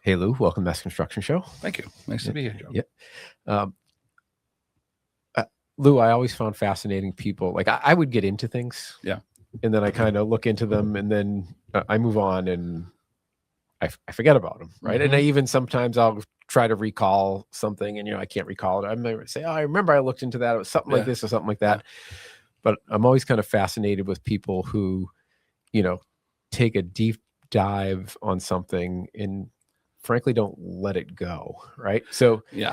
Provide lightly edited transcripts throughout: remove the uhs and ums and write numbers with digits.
Hey, Lou, welcome to Mass Construction Show. Thank you. Nice to be here, Joe. Yeah. Lou, I always found fascinating people. Like I would get into things. Yeah. And then I kind of look into them and then I move on and I forget about them. Right. Mm-hmm. And I even sometimes I'll try to recall something and, I can't recall it. I might say, I remember I looked into that. It was something like this or something like that. Yeah. But I'm always kind of fascinated with people who, take a deep dive on something and frankly don't let it go, right? So maybe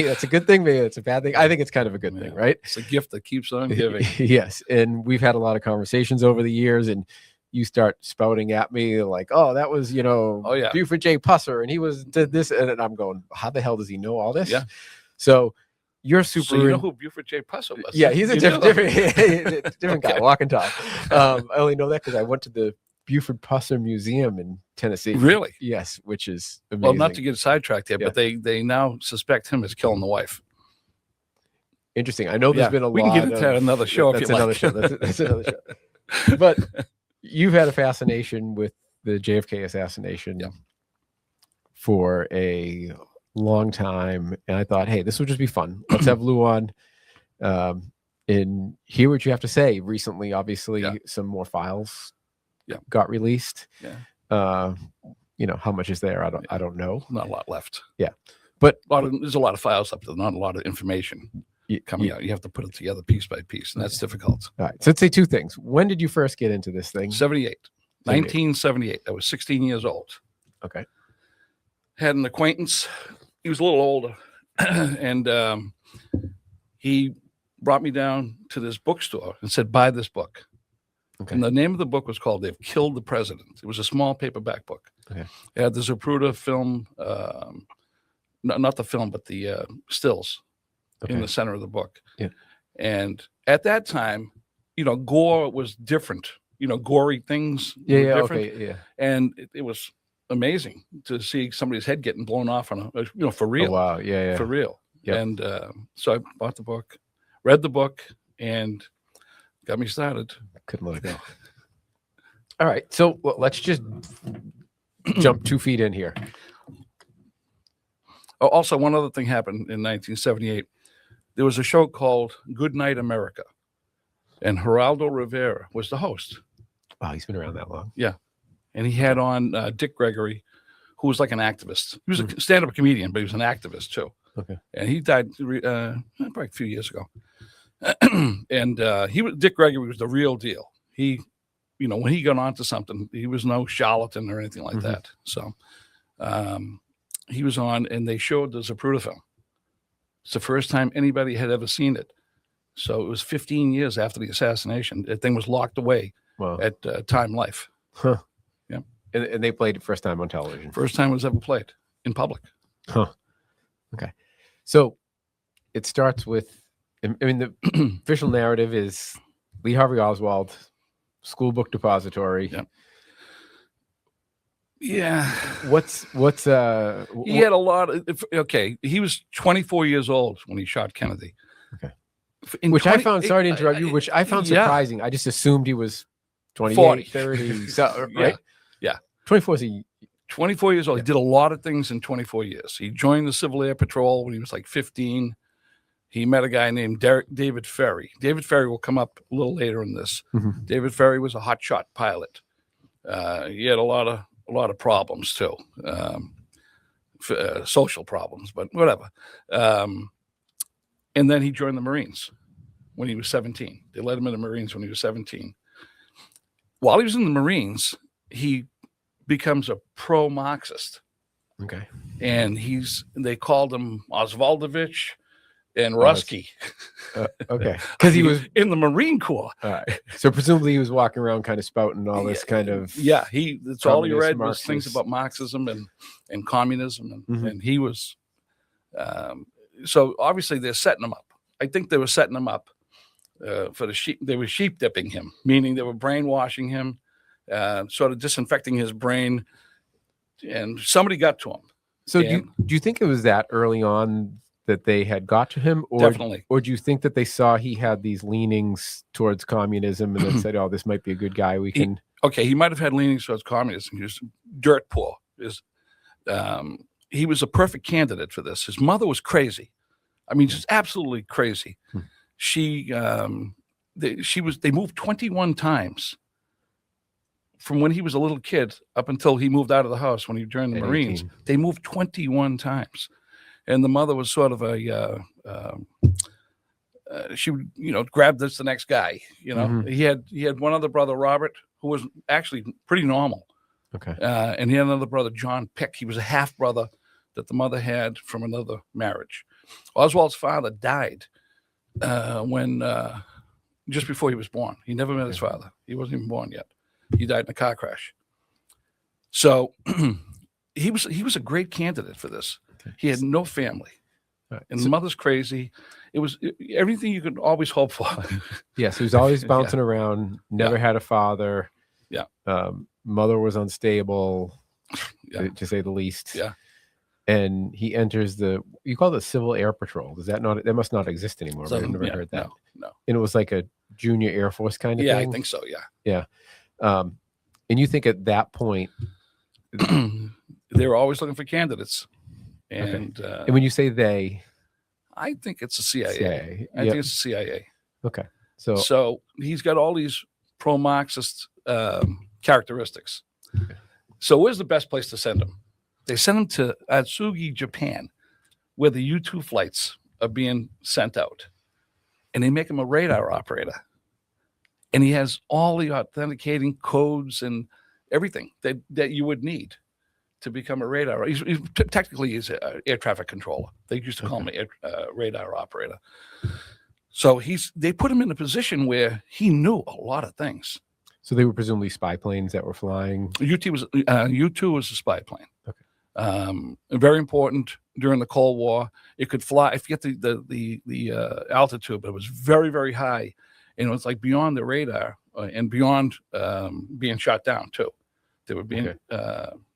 that's a good thing, maybe that's a bad thing. I think it's kind of a good thing, right? It's a gift that keeps on giving. Yes. And we've had a lot of conversations over the years, and you start spouting at me like, oh, that was Buford J. Pusser, and he did this, and I'm going, how the hell does he know all this? Yeah. So you're super. So you know who Buford J. Pusser was? Yeah, he's a different guy, walk and talk. I only know that because I went to the Buford Pusser Museum in Tennessee. Really? Yes, which is amazing. Well, not to get sidetracked here, but they now suspect him as killing the wife. Interesting. I know there's been a lot. We can get into another show if you like. That's another show. But you've had a fascination with the JFK assassination for a long time, and I thought, hey, this would just be fun. Let's have Lou on and hear what you have to say. Recently, obviously, some more files got released. How much is there? I don't know. Not a lot left. Yeah, but there's a lot of files up there. Not a lot of information coming out. You have to put it together piece by piece, and that's difficult. All right. So let's say two things. When did you first get into this thing? 1978. I was 16 years old. Okay. Had an acquaintance. He was a little older, and he brought me down to this bookstore and said, buy this book. Okay. And the name of the book was called They've Killed the President. It was a small paperback book. Okay. It had the Zapruder film, not the film, but the stills in the center of the book. Yeah. And at that time, gore was different. Gory things were different. Okay, yeah. And it was amazing to see somebody's head getting blown off on for real. Oh, wow. Yeah. For real. Yep. And so I bought the book, read the book, and got me started. Couldn't let it go. All right. So let's just jump 2 feet in here. Oh, also, one other thing happened in 1978. There was a show called Good Night America, and Geraldo Rivera was the host. Wow, he's been around that long. Yeah. And he had on Dick Gregory, who was like an activist. He was a stand-up comedian, but he was an activist too. Okay. And he died probably a few years ago. And Dick Gregory was the real deal. He, when he got onto something, he was no charlatan or anything like that. So he was on, and they showed the Zapruder film. It's the first time anybody had ever seen it. So it was 15 years after the assassination. That thing was locked away at Time Life. Huh. Yeah. And they played it first time on television. First time it was ever played in public. Huh. Okay. So it starts with, the official narrative is Lee Harvey Oswald, school book depository. Yeah. Yeah. What's he had a lot of, he was 24 years old when he shot Kennedy. Okay. I found, sorry to interrupt you, which I found surprising. I just assumed he was 28, 40. 30, so, right? Yeah. 24 is 24 years old. He did a lot of things in 24 years. He joined the Civil Air Patrol when he was like 15. He met a guy named David Ferry. David Ferry will come up a little later in this. Mm-hmm. David Ferry was a hotshot pilot. He had a lot of problems too, social problems, but whatever. And then he joined the Marines when he was 17. They let him in the Marines when he was 17. While he was in the Marines, he becomes a pro-Marxist. Okay. And they called him Oswaldovich and Rusky. Okay. Because he was in the Marine Corps. All right. So presumably he was walking around kind of spouting all this kind of. Yeah. That's all he read was things about Marxism and communism. And he was. So obviously they're setting him up. I think they were setting him up for the sheep. They were sheep dipping him, meaning they were brainwashing him, sort of disinfecting his brain. And somebody got to him. So do you think it was that early on that they had got to him? Or, definitely. Or do you think that they saw he had these leanings towards communism and then said, oh, this might be a good guy. We can. He might have had leanings towards communism. He was dirt poor. is he was a perfect candidate for this. His mother was crazy. I mean, just absolutely crazy. She they moved 21 times from when he was a little kid up until he moved out of the house when he joined the At Marines. 18. They moved 21 times. And the mother was sort of a she would, grab this the next guy. He had one other brother, Robert, who was actually pretty normal. Okay. And he had another brother, John Pick. He was a half brother that the mother had from another marriage. Oswald's father died when just before he was born. He never met his father. He wasn't even born yet. He died in a car crash. So he was a great candidate for this. Okay. He had no family. Right. And the mother's crazy. It was everything you could always hope for. Yes, he was always bouncing around, never had a father. Yeah. Mother was unstable, to say the least. Yeah. And he enters you call it Civil Air Patrol. That must not exist anymore. Right? I've never heard that. No. And it was like a junior Air Force kind of thing. Yeah, I think so. Yeah. And you think at that point, they were always looking for candidates. And and when you say they, I think it's the CIA. I think it's the CIA. Okay. So he's got all these pro-Marxist characteristics. Okay. So where's the best place to send him? They send him to Atsugi, Japan, where the U-2 flights are being sent out. And they make him a radar operator. And he has all the authenticating codes and everything that you would need to become a radar. Technically, he's an air traffic controller. They used to call him a radar operator. So they put him in a position where he knew a lot of things. So they were presumably spy planes that were flying. U-2 was a spy plane. Okay. Very important during the Cold War. It could fly. I forget the altitude, but it was very, very high, and it was like beyond the radar and beyond being shot down too. They were being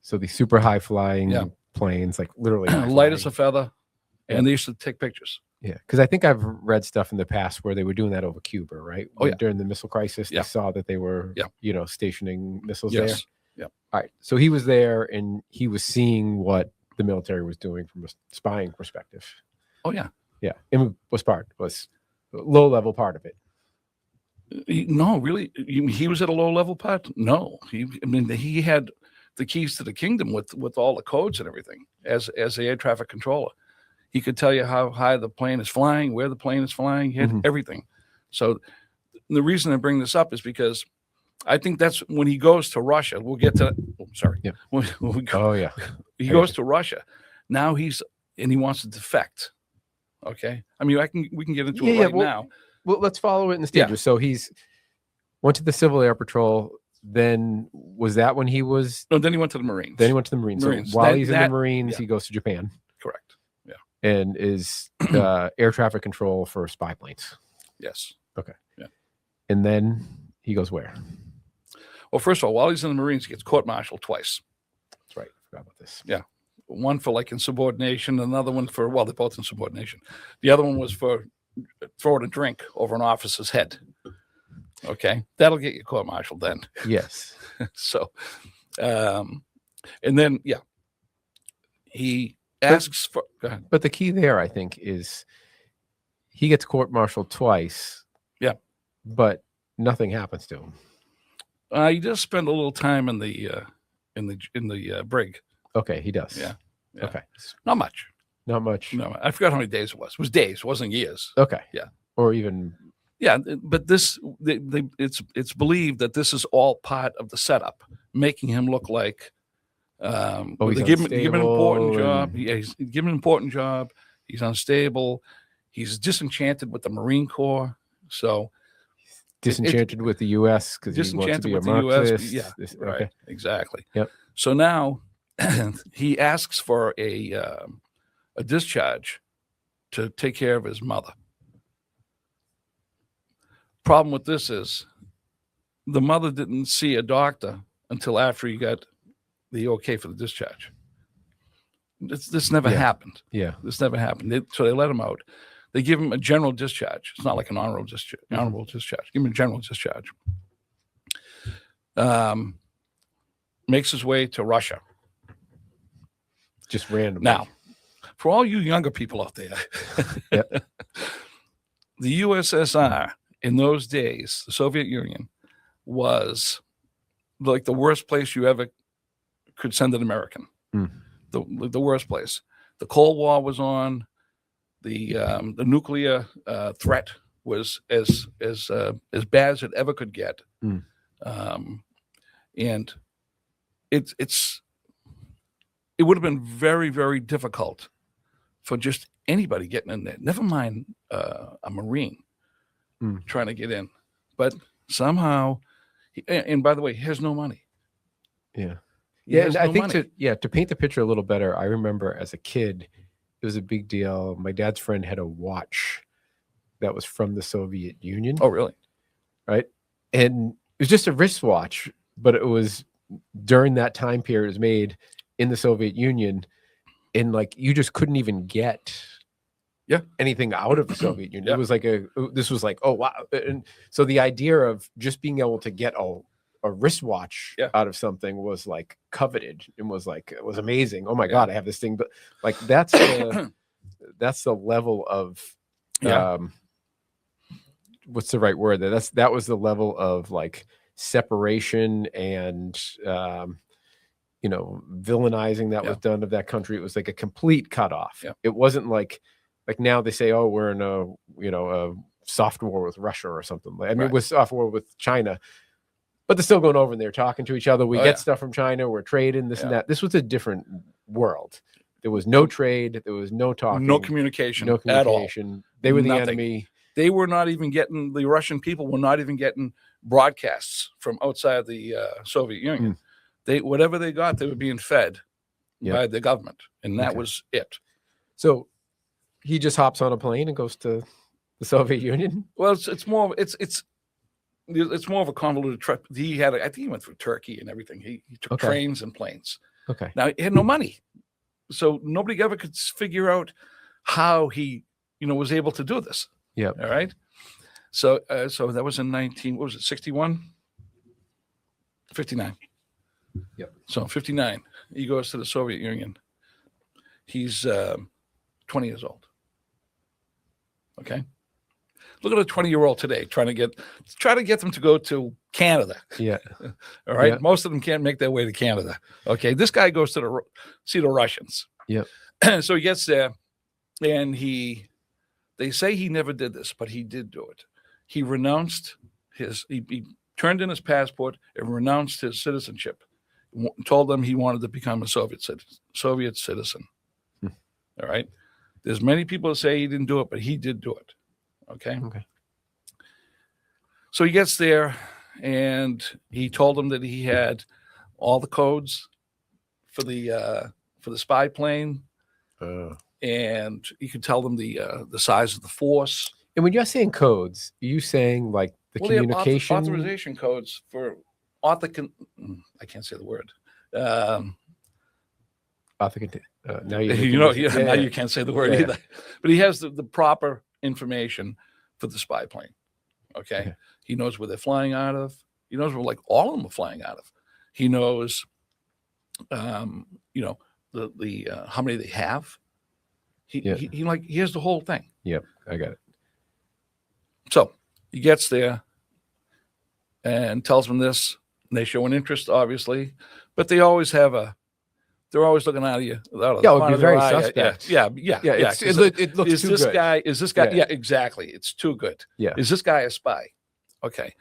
so the super high flying planes, like literally light as a feather, and they used to take pictures. Yeah, because I think I've read stuff in the past where they were doing that over Cuba, right? During the missile crisis, they saw that they were, stationing missiles there. Yeah. All right. So he was there, and he was seeing what the military was doing from a spying perspective. Oh yeah. Yeah, and was low level part of it. No, really, he was at a low level part. No, he had the keys to the kingdom with all the codes and everything as the air traffic controller. He could tell you how high the plane is flying, where the plane is flying. He had everything. So the reason I bring this up is because I think that's when he goes to Russia. We'll get to that. Oh, sorry. Yeah. When we go, he goes to Russia. Now he wants to defect. Okay. I mean, we can get into it now. Well, let's follow it in the stages. Yeah. So he's went to the Civil Air Patrol. Then was that when he was? No, then he went to the Marines. Then he went to the Marines. So while he's in the Marines, he goes to Japan. Correct. Yeah. And is air traffic control for spy planes. Yes. Okay. Yeah. And then he goes where? Well, first of all, while he's in the Marines, he gets court-martialed twice. That's right. I forgot about this. Yeah. One for like insubordination, another one for, they're both insubordination. The other one was for throwing a drink over an officer's head. Okay. That'll get you court-martialed then. Yes. So, and then, he asks for, go ahead. But the key there, I think, is he gets court-martialed twice. Yeah. But nothing happens to him. He does spend a little time in the brig. Okay, he does. Yeah. Okay. Not much. Not much. No, I forgot how many days it was. It was days. It wasn't years. Okay. Yeah. Or even. Yeah, but it's believed that this is all part of the setup, making him look like. They give him an important job. Yeah, he's given an important job. He's unstable. He's disenchanted with the Marine Corps. So. Disenchanted with the U.S. because he wants to be a Marxist. Yeah, right. Okay. Exactly. Yep. So now he asks for a discharge to take care of his mother. Problem with this is the mother didn't see a doctor until after he got the okay for the discharge. This never happened. Yeah. This never happened. So they let him out. They give him a general discharge. It's not like an honorable discharge. Honorable discharge. Give him a general discharge. Makes his way to Russia. just randomly. Now, for all you younger people out there, Yep. the USSR in those days, the Soviet Union, was like the worst place you ever could send an American. The worst place. The Cold War was on. The nuclear threat was as bad as it ever could get. And it would have been very, very difficult for just anybody getting in there. Never mind a Marine trying to get in. But somehow, and by the way, he has no money. Yeah. He Yeah, has and I no think money. to paint the picture a little better, I remember as a kid, it was a big deal. My dad's friend had a watch that was from the Soviet Union. Oh, really? Right. And it was just a wristwatch, but it was during that time period, it was made in the Soviet Union. And like, you just couldn't even get anything out of the Soviet Union. It was like this was like, oh, wow. And so the idea of just being able to get a wristwatch out of something was like coveted and was like, it was amazing. Oh my God, I have this thing. But like, that's the level of, what's the right word there? That was the level of like separation and, villainizing that was done of that country. It was like a complete cutoff. It wasn't like now they say, oh, we're in a soft war with Russia or something. I mean, it was soft war with China, but they're still going over and they're talking to each other. We get stuff from China. We're trading this and that. This was a different world. There was no trade. There was no talking. No communication. At all. They were the enemy. They were not even getting, the Russian people were not even getting broadcasts from outside the Soviet Union. Whatever they got, they were being fed by the government. And that was it. So he just hops on a plane and goes to the Soviet Union? Well, it's more of a convoluted trip. I think he went through Turkey and everything. He took trains and planes. Okay. Now he had no money, so nobody ever could figure out how he, was able to do this. Yeah. All right. So that was in 61? 59. Yep. So 59, he goes to the Soviet Union. He's 20 years old. Okay. Look at a 20-year-old today try to get them to go to Canada. Yeah. All right. Yeah. Most of them can't make their way to Canada. Okay. This guy goes to see the Russians. Yeah. So he gets there, and they say he never did this, but he did do it. He renounced he turned in his passport and renounced his citizenship. Told them he wanted to become a Soviet citizen. All right. There's many people that say he didn't do it, but he did do it. Okay. So he gets there, and he told them that he had all the codes for the spy plane, and he could tell them the size of the force. And when you're saying codes, are you saying like the communication authorization codes for I can't say the word. Now you can't say the word either. But he has the proper information for the spy plane. Okay. He knows where they're flying out of. He knows where like all of them are flying out of. He knows how many they have. He has the whole thing. Yep, I got it. So he gets there and tells them this, and they show an interest, obviously, but they always they're always looking out of you. It would be very suspect. Yeah. It looks is too this good. guy? Is this guy? Yeah, exactly. It's too good. Yeah. Is this guy a spy? Okay.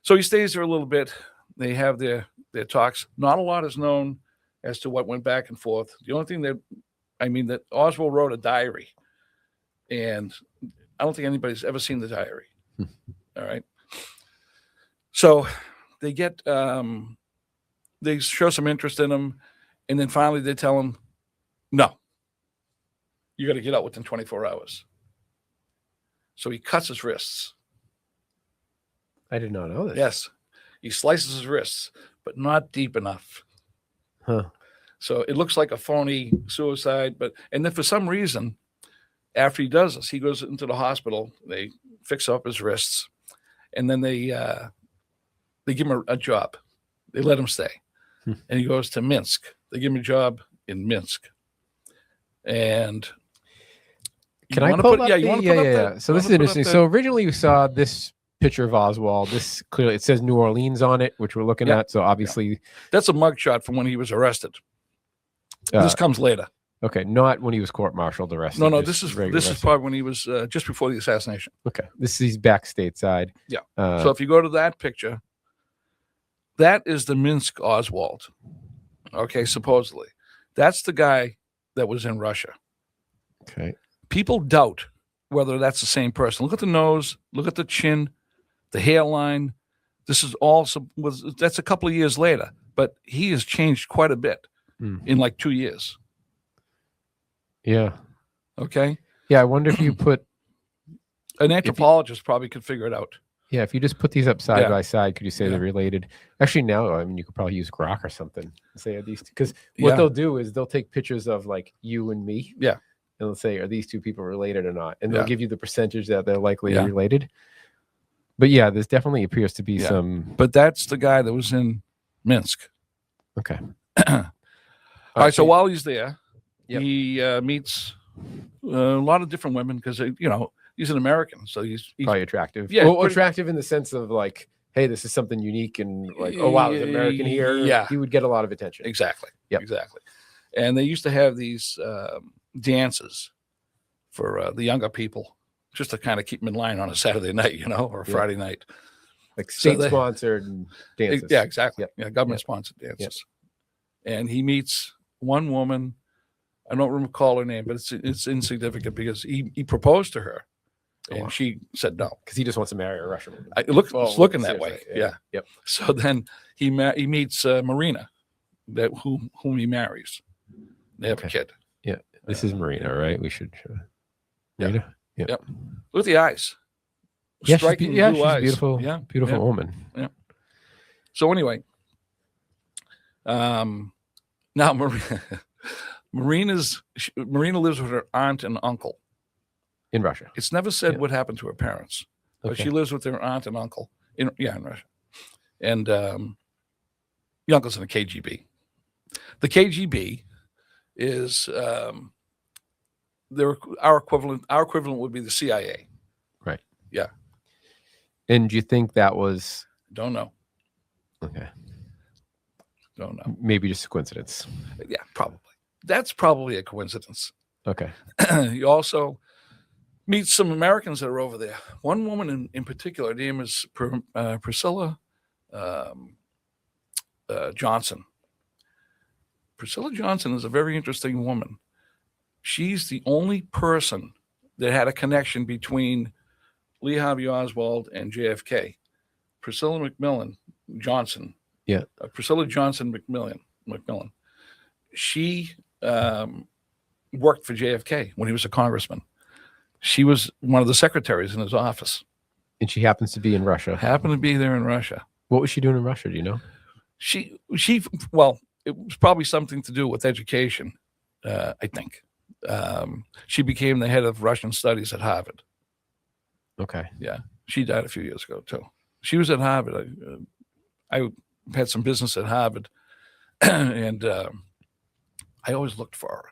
So he stays there a little bit. They have their talks. Not a lot is known as to what went back and forth. The only thing that Oswald wrote a diary, and I don't think anybody's ever seen the diary. All right. So they get they show some interest in him, and then finally they tell him, no, you got to get out within 24 hours. So he cuts his wrists. I did not know this. Yes. He slices his wrists, but not deep enough. Huh. So it looks like a phony suicide, and then for some reason, after he does this, he goes into the hospital. They fix up his wrists, and then they give him a job. They let him stay, and he goes to Minsk. They give him a job in Minsk. And Can you I wanna pull put, up yeah, the, you want to yeah, put yeah, up yeah. that? So You this is wanna put up interesting. that- So originally we saw this picture of Oswald. This clearly, it says New Orleans on it, which we're looking Yeah. at. So obviously, that's a mugshot from when he was arrested. uh, This comes later. okay, not when he was court-martialed, arrested. No, just this regular is arrested. probably when he was just before the assassination. Okay, this is he's back stateside. Yeah. Uh, So if you go to that picture, that is the Minsk Oswald. Okay, supposedly. That's the guy that was in Russia. okay. People doubt whether that's the same person. Look at the nose, look at the chin, the hairline. This is that's a couple of years later, but he has changed quite a bit in like 2 years. Yeah. Okay. Yeah. I wonder if you put, An anthropologist probably could figure it out. yeah, if you just put these up side Yeah. by side, could you say Yeah. they're related? Actually, now, I mean, you could probably use Grok or something and say, are these, because what Yeah. they'll do is they'll take pictures of like you and me. Yeah. And they'll say, are these two people related or not? And they'll Yeah. give you the percentage that they're likely Yeah. related. But yeah, there's definitely appears to be Yeah. some. But that's the guy that was in Minsk. Okay. All right. So while he's there, Yep. he meets a lot of different women because, he's an American. So he's probably attractive. Yeah, Well, pretty- attractive in the sense of like, hey, this is something unique and like, oh wow, there's an American here. Yeah. He would get a lot of attention. exactly. Yep. Exactly. And they used to have these dances for the younger people just to kind of keep them in line on a Saturday night, or a Yeah. Friday night. Like So state sponsored dances. Yeah, exactly. Yep. Yeah, government sponsored dances. And he meets one woman. I don't recall her name, but it's insignificant because he proposed to her, and wow. she said no. Because he just wants to marry a Russian woman. It looks Well, it's looking that way. seriously, Yeah. Yep. So then he meets Marina, whom he marries. They have a Okay. kid. This is Marina, right? We should. Yeah. Marina? Yep. Look at the eyes. Yeah, Striking she's blue a eyes. beautiful, Yeah. beautiful yeah. woman. So anyway, now Marina lives with her aunt and uncle. In Russia. It's never said Yeah. what happened to her parents, but Okay. she lives with her aunt and uncle in Russia, and the uncle's in the KGB. The KGB is our equivalent. Our equivalent would be the CIA. Right. Yeah. And do you think that was Don't know. okay? Don't know. Maybe just a coincidence. Yeah, probably. That's probably a coincidence. Okay. You also meet some Americans that are over there. One woman in particular, her name is Priscilla Johnson. Priscilla Johnson is a very interesting woman. She's the only person that had a connection between Lee Harvey Oswald and JFK. Priscilla Johnson. Yeah. Priscilla Johnson McMillan. She worked for JFK when he was a congressman. She was one of the secretaries in his office. And she happens to be in Russia. Happened to be there in Russia. What was she doing in Russia? Do you know? Well, it was probably something to do with education, I think. She became the head of Russian studies at Harvard. Okay. Yeah. She died a few years ago, too. She was at Harvard. I had some business at Harvard, and I always looked for her.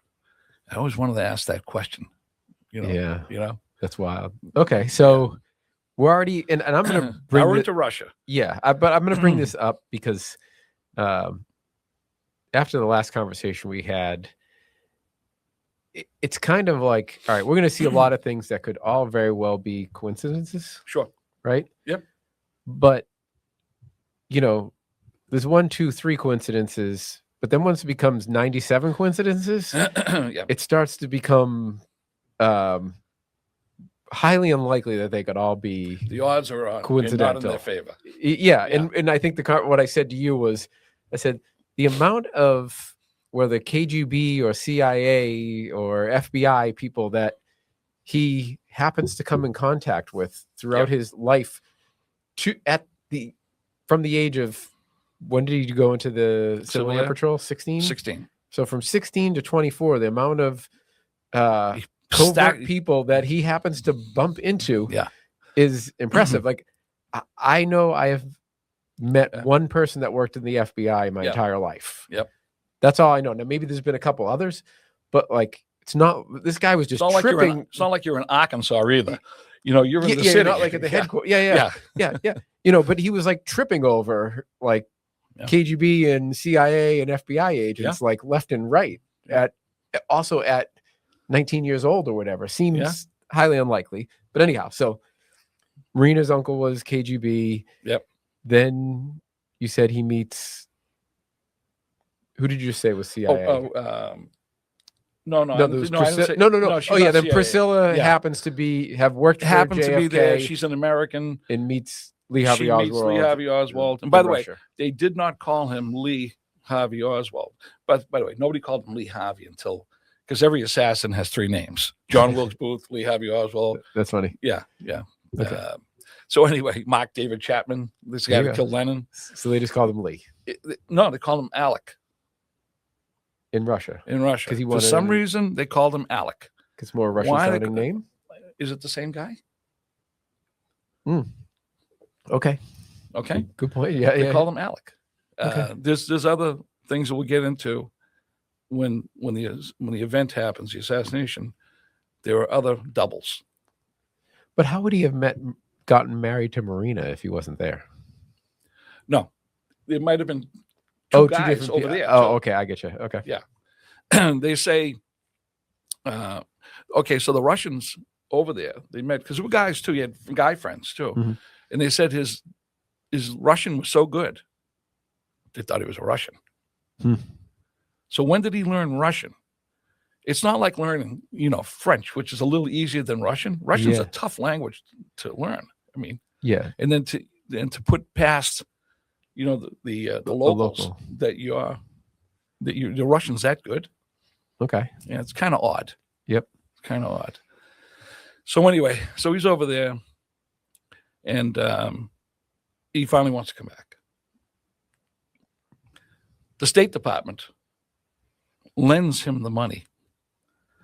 I always wanted to ask that question. Yeah. That's wild. Okay. So we're already, and I'm going to Now bring we're it. into Russia. Yeah. But I'm going to bring this up because after the last conversation we had, it's kind of like, all right, we're going to see a lot of things that could all very well be coincidences, Sure. right? Yep. But, there's 1, 2, 3 coincidences, but then once it becomes 97 coincidences, Yeah. it starts to become highly unlikely that they could all be The odds are on coincidental. not in their favor. Yeah. Yeah. And I think what I said to you was, I said the amount of whether KGB or CIA or FBI people that he happens to come in contact with throughout his life from the age of, when did he go into the Civil Air Patrol? 16? 16. So from 16 to 24, the amount of Stack- covert people that he happens to bump into Yeah. is impressive. Like I know I have met Yeah. one person that worked in the FBI my Yep. entire life. Yep. That's all I know. Now maybe there's been a couple others, but like It's not. This guy was just It's not tripping. it's not like you're in Arkansas either. You know, you're in the yeah, city. not like at the Yeah. headquarters. Yeah. But he was like tripping over like KGB and CIA and FBI agents like left and right at 19 years old or whatever. Seems highly unlikely. But anyhow, so Marina's uncle was KGB. Yep. Then you said he meets. Who did you say was CIA? No, No, there was Priscilla. No. she's Oh yeah, not then CIA. Priscilla happens to have worked for Happens JFK to be there. She's an American. and meets Lee Harvey Oswald. Meets Lee Harvey Oswald. And by the way, they did not call him Lee Harvey Oswald. But by the way, nobody called him Lee Harvey because every assassin has 3 names: John Wilkes Booth, Lee Harvey Oswald. That's funny. Yeah. Okay. So anyway, Mark David Chapman, this guy that killed Lennon. So they just called him Lee. No, they called him Alec. In Russia. Because for some reason they called him Alec. It's more Russian sounding name. Is it the same guy? Okay. Good point. Yeah, they called him Alec. Okay. There's other things that we'll get into when the event happens, the assassination. There are other doubles. But how would he have gotten married to Marina if he wasn't there? No, there might have been two guys over there. Oh, okay, I get you. Okay, yeah. They say, okay, so the Russians over there, they met because there were guys too. He had guy friends too, and they said his Russian was so good, they thought he was a Russian. So when did he learn Russian? It's not like learning, French, which is a little easier than Russian. Russian's a tough language to learn. I mean, and then to put past, the locals that the Russian's that good. Okay. Yeah, it's kind of odd. Yep. Kind of odd. So anyway, he's over there, and he finally wants to come back. The State Department lends him the money.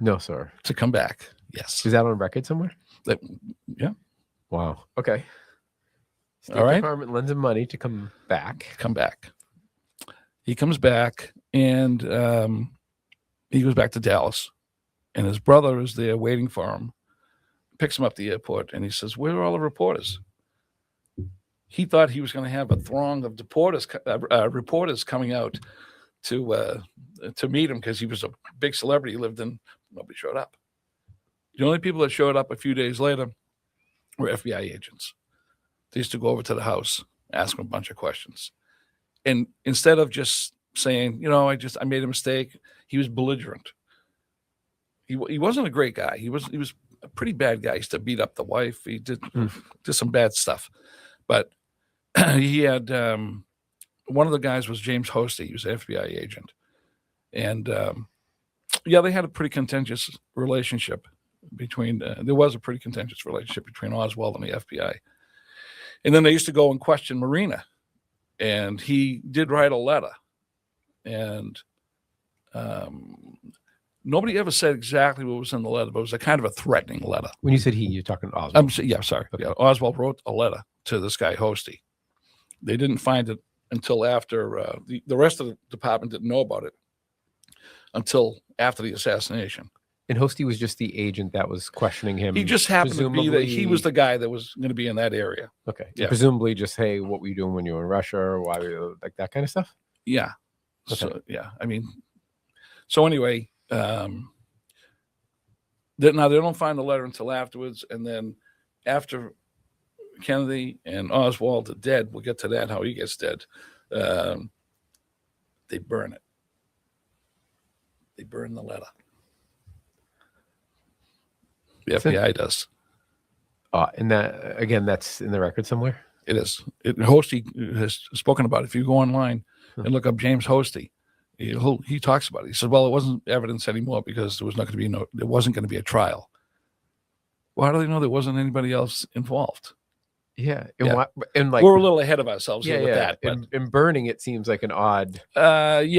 No, sir. To come back. Yes. Is that on record somewhere? Yeah. Wow. Okay. State All right. Department lends him money to come back. He comes back, and he goes back to Dallas, and his brother is there waiting for him. Picks him up at the airport, and he says, "Where are all the reporters?" He thought he was going to have a throng of reporters coming out to meet him because he was a big celebrity. He lived in. Nobody showed up. The only people that showed up a few days later were FBI agents. They used to go over to the house, ask him a bunch of questions. And instead of just saying, I made a mistake, he was belligerent. He wasn't a great guy. He was a pretty bad guy. He used to beat up the wife. He did some bad stuff. But he had one of the guys was James Hosty. He was an FBI agent. And they had a pretty contentious relationship between Oswald and the FBI. And then they used to go and question Marina, and he did write a letter, and nobody ever said exactly what was in the letter, but it was a kind of a threatening letter. When you said you're talking Oswald. Sorry. Okay. Yeah, Oswald wrote a letter to this guy Hosty. They didn't find it until after the rest of the department didn't know about it until after the assassination. And Hosty was just the agent that was questioning him. He just happened to be that he was the guy that was going to be in that area. Okay. Yeah. Presumably just, hey, what were you doing when you were in Russia, or why were you, like that kind of stuff? Yeah. Okay. So, so anyway, now they don't find the letter until afterwards. And then after Kennedy and Oswald are dead, we'll get to that, how he gets dead. They burn it. They burn the letter. The FBI does. And that, again, that's in the record somewhere? It is. Hosty has spoken about it. If you go online and look up James Hosty, he talks about it. He says, well, it wasn't evidence anymore because there wasn't going to be a trial. Well, how do they know there wasn't anybody else involved? Yeah. And we're a little ahead of ourselves with that. But in burning, it seems like an odd. Okay.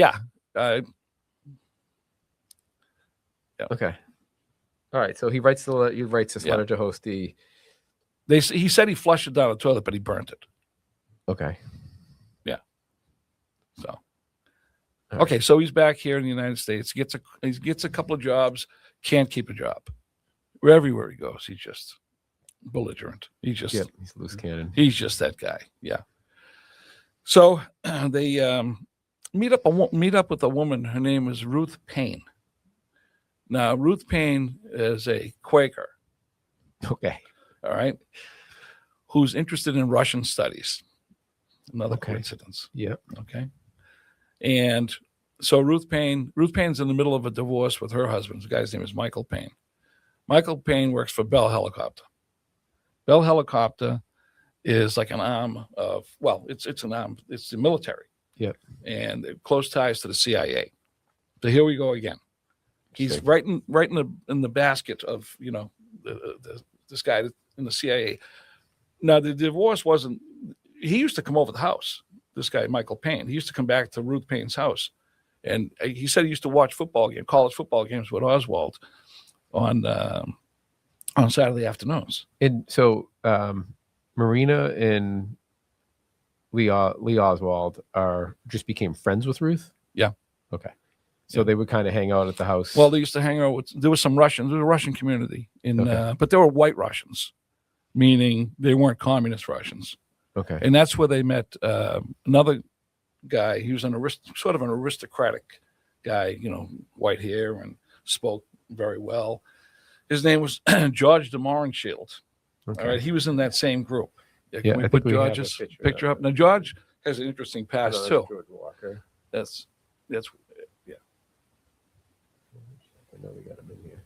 All right. So he writes this letter to Hosty. He said he flushed it down the toilet, but he burnt it. Okay. Yeah. So. All right. Okay, so he's back here in the United States. He gets a couple of jobs. Can't keep a job. Everywhere he goes, he's just belligerent. He's just He's a loose cannon. He's just that guy. Yeah. So they meet up with a woman. Her name is Ruth Payne. Now, Ruth Payne is a Quaker. Okay. All right. Who's interested in Russian studies. Another Okay. coincidence. Yep. Okay. And so Ruth Payne's in the middle of a divorce with her husband. The guy's name is Michael Payne. Michael Payne works for Bell Helicopter. Bell Helicopter is like an arm of, well, it's an arm. It's the military. Yep. And close ties to the CIA. So here we go again. He's right in the basket of, you know, this guy in the CIA. Now the divorce wasn't. He used to come over the house. This guy Michael Payne. He used to come back to Ruth Payne's house, and he said he used to watch college football games with Oswald on Saturday afternoons. And so Marina and Lee Oswald just became friends with Ruth. Yeah. Okay. So they would kind of hang out at the house. Well, they used to hang out with. There was some Russians. There was a Russian community but they were white Russians, meaning they weren't communist Russians. Okay. And that's where they met another guy. He was sort of an aristocratic guy, you know, white hair and spoke very well. His name was George de Mohrenschildt. Okay. All right. He was in that same group. Yeah, Can we I put think we have a George's picture of picture that. up? Now, George has an interesting past, too. George Walker. That's I know we got him in here.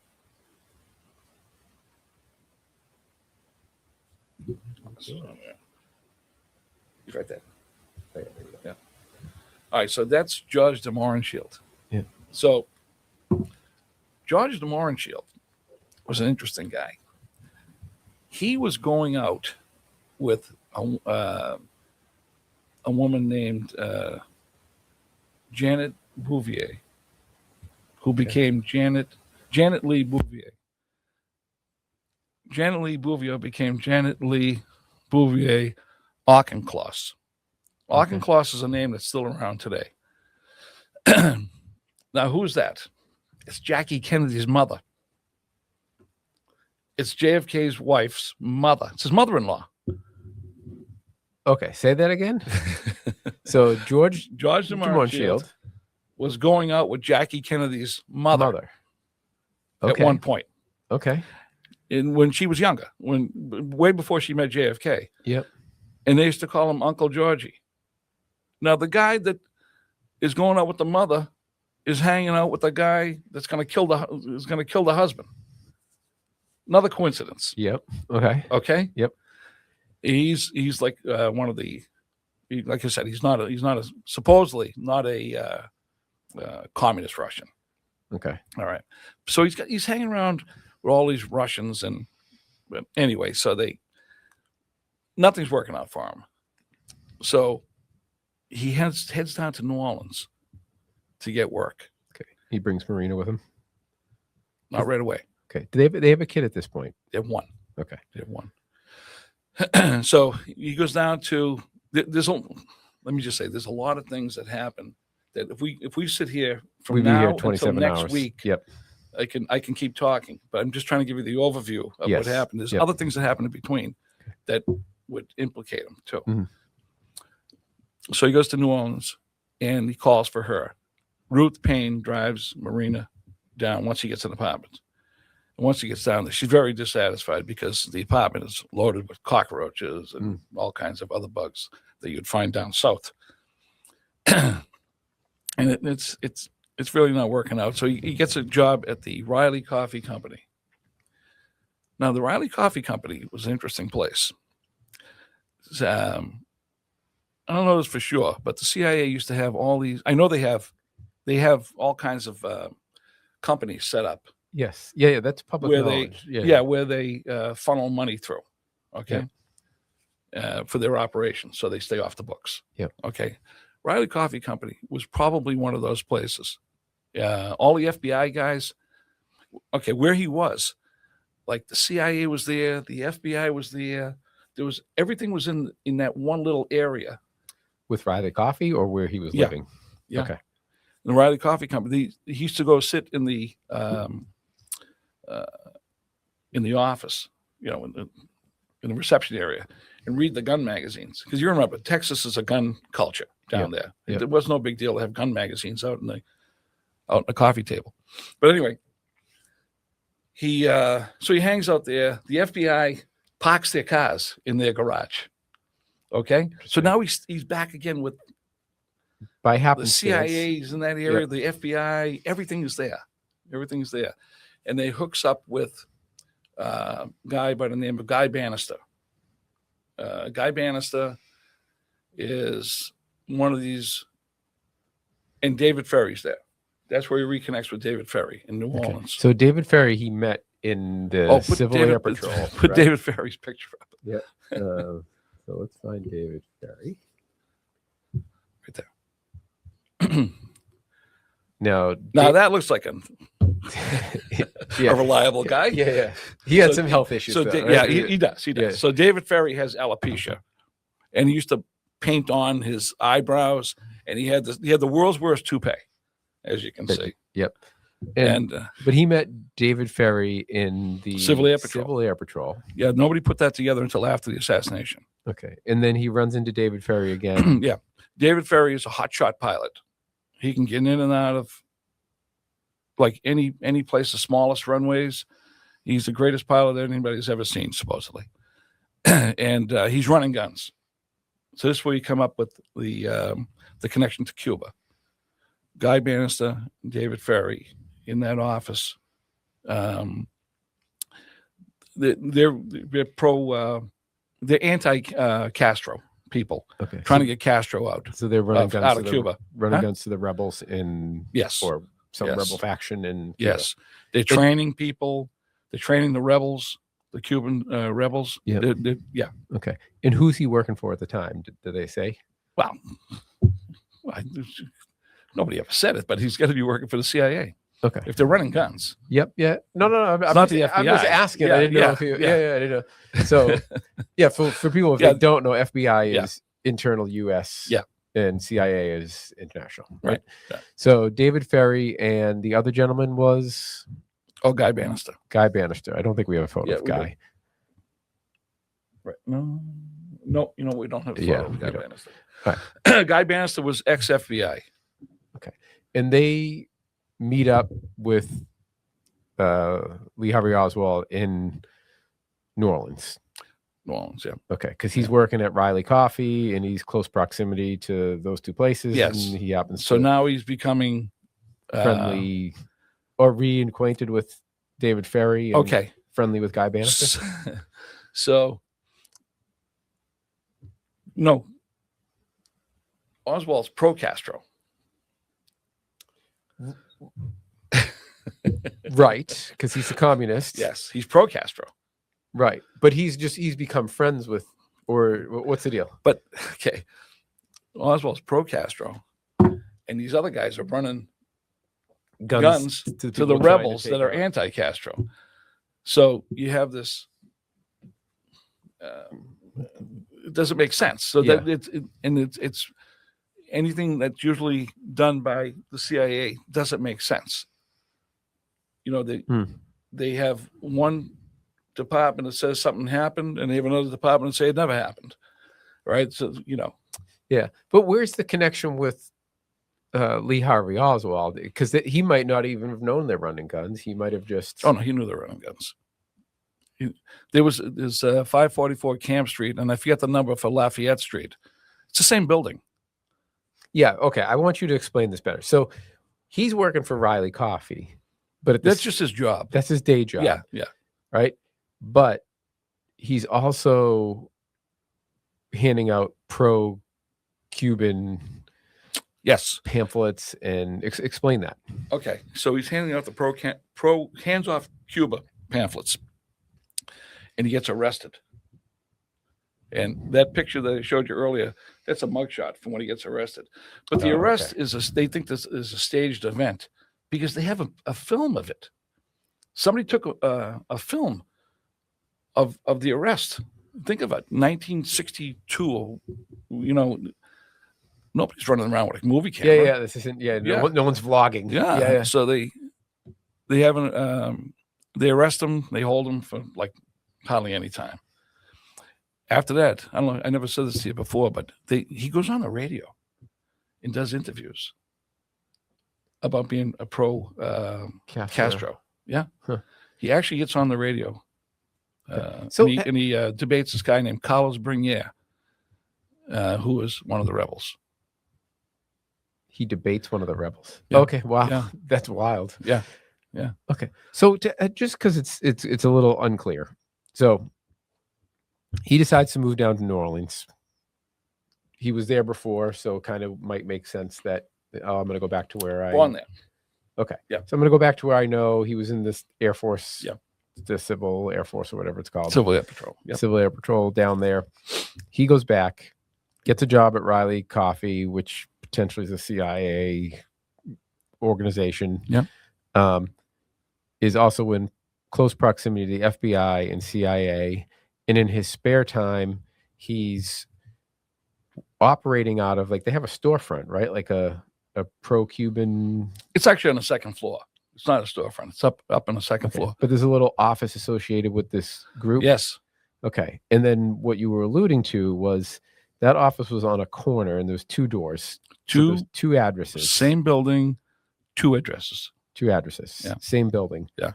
He's right there. Oh, yeah, there we go. Yeah. All right, so that's George de Mohrenschildt. Yeah. So George de Mohrenschildt was an interesting guy. He was going out with a woman named Janet Bouvier, who became Janet Lee Bouvier. Janet Lee Bouvier became Janet Lee Bouvier Auchincloss. Auchincloss is a name that's still around today. Now, who's that? It's Jackie Kennedy's mother. It's JFK's wife's mother. It's his mother-in-law. Okay, say that again. So George de Mohrenschildt was going out with Jackie Kennedy's mother. Okay. At one point. Okay. When she was younger, way before she met JFK. Yep. And they used to call him Uncle Georgie. Now, the guy that is going out with the mother is hanging out with the guy that's going to kill the husband. Another coincidence. Yep. Okay. Okay. Yep. He's like one of the, like I said, he's supposedly not a communist Russian. Okay. All right. So he's hanging around with all these Russians, but anyway, so nothing's working out for him. So he heads down to New Orleans to get work. Okay. He brings Marina with him. Not right away. Okay. Do they have a kid at this point? They have one. Okay. They have one. So he goes down to let me just say, there's a lot of things that happen that if we sit here from We'd be now here until 27 next hours. week, Yep. I can keep talking, but I'm just trying to give you the overview of Yes. what happened. There's Yep. other things that happen in between that would implicate him too. Mhm. So he goes to New Orleans and he calls for her. Ruth Payne drives Marina down once he gets an apartment. And once he gets down there, she's very dissatisfied because the apartment is loaded with cockroaches and all kinds of other bugs that you'd find down south. And it's really not working out. So he gets a job at the Riley Coffee Company. Now, the Riley Coffee Company was an interesting place. I don't know this for sure, but the CIA used to have all these. I know they have all kinds of companies set up. Yes. Yeah. That's public Where knowledge. where they funnel money through. Okay. For their operations, so they stay off the books. Yep. Okay. Riley Coffee Company was probably one of those places. All the FBI guys. Okay, where he was, like the CIA was there, the FBI was there. Everything was in that one little area. With Riley Coffee or where he was Yeah. living? Yeah. Okay. the Riley Coffee Company. He used to go sit in the office, in the reception area, and read the gun magazines. Because you remember, Texas is a gun culture down there. Yep. It was no big deal to have gun magazines out in the coffee table. But anyway, so he hangs out there. The FBI parks their cars in their garage. Okay, so now he's back again with by the happenstance. CIA's in that area, the FBI, everything is there. Everything's there. And they hooks up with a guy by the name of Guy Bannister. Guy Bannister is one of these, and David Ferry's there. That's where he reconnects with David Ferry in New Orleans. So David Ferry, he met in the Civil Air Patrol. Put David Ferry's picture up. Yeah. So let's find David Ferry. Right there. Now that looks like a reliable guy. Yeah. He had some health issues. So though, right? he does. Yeah. So David Ferry has alopecia, and he used to paint on his eyebrows, and he had the world's worst toupee, as you can see. Yep. But he met David Ferry in the Civil Air Patrol. Yeah, nobody put that together until after the assassination. Okay, and then he runs into David Ferry again. Yeah, David Ferry is a hotshot pilot. He can get in and out of like any place, the smallest runways. He's the greatest pilot that anybody's ever seen, supposedly. And he's running guns. So this is where you come up with the connection to Cuba. Guy Bannister, David Ferry in that office. They're they're anti-Castro people, trying to get Castro out. So they're running guns out of Cuba, guns to the rebels in or some rebel faction in Cuba. Yes, they're training people. They're training the rebels, the Cuban rebels. Yeah. Yeah. Okay. And who's he working for at the time? Did they say? Well, nobody ever said it, but he's got to be working for the CIA. Okay. If they're running guns. Yep. Yeah. No. I'm not the FBI. I'm just asking. Yeah, I didn't know if you. Yeah. I didn't know. So, yeah. For people if they don't know, FBI is internal U.S. Yeah. And CIA is international. Right. Yeah. So David Ferry and the other gentleman was. Oh, Guy Bannister. Guy Bannister. I don't think we have a photo of Guy. Right. No. We don't have a photo of Guy Bannister. Right. Guy Bannister was ex-FBI. Okay. And they meet up with Lee Harvey Oswald in New Orleans. New Orleans, yeah. Okay, because he's working at Riley Coffee and he's close proximity to those two places. Yes. And he happens so now he's becoming friendly or reacquainted with David Ferry. And friendly with Guy Bannister. So, no. Oswald's pro-Castro. Right, because he's a communist. Yes, he's pro-Castro. Right, but he's become friends with, or what's the deal? But Oswald's pro-Castro, and these other guys are running guns to the rebels that are anti-Castro. So you have this. It doesn't make sense. So that it's anything that's usually done by the CIA doesn't make sense. They have one department that says something happened, and they have another department that say it never happened. Right? So Yeah, but where's the connection with Lee Harvey Oswald? Because he might not even have known they're running guns. He might have just. Oh no, he knew they were running guns. There's 544 Camp Street, and I forget the number for Lafayette Street. It's the same building. Yeah. Okay. I want you to explain this better. So he's working for Riley Coffee, but that's just his job. That's his day job. Yeah. Right. But he's also handing out pro-Cuban pamphlets and explain that. Okay. So he's handing out the pro hands off Cuba pamphlets, and he gets arrested. And that picture that I showed you earlier, that's a mugshot from when he gets arrested. But the arrest they think this is a staged event because they have a film of it. Somebody took a film of the arrest. Think of it, 1962, nobody's running around with a movie Yeah, camera. yeah. This isn't. Yeah, Yeah. no one's vlogging. Yeah. Yeah, yeah. So they haven't. They arrest him. They hold him for like hardly any time. After that, I don't know. I never said this to you before, but he goes on the radio and does interviews about being a pro Castro. Yeah. Huh. He actually gets on the radio. So- and he debates this guy named Carlos Bernier, who was one of the rebels. He debates one of the rebels. Yeah. Okay, wow, Yeah. that's wild. Yeah. Okay, so just because it's a little unclear, so he decides to move down to New Orleans. He was there before, so kind of might make sense that I'm going to go back to where Born there. Okay, Yeah. So I'm going to go back to where I know he was in this Air Force. Yeah. The Civil Air Force or whatever it's called. Civil Air Patrol. Yep. Civil Air Patrol down there. He goes back, gets a job at Riley Coffee, which potentially is a CIA organization. Yeah. Is also in close proximity to the FBI and CIA. And in his spare time, he's operating out of, like, they have a storefront, right? Like a pro-Cuban. It's actually on the second floor. It's not a storefront. It's up on the second floor. But there's a little office associated with this group. Yes. Okay. And then what you were alluding to was that office was on a corner and there's two doors. So there's two addresses. Same building, two addresses. Two addresses. Yeah. Same building. Yeah.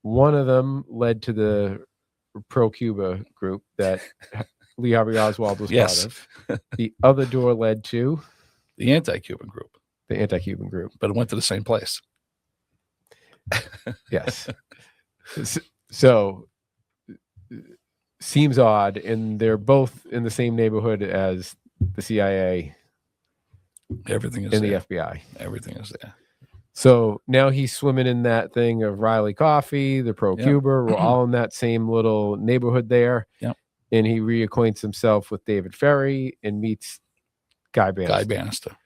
One of them led to the pro-Cuba group that Lee Harvey Oswald was Yes. part of. The other door led to The anti-Cuban group. the anti-Cuban group. But it went to the same place. Yes. So seems odd, and they're both in the same neighborhood as the CIA Everything is and there. the FBI. Everything is there. So now he's swimming in that thing of Riley Coffee, the pro-Cuba. We're all in that same little neighborhood there. Yep. And he reacquaints himself with David Ferry and meets Guy Bannister. Guy Bannister.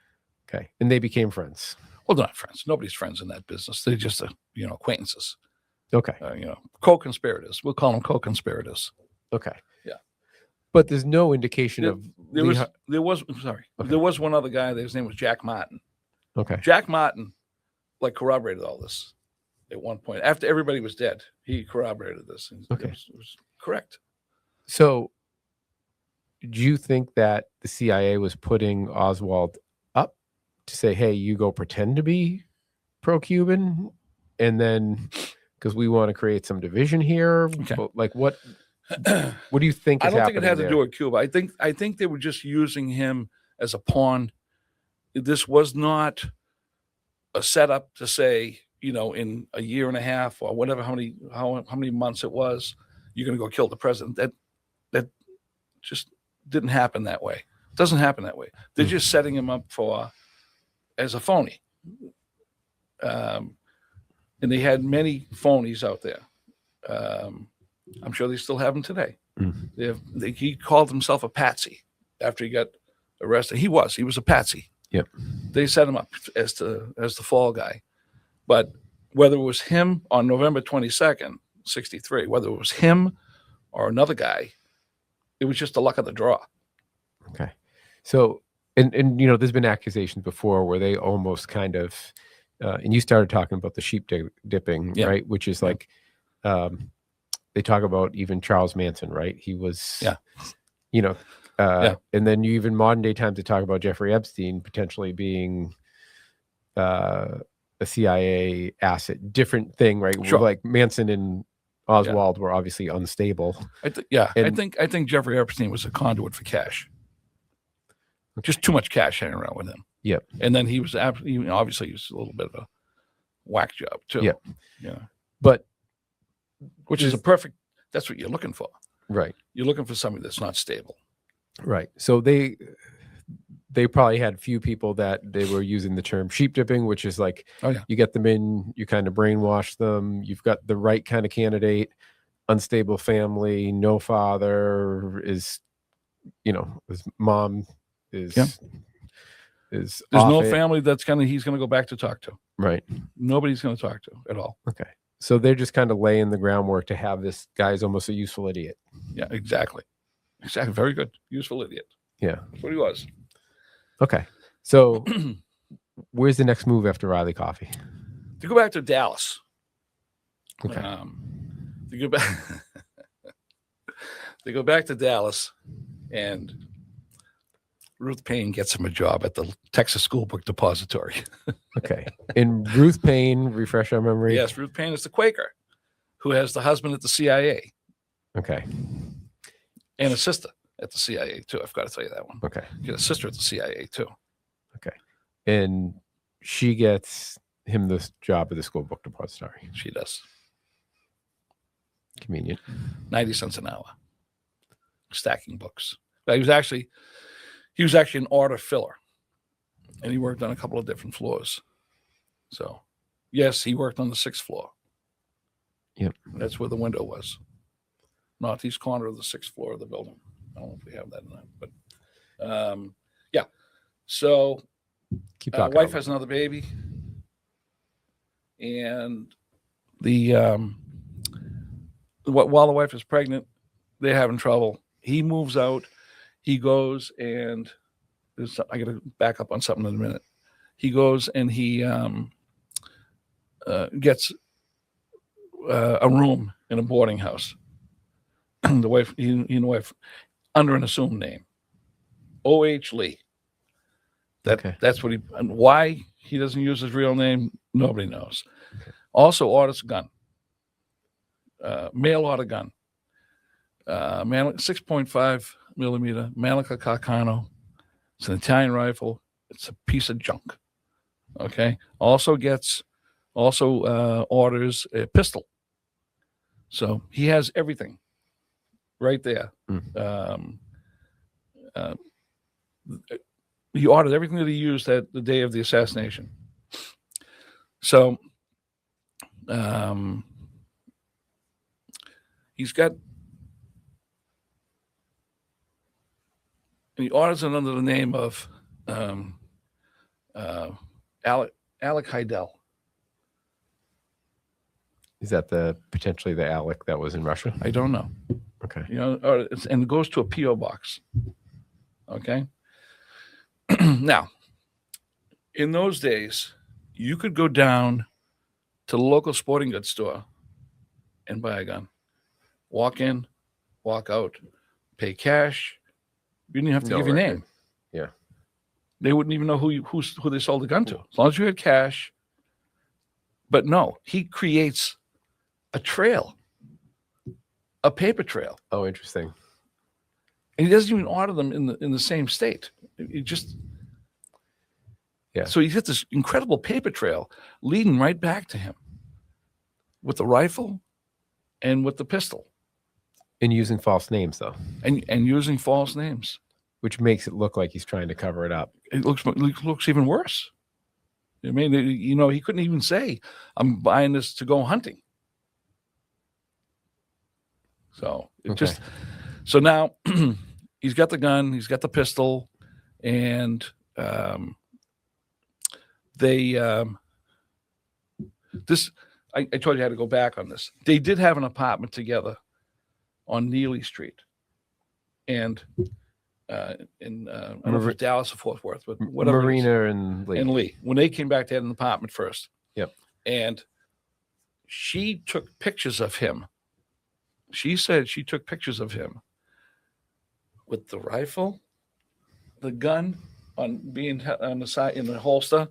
Okay. And they became friends. Well, they're not friends. Nobody's friends in that business. They're just, acquaintances. Okay. Co-conspirators. We'll call them co-conspirators. Okay. Yeah. But there's no indication There- of There Lee was, Har- there was, I'm sorry. Okay. There was one other guy. His name was Jack Martin. Okay. Jack Martin, corroborated all this at one point. After everybody was dead, he corroborated this. And Okay. It was correct. So do you think that the CIA was putting Oswald up to say, hey, you go pretend to be pro-Cuban, and then because we want to create some division here? Okay. Like what do you think I is don't think it happening had to there? do with Cuba. I think they were just using him as a pawn. This was not a setup to say, in a year and a half or whatever, how many months it was, you're going to go kill the president. That just didn't happen that way. It doesn't happen that way. They're just setting him up as a phony. And they had many phonies out there. I'm sure they still have them today. He called himself a patsy after he got arrested. He was a patsy. Yep. They set him up as the fall guy. But whether it was him on November 22nd, 1963, whether it was him or another guy, it was just the luck of the draw. Okay. So, and there's been accusations before where they almost kind of, and you started talking about the sheep dipping, Yeah. right? Which is like, they talk about even Charles Manson, right? He was, and then you even modern day times they talk about Jeffrey Epstein potentially being a CIA asset. Different thing, right? Sure. Like Manson and Oswald were obviously unstable. I And- think Jeffrey Epstein was a conduit for cash. Just too much cash hanging around with him. Yep. And then he was obviously he was a little bit of a whack job too. Yep. Yeah. But Which is a perfect. That's what you're looking for. right. You're looking for somebody that's not stable. Right. So they probably had few people that they were using the term sheep dipping, which is like, Oh, yeah. you get them in, you kind of brainwash them. You've got the right kind of candidate, unstable family, no father, is, his mom is, Yeah. is There's off no it. family he's going to go back to talk to. Right. Nobody's going to talk to at all. Okay. So they're just kind of laying the groundwork to have this guy's almost a useful idiot. Yeah, exactly. Exactly. Very good. Useful idiot. Yeah. That's what he was. Okay. So where's the next move after Riley Coffee? To go back to Dallas. Okay. To go back they go back to Dallas, and Ruth Payne gets him a job at the Texas School Book Depository. Okay. And Ruth Payne, refresh our memory. Yes, Ruth Payne is the Quaker who has the husband at the CIA Okay. and a sister at the CIA too. I've got to tell you that one. Okay. She has a sister at the CIA too. Okay. And she gets him this job at the School Book Depository. She does. Convenient. 90 cents an hour. Stacking books. But he was actually an order filler. And he worked on a couple of different floors. So yes, he worked on the 6th floor. Yep. That's where the window was. Northeast corner of the 6th floor of the building. I don't know if we have that in that, but yeah. So Keep talking. wife has another baby. And while the wife is pregnant, they're having trouble. He moves out. He goes and I got to back up on something in a minute. He goes and he gets a room in a boarding house. The wife, he and the wife, under an assumed name, O.H. Lee. That's what he. And why he doesn't use his real name, nobody knows. Okay. Also orders a gun. Mail order gun. 6.5 millimeter Malika Carcano. It's an Italian rifle. It's a piece of junk. Okay. Also orders a pistol. So he has everything right there. He ordered everything that he used at the day of the assassination. So he orders it under the name of Alec Heidel. Is that potentially the Alec that was in Russia? I don't know. Okay. And it goes to a P.O. box. Okay. Now, in those days, you could go down to the local sporting goods store and buy a gun. Walk in, walk out, pay cash. You didn't have to give your name. Yeah. They wouldn't even know who they sold the gun to, as long as you had cash. But no, he creates a trail, a paper trail. Oh, interesting. And he doesn't even order them in the same state. He just So he's got this incredible paper trail leading right back to him with the rifle and with the pistol. And using false names, though. And using false names. Which makes it look like he's trying to cover it up. It looks even worse. I mean, he couldn't even say, I'm buying this to go hunting. So so now he's got the gun, he's got the pistol, and I told you I had to go back on this. They did have an apartment together on Neely Street, and I don't know if it's Dallas or Fort Worth, but whatever. Marina and Lee. When they came back, they had an apartment first. Yep. And she took pictures of him. She said she took pictures of him with the rifle, the gun on the side in the holster,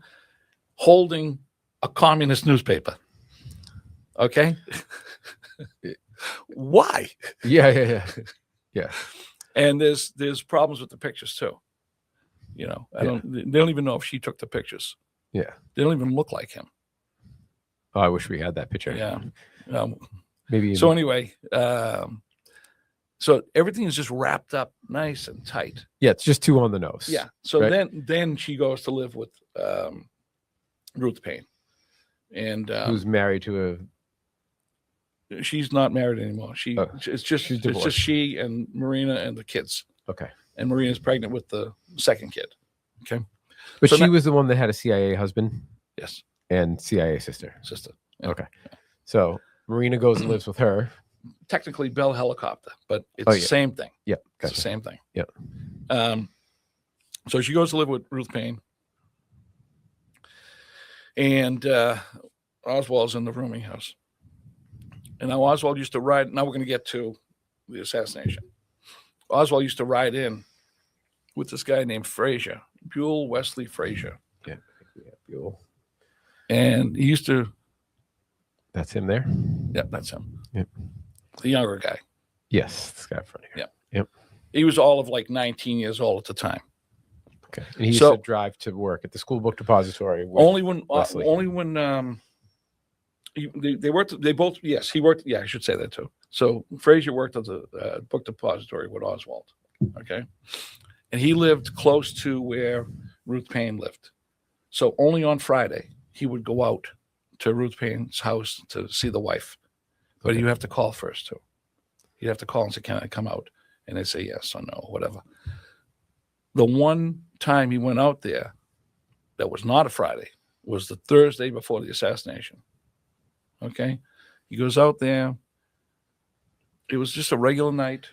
holding a communist newspaper. Okay. Why? Yeah. And there's problems with the pictures too. They don't even know if she took the pictures. Yeah. They don't even look like him. Oh, I wish we had that picture. Yeah. Maybe. So anyway, so everything is just wrapped up nice and tight. Yeah, it's just too on the nose. Yeah. So right? then she goes to live with Ruth Payne, and who's married to she's not married anymore. It's just she and Marina and the kids. Okay. And Marina's pregnant with the second kid. Okay. But so she was the one that had a CIA husband. Yes. And CIA sister. Yeah. Okay. So Marina goes and lives with her. Technically Bell Helicopter, but it's the same thing. Yeah. Gotcha. It's the same thing. Yeah. So she goes to live with Ruth Payne, And Oswald's in the rooming house. And now Oswald used to ride. Now we're going to get to the assassination. Oswald used to ride in with this guy named Frazier, Buell Wesley Frazier. Yeah, Buell. And he used to. That's him there? Yeah, that's him. Yep. The younger guy. Yes, this guy in front of here. Yeah. Yep. He was all of like 19 years old at the time. Okay. And he used to drive to work at the school book depository. Only when they worked. They both. Yes, he worked. Yeah, I should say that too. So Frazier worked at the book depository with Oswald. Okay, and he lived close to where Ruth Payne lived. So only on Friday he would go out to Ruth Payne's house to see the wife, but you have to call first too. You have to call and say, "Can I come out?" And they say yes or no, whatever. The one time he went out there that was not a Friday was the Thursday before the assassination. Okay. He goes out there. It was just a regular night.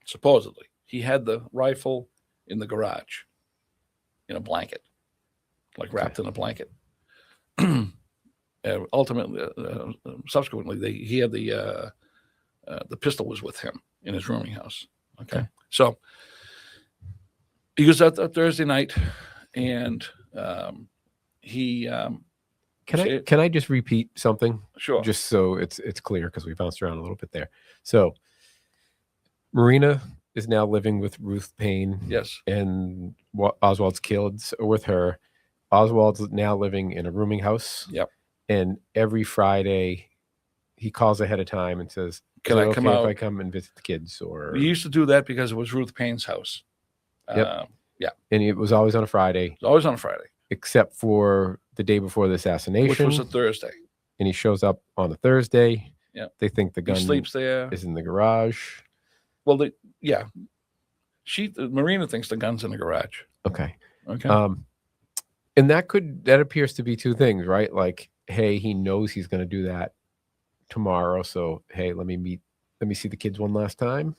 Supposedly, he had the rifle in the garage in a blanket, like wrapped in a blanket. Subsequently, he had the pistol was with him in his rooming house. Okay. So he goes out that Thursday night, and Can I just repeat something? Sure. Just so it's clear, because we bounced around a little bit there. So Marina is now living with Ruth Payne. Yes. And Oswald's kids are with her. Oswald's now living in a rooming house. Yep. And every Friday he calls ahead of time and says, "Can I come out? If I come and visit the kids?" Or we used to do that because it was Ruth Payne's house. Yep. And it was always on a Friday. It was always on a Friday. Except for the day before the assassination. Which was a Thursday. And he shows up on the Thursday. Yeah. They think the gun sleeps there. Is in the garage. Well, Marina thinks the gun's in the garage. Okay. Okay. And that appears to be two things, right? Like, hey, he knows he's going to do that tomorrow. So, hey, let me see the kids one last time.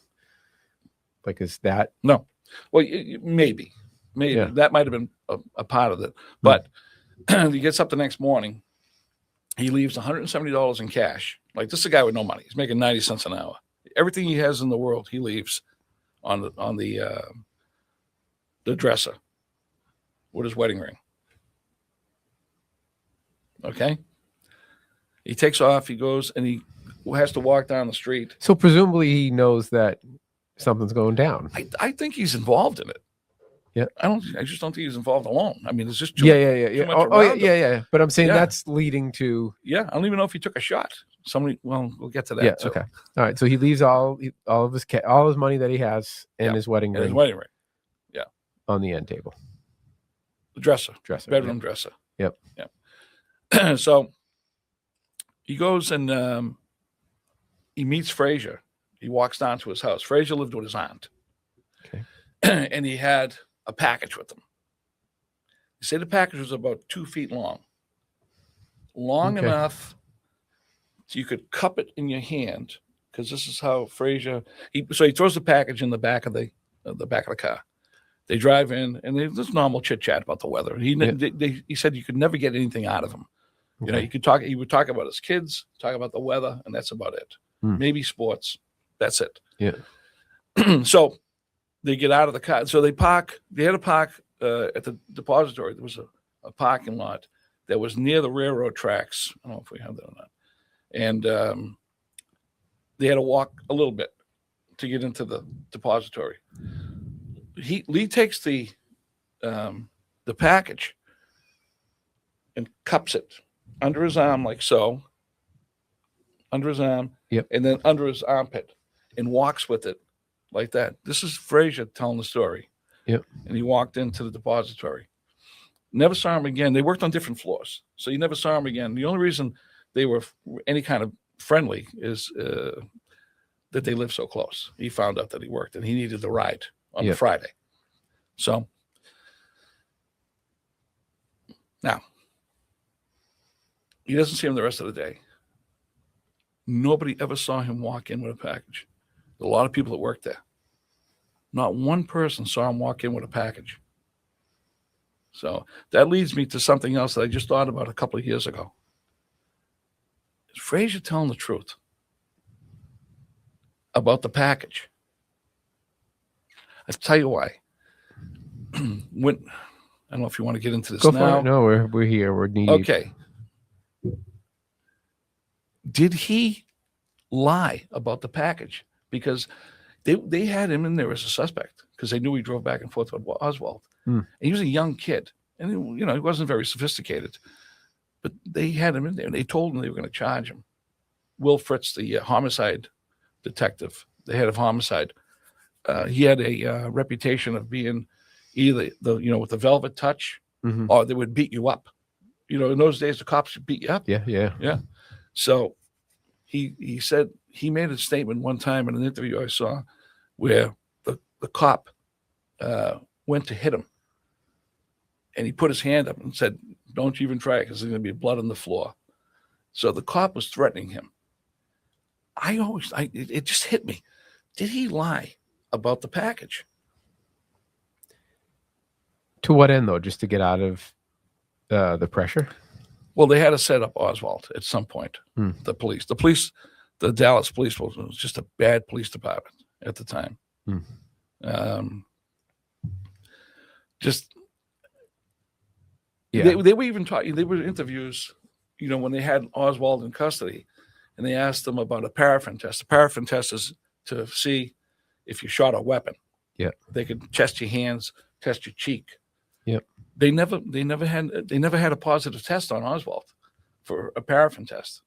Like, is that? No. Well, maybe that might have been a part of it, but he gets up the next morning. He leaves $170 in cash. Like, this is a guy with no money. He's making 90 cents an hour. Everything he has in the world, he leaves on the dresser with his wedding ring. Okay. He takes off. He goes and he has to walk down the street. So presumably he knows that something's going down. I think he's involved in it. Yeah. I just don't think he's involved alone. I mean, it's just too much. Yeah. But I'm saying that's leading to. Yeah. I don't even know if he took a shot. We'll get to that. Yeah. Too. Okay. All right. So he leaves all of his money that he has and his wedding ring. His wedding ring. Yeah. On the end table. The dresser. Bedroom dresser. Yep. Yep. So he goes and he meets Frazier. He walks down to his house. Frazier lived with his aunt. Okay. And he had a package with him. He said the package was about 2 feet long. Long enough so you could cup it in your hand, because this is how Frazier. So he throws the package in the back of the car. They drive in, and there's normal chit chat about the weather. He said you could never get anything out of him. Okay. You know, you could talk. He would talk about his kids, talk about the weather, and that's about it. Maybe sports. That's it. Yeah. So they get out of the car. So they park. They had to park at the depository. There was a parking lot that was near the railroad tracks. I don't know if we have that or not. And they had to walk a little bit to get into the depository. Lee takes the package and cups it under his arm like so, under his arm, and then under his armpit, and walks with it like that. This is Frazier telling the story. Yep. And he walked into the depository. Never saw him again. They worked on different floors, so you never saw him again. The only reason they were any kind of friendly is that they lived so close. He found out that he worked, and he needed the ride on the Friday. So now he doesn't see him the rest of the day. Nobody ever saw him walk in with a package. A lot of people that worked there. Not one person saw him walk in with a package. So that leads me to something else that I just thought about a couple of years ago. Is Frazier telling the truth about the package? I'll tell you why. When I don't know if you want to get into this Go now. for it. No, we're here. We're knee deep. Okay. Did he lie about the package? Because they had him in there as a suspect because they knew he drove back and forth with Oswald. And he was a young kid, and he wasn't very sophisticated. But they had him in there, and they told him they were going to charge him. Will Fritz, the homicide detective, the head of homicide, he had a reputation of being either with the velvet touch, or they would beat you up. In those days, the cops would beat you up. Yeah. So he said he made a statement one time in an interview I saw where the cop went to hit him, and he put his hand up and said, "Don't you even try it because there's going to be blood on the floor." So the cop was threatening him. It just hit me. Did he lie about the package? To what end, though? Just to get out of the pressure? Well, they had to set up Oswald at some point. The police, the Dallas police was just a bad police department at the time. They were even talking. There were interviews, when they had Oswald in custody, and they asked them about a paraffin test. A paraffin test is to see if you shot a weapon. Yeah, they could test your hands, test your cheek. Yep. They never had a positive test on Oswald for a paraffin test.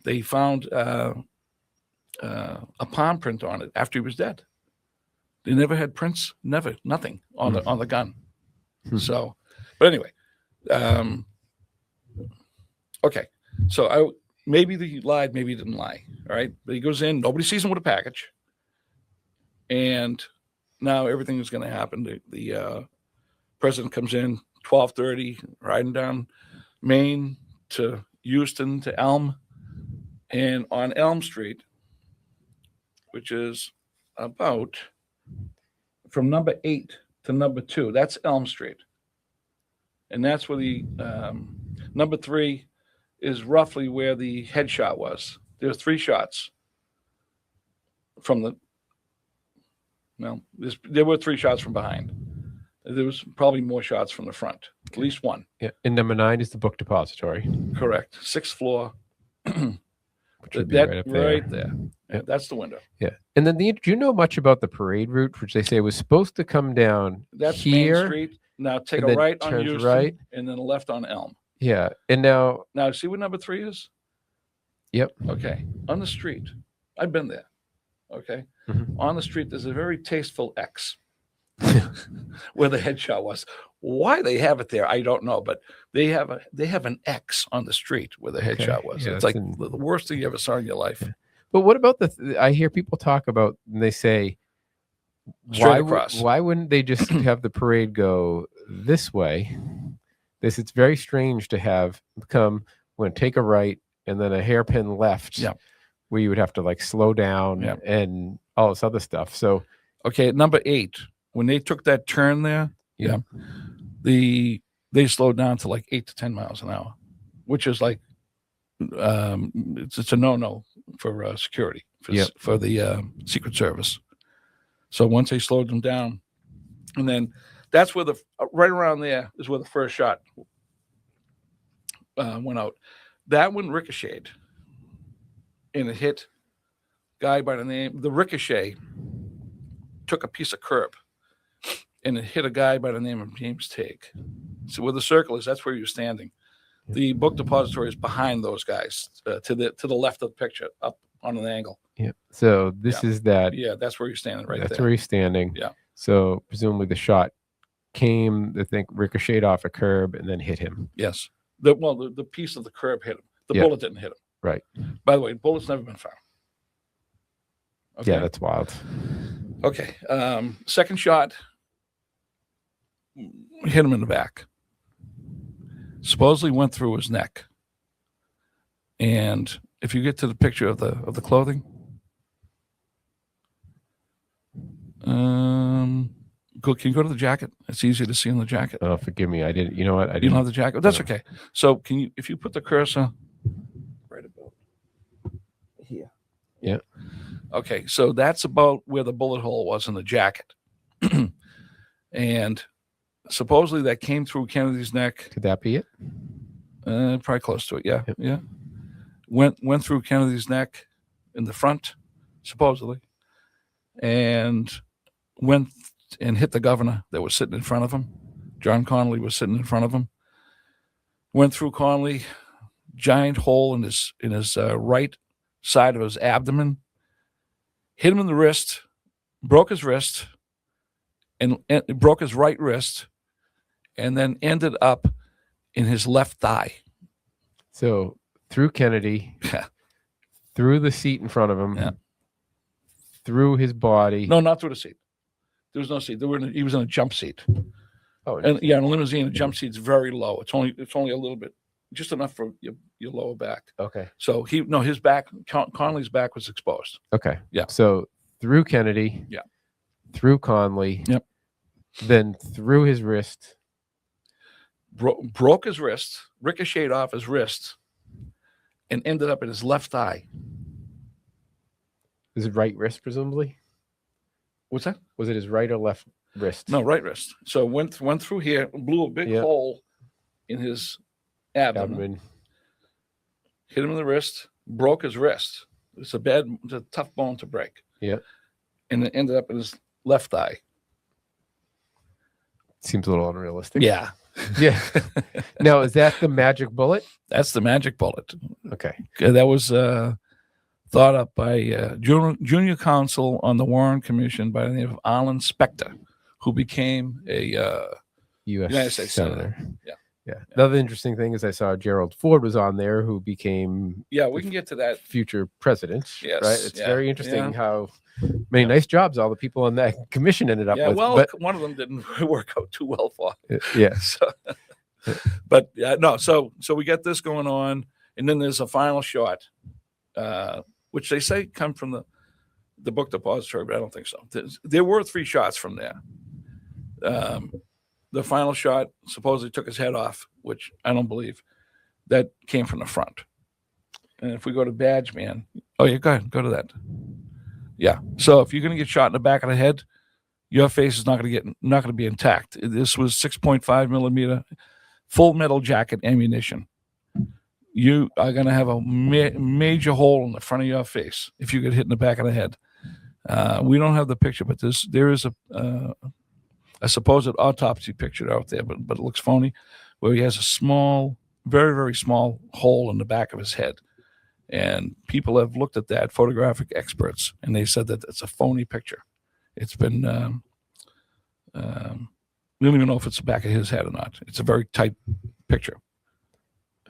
They found a palm print on it after he was dead. They never had prints, nothing on the gun. So, but anyway, okay. So maybe he lied, maybe he didn't lie. All right, but he goes in. Nobody sees him with a package, and now everything is going to happen. The president comes in 12:30, riding down Main to Houston to Elm, and on Elm Street, which is about from number 8 to number 2. That's Elm Street, and that's where the number 3 is roughly where the headshot was. There's 3 shots from the. Well, there were 3 shots from behind. There was probably more shots from the front, at least one. Yeah, and number 9 is the book depository. Correct. 6th floor. Which would be right up there. Right there. Yeah, that's the window. Yeah, and then do you know much about the parade route, which they say was supposed to come down That's here? Main Street. Now take a right on Houston, right, and then a left on Elm. Yeah, and now see what number 3 is? Yep. Okay, on the street. I've been there. Okay, on the street there's a very tasteful X where the headshot was. Why they have it there, I don't know, but they have an X on the street where the headshot was. Yeah, it's like the worst thing you ever saw in your life. Yeah. But what about I hear people talk about, and they say, why wouldn't they just have the parade go this way? It's very strange to have take a right and then a hairpin left, where you would have to like slow down and all this other stuff. So, okay, at number 8, when they took that turn there, they slowed down to like 8 to 10 miles an hour, which is like it's a no for security for the Secret Service. So once they slowed them down, and then that's where right around there is where the first shot went out. That one ricocheted, and it hit guy by the ricochet took a piece of curb, and it hit a guy by the name of James Tigg. So where the circle is, that's where you're standing. The book depository is behind those guys, to the left of the picture, up on an angle. Yeah. So this is that. Yeah, that's where you're standing right there. That's where he's standing. Yeah. So presumably the shot came, I think, ricocheted off a curb and then hit him. Yes. The piece of the curb hit him. The bullet didn't hit him. Right. By the way, bullets never been found. Okay. Yeah, that's wild. Okay. Second shot hit him in the back. Supposedly went through his neck. And if you get to the picture of the clothing, Can you go to the jacket? It's easier to see in the jacket. Oh, forgive me. I didn't. You know what? I You didn't. don't have the jacket. That's No. okay. So can you, if you put the cursor right about here. Yeah. Okay, so that's about where the bullet hole was in the jacket. And supposedly that came through Kennedy's neck. Could that be it? Probably close to it. Yeah. Yep. Yeah. Went through Kennedy's neck in the front, supposedly, and went and hit the governor that was sitting in front of him. John Connolly was sitting in front of him. Went through Connolly, giant hole in his right side of his abdomen. Hit him in the wrist, broke his wrist, and broke his right wrist, and then ended up in his left thigh. So through Kennedy, through the seat in front of him, through his body. No, not through the seat. There was no seat. He was in a jump seat. Oh, and yeah, in a limousine, a jump seat's very low. It's only a little bit, just enough for your lower back. okay. So his back, Connolly's back was exposed. Okay. Yeah. So through Kennedy. Yeah. Through Conley. Yep. Then through his wrist. Broke his wrist, ricocheted off his wrist, and ended up in his left thigh. Is it right wrist, presumably? What's that? Was it his right or left wrist? No, right wrist. So went through here, blew a big hole in his abdomen. Hit him in the wrist, broke his wrist. It's a tough bone to break. Yeah. And it ended up in his left thigh. Seems a little unrealistic. Yeah. Yeah. Now, is that the magic bullet? That's the magic bullet. Okay. That was thought up by junior counsel on the Warren Commission by the name of Alan Specter, who became a U.S. United States Senator. Yeah. Another interesting thing is I saw Gerald Ford was on there, who became we can get to that. Future president. Yes. Right. It's very interesting Yeah. how many nice jobs all the people on that commission ended up with. Well, but, one of them didn't work out too well for. Yeah. So, but no. So we got this going on, and then there's a final shot, which they say come from the book depository, but I don't think so. There were 3 shots from there. The final shot supposedly took his head off, which I don't believe. That came from the front. And if we go to Badge Man, go ahead, go to that. Yeah. So if you're going to get shot in the back of the head, your face is not going to be intact. This was 6.5 millimeter full metal jacket ammunition. You are going to have a major hole in the front of your face if you get hit in the back of the head. We don't have the picture, but there is a supposed autopsy picture out there, but it looks phony, where he has a small, very, very small hole in the back of his head. And people have looked at that, photographic experts, and they said that it's a phony picture. It's been, we don't even know if it's the back of his head or not. It's a very tight picture.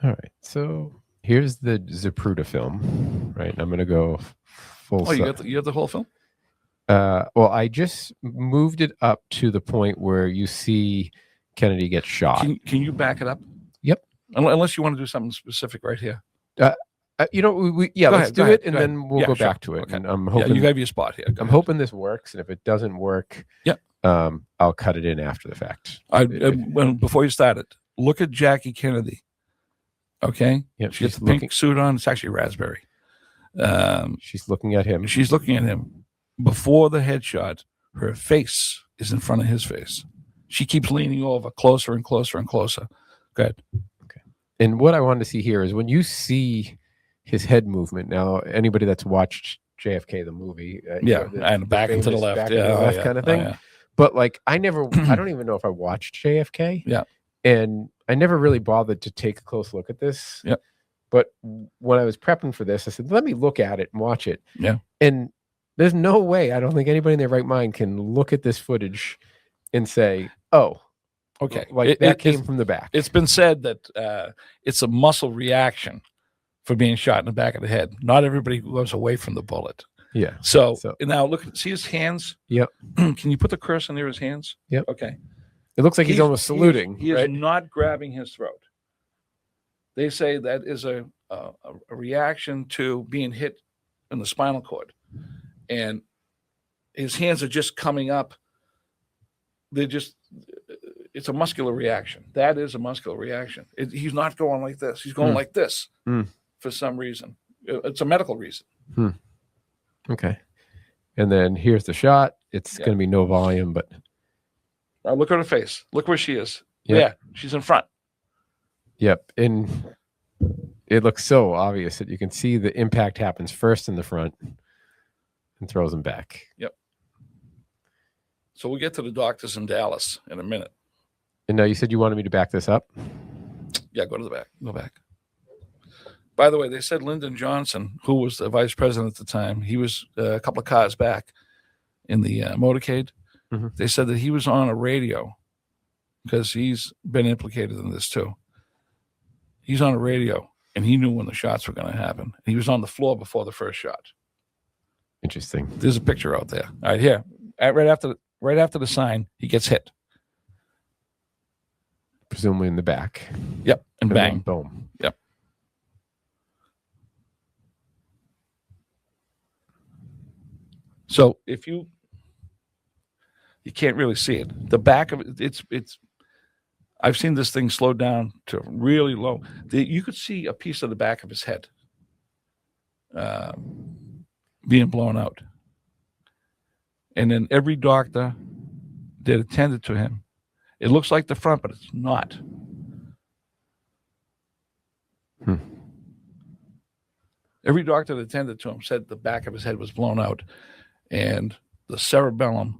All right. So here's the Zapruder film, right? I'm going to go full. Oh, you have the whole film? Well, I just moved it up to the point where you see Kennedy get shot. Can you back it up? Yep. Unless you want to do something specific right here. Let's do it, and then we'll go back to it. Okay. And I'm hoping you got your spot here. I'm hoping this works, and if it doesn't work, I'll cut it in after the fact. Before you start it, look at Jackie Kennedy. Okay. Yep. She has the pink suit on. It's actually raspberry. She's looking at him. She's looking at him. Before the headshot, her face is in front of his face. She keeps leaning over closer and closer and closer. Go ahead. Okay. And what I wanted to see here is when you see his head movement. Now, anybody that's watched JFK the movie, and back and to the left, kind of thing. But like, I don't even know if I watched JFK. Yeah, and I never really bothered to take a close look at this. Yeah, but when I was prepping for this, I said, let me look at it and watch it. Yeah, and there's no way. I don't think anybody in their right mind can look at this footage and say, "Oh, okay, like that came from the back." It's been said that it's a muscle reaction for being shot in the back of the head. Not everybody goes away from the bullet. Yeah. So now look, see his hands? Yep. Can you put the cursor near his hands? Yep. Okay. It looks like he's almost saluting. He is not grabbing his throat. They say that is a reaction to being hit in the spinal cord. And his hands are just coming up it's a muscular reaction. That is a muscular reaction. He's not going like this. He's going like this for some reason. It's a medical reason. Okay. And then here's the shot. It's Yeah. going to be no volume, but Now look at her face. Look where she is. Yep. Yeah, she's in front. yep. And it looks so obvious that you can see the impact happens first in the front and throws him back. So we'll get to the doctors in Dallas in a minute. And now you said you wanted me to back this up? Yeah, go to the back. Go back. By the way, they said Lyndon Johnson, who was the vice president at the time, he was a couple of cars back in the motorcade. They said that he was on a radio because he's been implicated in this too. He's on a radio and he knew when the shots were going to happen. He was on the floor before the first shot. Interesting. There's a picture out there. All right, here. Right after the sign, he gets hit. Presumably in the back. Yep, and bang. then boom. Yep. So if you can't really see it. The back of it, it's. I've seen this thing slow down to really low. You could see a piece of the back of his head being blown out. And then every doctor that attended to him, it looks like the front, but it's not. Every doctor that attended to him said the back of his head was blown out and the cerebellum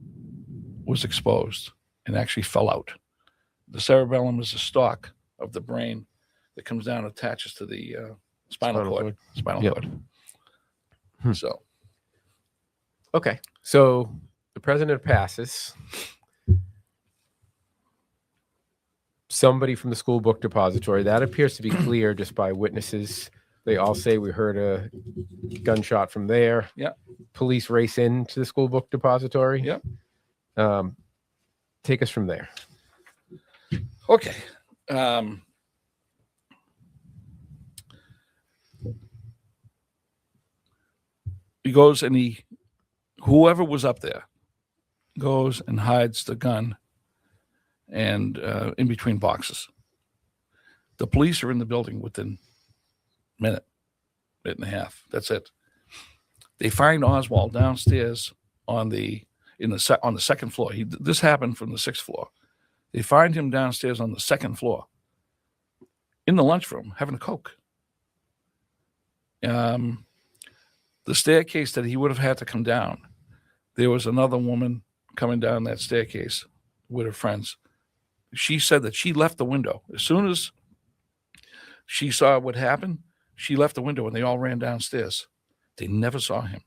was exposed and actually fell out. The cerebellum is the stalk of the brain that comes down and attaches to the spinal cord. So, okay. So the president passes. Somebody from the school book depository, that appears to be clear just by witnesses. They all say we heard a gunshot from there. Yeah. Police race into the school book depository. Yeah. Take us from there. Okay. He goes and whoever was up there goes and hides the gun and in between boxes. The police are in the building within minute and a half. That's it. They find Oswald downstairs on the second floor. This happened from the 6th floor. They find him downstairs on the 2nd floor in the lunchroom having a Coke. The staircase that he would have had to come down, there was another woman coming down that staircase with her friends. She said that she left the window. As soon as she saw what happened, she left the window and they all ran downstairs. They never saw him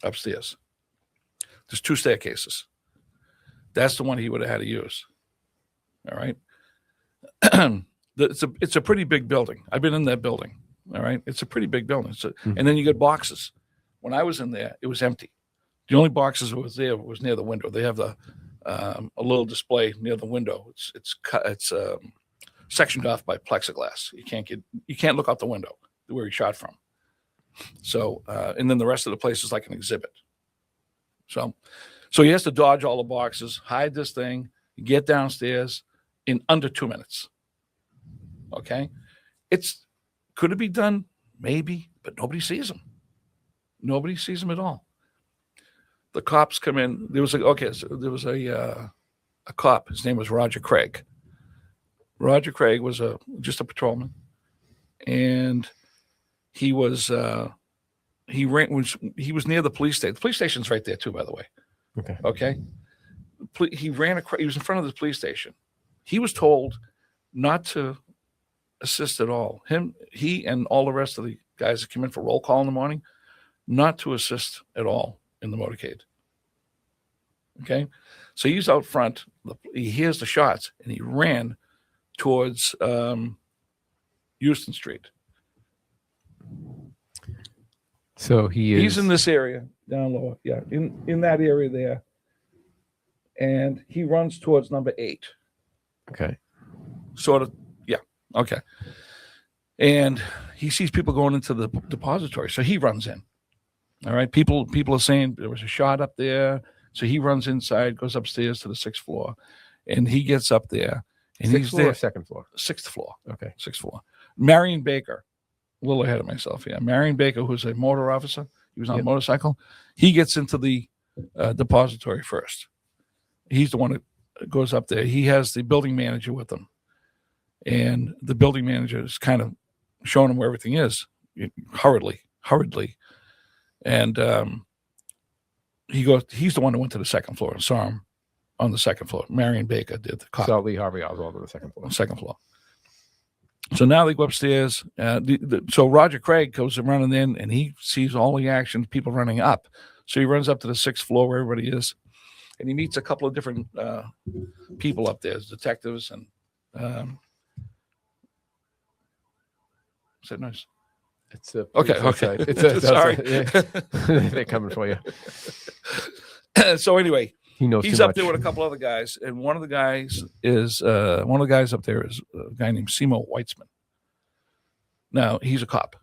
upstairs. There's 2 staircases. That's the one he would have had to use. All right. It's a pretty big building. I've been in that building. All right. It's a pretty big building. And then you get boxes. When I was in there, it was empty. The only boxes that was there was near the window. They have a little display near the window. It's sectioned off by plexiglass. You can't look out the window where he shot from. So and then the rest of the place is like an exhibit. So he has to dodge all the boxes, hide this thing, get downstairs in under 2 minutes. Okay, could it be done? Maybe, but nobody sees him. Nobody sees him at all. The cops come in. There was a cop. His name was Roger Craig. Roger Craig was just a patrolman, and he was he was near the police station. The police station's right there too, by the way. Okay. He was in front of the police station. He was told not to assist at all. He and all the rest of the guys that came in for roll call in the morning, not to assist at all in the motorcade. Okay. So he's out front. He hears the shots and he ran towards Houston Street. So he's in this area down lower. Yeah. In that area there. And he runs towards number 8. Okay. Sort of. Yeah. Okay. And he sees people going into the depository. So he runs in. All right. People are saying there was a shot up there. So he runs inside, goes upstairs to the 6th floor, and he gets up there. And Sixth he's floor there. or second floor? 6th floor. Okay. 6th floor. Marion Baker, a little ahead of myself here. Marion Baker, who's a motor officer, he was on a motorcycle. He gets into the depository first. He's the one that goes up there. He has the building manager with him. And the building manager is kind of showing him where everything is hurriedly. And he's the one that went to the 2nd floor and saw him on the 2nd floor. Marion Baker did, the cop. Saw Lee Harvey Oswald on the 2nd floor. 2nd floor. So now they go upstairs. So Roger Craig goes running in, and he sees all the action, people running up. So he runs up to the 6th floor where everybody is, and he meets a couple of different people up there, detectives, and is that nice? It's a Okay. Sorry. They're coming for you. So anyway, He's up there with a couple other guys, and one of the guys up there is a guy named Seymour Weitzman. Now he's a cop.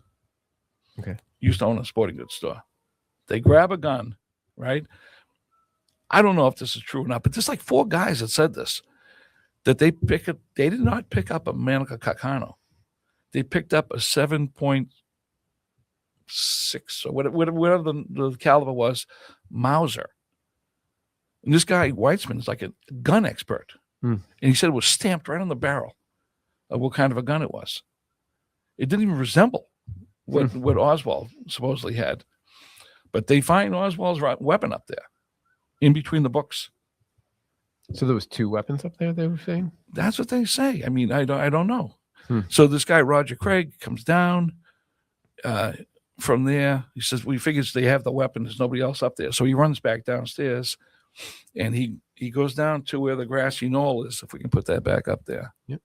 Okay. Used to own a sporting goods store. They grab a gun, right? I don't know if this is true or not, but there's like 4 guys that said this, that they did not pick up a Manica Carcano. They picked up a 7.6 or whatever the caliber was, Mauser. And this guy, Weitzman, is like a gun expert. And he said it was stamped right on the barrel of what kind of a gun it was. It didn't even resemble what Oswald supposedly had. But they find Oswald's weapon up there in between the books. So there was 2 weapons up there, they were saying? That's what they say. I mean, I don't know. So this guy, Roger Craig, comes down from there. He says, well, he figures they have the weapon. There's nobody else up there. So he runs back downstairs, and he goes down to where the grassy knoll is, if we can put that back up there. Yep.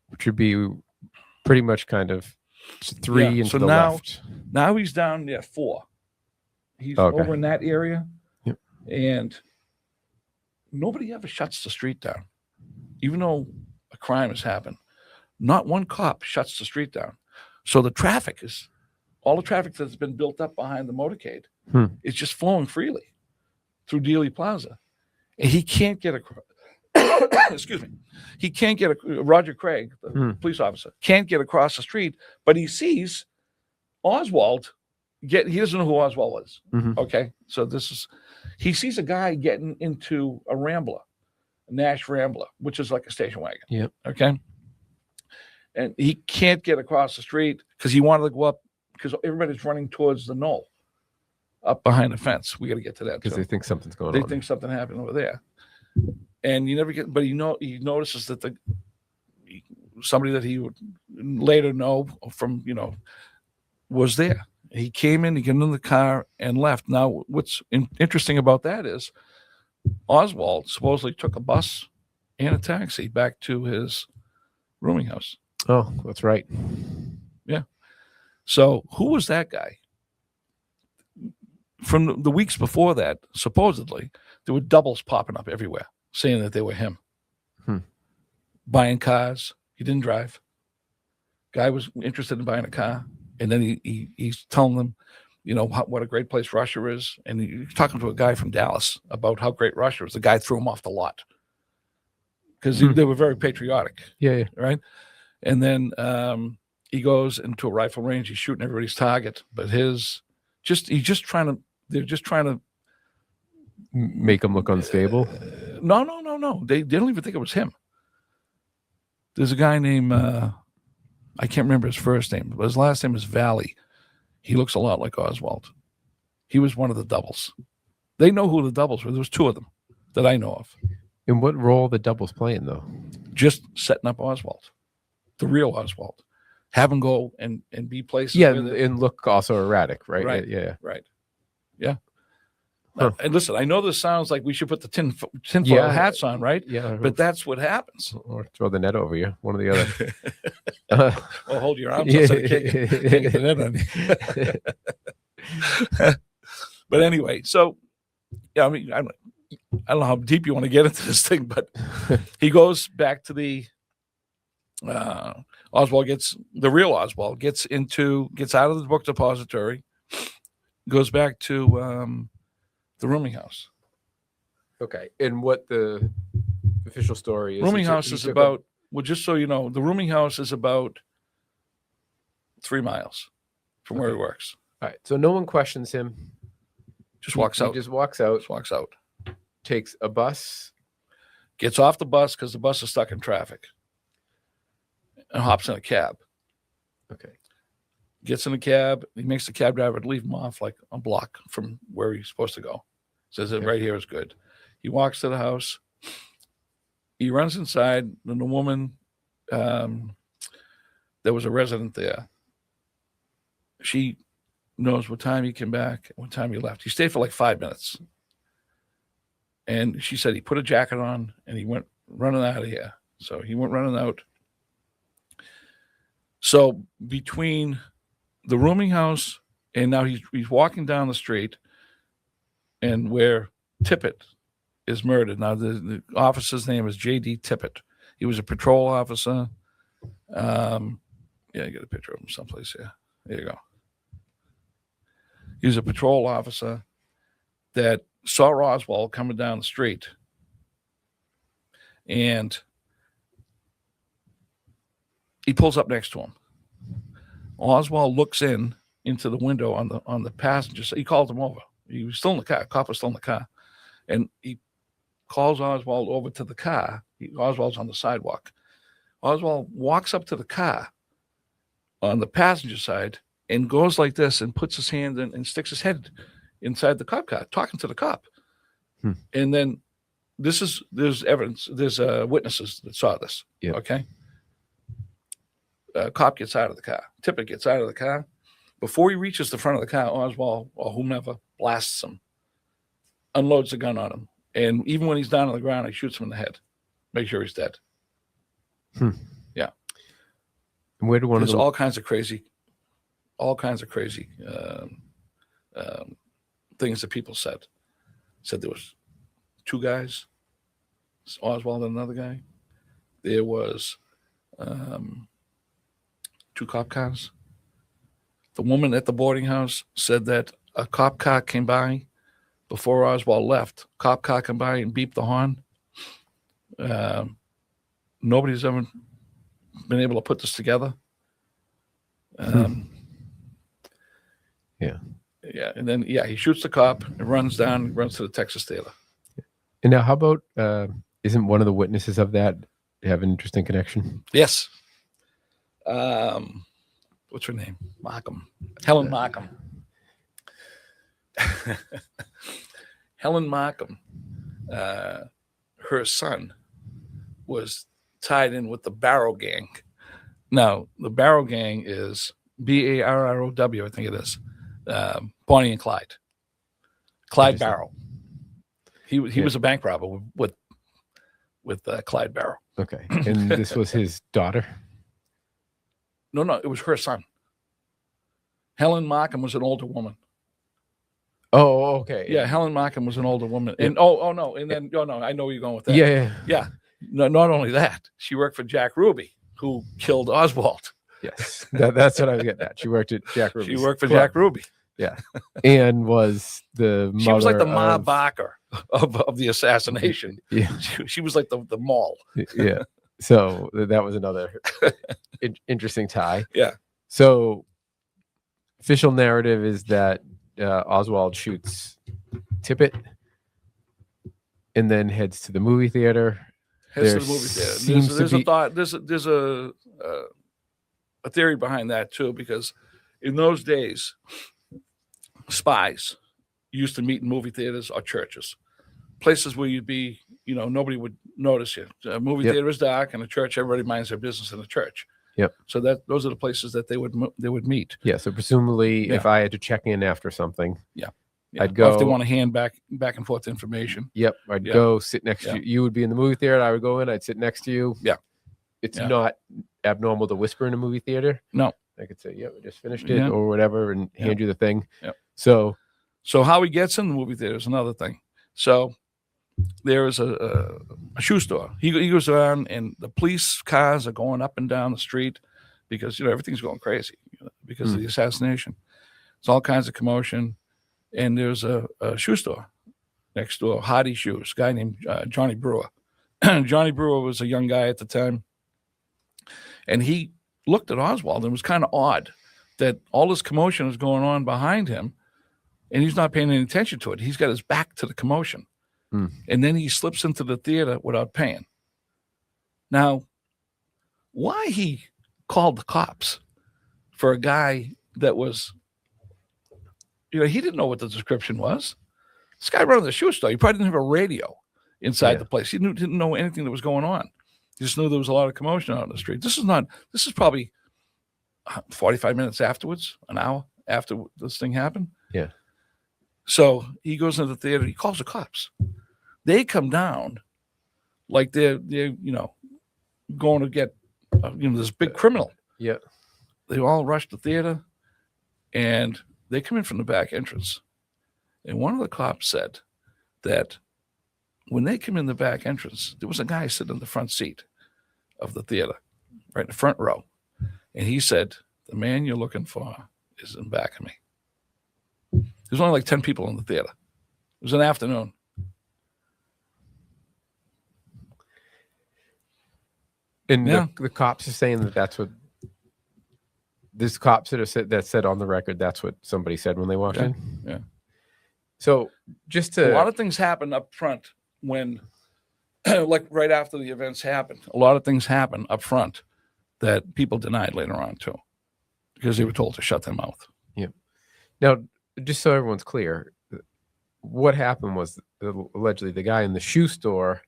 Which would be pretty much kind of 3 into the left. Now he's down there 4. He's over in that area. Yep. And nobody ever shuts the street down. Even though a crime has happened, not one cop shuts the street down. So all the traffic that's been built up behind the motorcade is just flowing freely through Dealey Plaza. And he can't get across. Excuse me. He can't get Roger Craig, the police officer, can't get across the street, but he sees Oswald he doesn't know who Oswald was. Okay. So he sees a guy getting into a Rambler, a Nash Rambler, which is like a station wagon. Yep. Okay. And he can't get across the street because he wanted to go up because everybody's running towards the knoll up behind the fence. We got to get to that because they think something's going on. They think something happened over there. And you never get, but he notices that somebody that he would later know from, was there. He came in, he got in the car and left. Now, what's interesting about that is Oswald supposedly took a bus and a taxi back to his rooming house. Oh, that's right. Yeah. So who was that guy? From the weeks before that, supposedly, there were doubles popping up everywhere saying that they were him. Buying cars. He didn't drive. Guy was interested in buying a car. And then he's telling them, what a great place Russia is. And he's talking to a guy from Dallas about how great Russia is. The guy threw him off the lot because they were very patriotic. Yeah. Right. And then he goes into a rifle range. He's shooting everybody's target. But they're just trying to make him look unstable. No. They don't even think it was him. There's a guy named, I can't remember his first name, but his last name is Valley. He looks a lot like Oswald. He was one of the doubles. They know who the doubles were. There was 2 of them that I know of. And what role the doubles playing, though? Just setting up Oswald, the real Oswald. Have him go and be places. Yeah, and look also erratic, right? Right. Yeah. Right. Yeah. And listen, I know this sounds like we should put the tinfoil hats on, right? Yeah. But that's what happens. Or throw the net over you, one or the other. Well, hold your arms up so you can't get the net on you. But anyway, so, yeah, I mean, I don't know how deep you want to get into this thing, but he goes back to the the real Oswald gets out of the book depository, goes back to The rooming house. Okay. And what the official story is? Rooming house is about, well, just so you know, the rooming house is about 3 miles from where he works. All right. So no one questions him. Just walks out. He just walks out. Just walks out. Takes a bus. Gets off the bus because the bus is stuck in traffic. And hops in a cab. Okay. Gets in a cab. He makes the cab driver leave him off like a block from where he's supposed to go. Says that right here is good. He walks to the house. He runs inside, and the woman, there was a resident there. She knows what time he came back, what time he left. He stayed for like 5 minutes. And she said he put a jacket on and he went running out of here. So he went running out. So between the rooming house and now he's walking down the street and where Tippett is murdered. Now the officer's name is J.D. Tippett. He was a patrol officer. Yeah, I get a picture of him someplace here. There you go. He was a patrol officer that saw Oswald coming down the street. And he pulls up next to him. Oswald looks into the window on the passenger side. He calls him over. He was still in the car. Cop was still in the car. And he calls Oswald over to the car. Oswald's on the sidewalk. Oswald walks up to the car on the passenger side and goes like this and puts his hand in and sticks his head inside the cop car, talking to the cop. And then there's evidence, there's witnesses that saw this. Yeah. Okay. Cop gets out of the car. Tippett gets out of the car. Before he reaches the front of the car, Oswald or whomever blasts him, unloads the gun on him. And even when he's down on the ground, he shoots him in the head. Make sure he's dead. Yeah. And where do one There's of all kinds of crazy things that people said. Said there was 2 guys, Oswald and another guy. There was 2 cop cars. The woman at the boarding house said that a cop car came by before Oswald left. Cop car came by and beeped the horn. Nobody's ever been able to put this together. Yeah. Yeah. And then, he shoots the cop and runs to the Texas Theater. And now how about, isn't one of the witnesses of that have an interesting connection? Yes. What's her name? Markham. Helen Markham. Helen Markham. Her son was tied in with the Barrow Gang. Now, the Barrow Gang is Barrow, I think it is. Bonnie and Clyde. Clyde Barrow. He was a bank robber with Clyde Barrow. Okay. And this was his daughter? No, it was her son. Helen Markham was an older woman. Oh, okay. Yeah, Helen Markham was an older woman. And no, and then I know where you're going with that. Yeah. No, not only that, she worked for Jack Ruby, who killed Oswald. Yes, that's what I was getting at. She worked at Jack Ruby's. She worked for Jack Ruby. Yeah, and was the mother. She was like the Ma Barker of the assassination. Yeah, she was like the mall. Yeah, so that was another interesting tie. Yeah. So, official narrative is that Oswald shoots Tippett, and then heads to the movie theater. Heads to the movie theater. There's a thought. There's a theory behind that too, because in those days, spies used to meet in movie theaters or churches, places where you'd be, nobody would notice you. A movie theater is dark, and a church, everybody minds their business in the church. Yep. So those are the places that they would meet. Yeah. So presumably, if I had to check in after something, I'd go. Or if they want to hand back and forth information. Yep. I'd go sit next to you. You would be in the movie theater. I would go in. I'd sit next to you. Yeah. It's not abnormal to whisper in a movie theater. No. I could say, we just finished it or whatever, and hand you the thing. Yep. So how he gets in the movie theater is another thing. So there is a shoe store. He goes around, and the police cars are going up and down the street because everything's going crazy because of the assassination. It's all kinds of commotion, and there's a shoe store, next door, Hardy Shoes, guy named Johnny Brewer. Johnny Brewer was a young guy at the time, and he looked at Oswald and it was kind of odd that all this commotion is going on behind him and he's not paying any attention to it. He's got his back to the commotion. And then he slips into the theater without paying. Now, why he called the cops for a guy that was, he didn't know what the description was. This guy running the shoe store, he probably didn't have a radio inside the place. He didn't know anything that was going on. He just knew there was a lot of commotion out on the street. This is probably 45 minutes afterwards, an hour after this thing happened. Yeah. So he goes into the theater, he calls the cops. They come down like they're going to get this big criminal. Yeah. They all rush the theater and they come in from the back entrance. And one of the cops said that when they come in the back entrance, there was a guy sitting in the front seat of the theater, right in the front row. And he said, the man you're looking for is in back of me. There's only like 10 people in the theater. It was an afternoon. And the cops are saying that's what this cops that said on the record, that's what somebody said when they walked in. Yeah. So just to a lot of things happen up front when like right after the events happened. A lot of things happen up front that people denied later on too, because they were told to shut their mouth. Yeah. Now, just so everyone's clear, what happened was allegedly the guy in the shoe store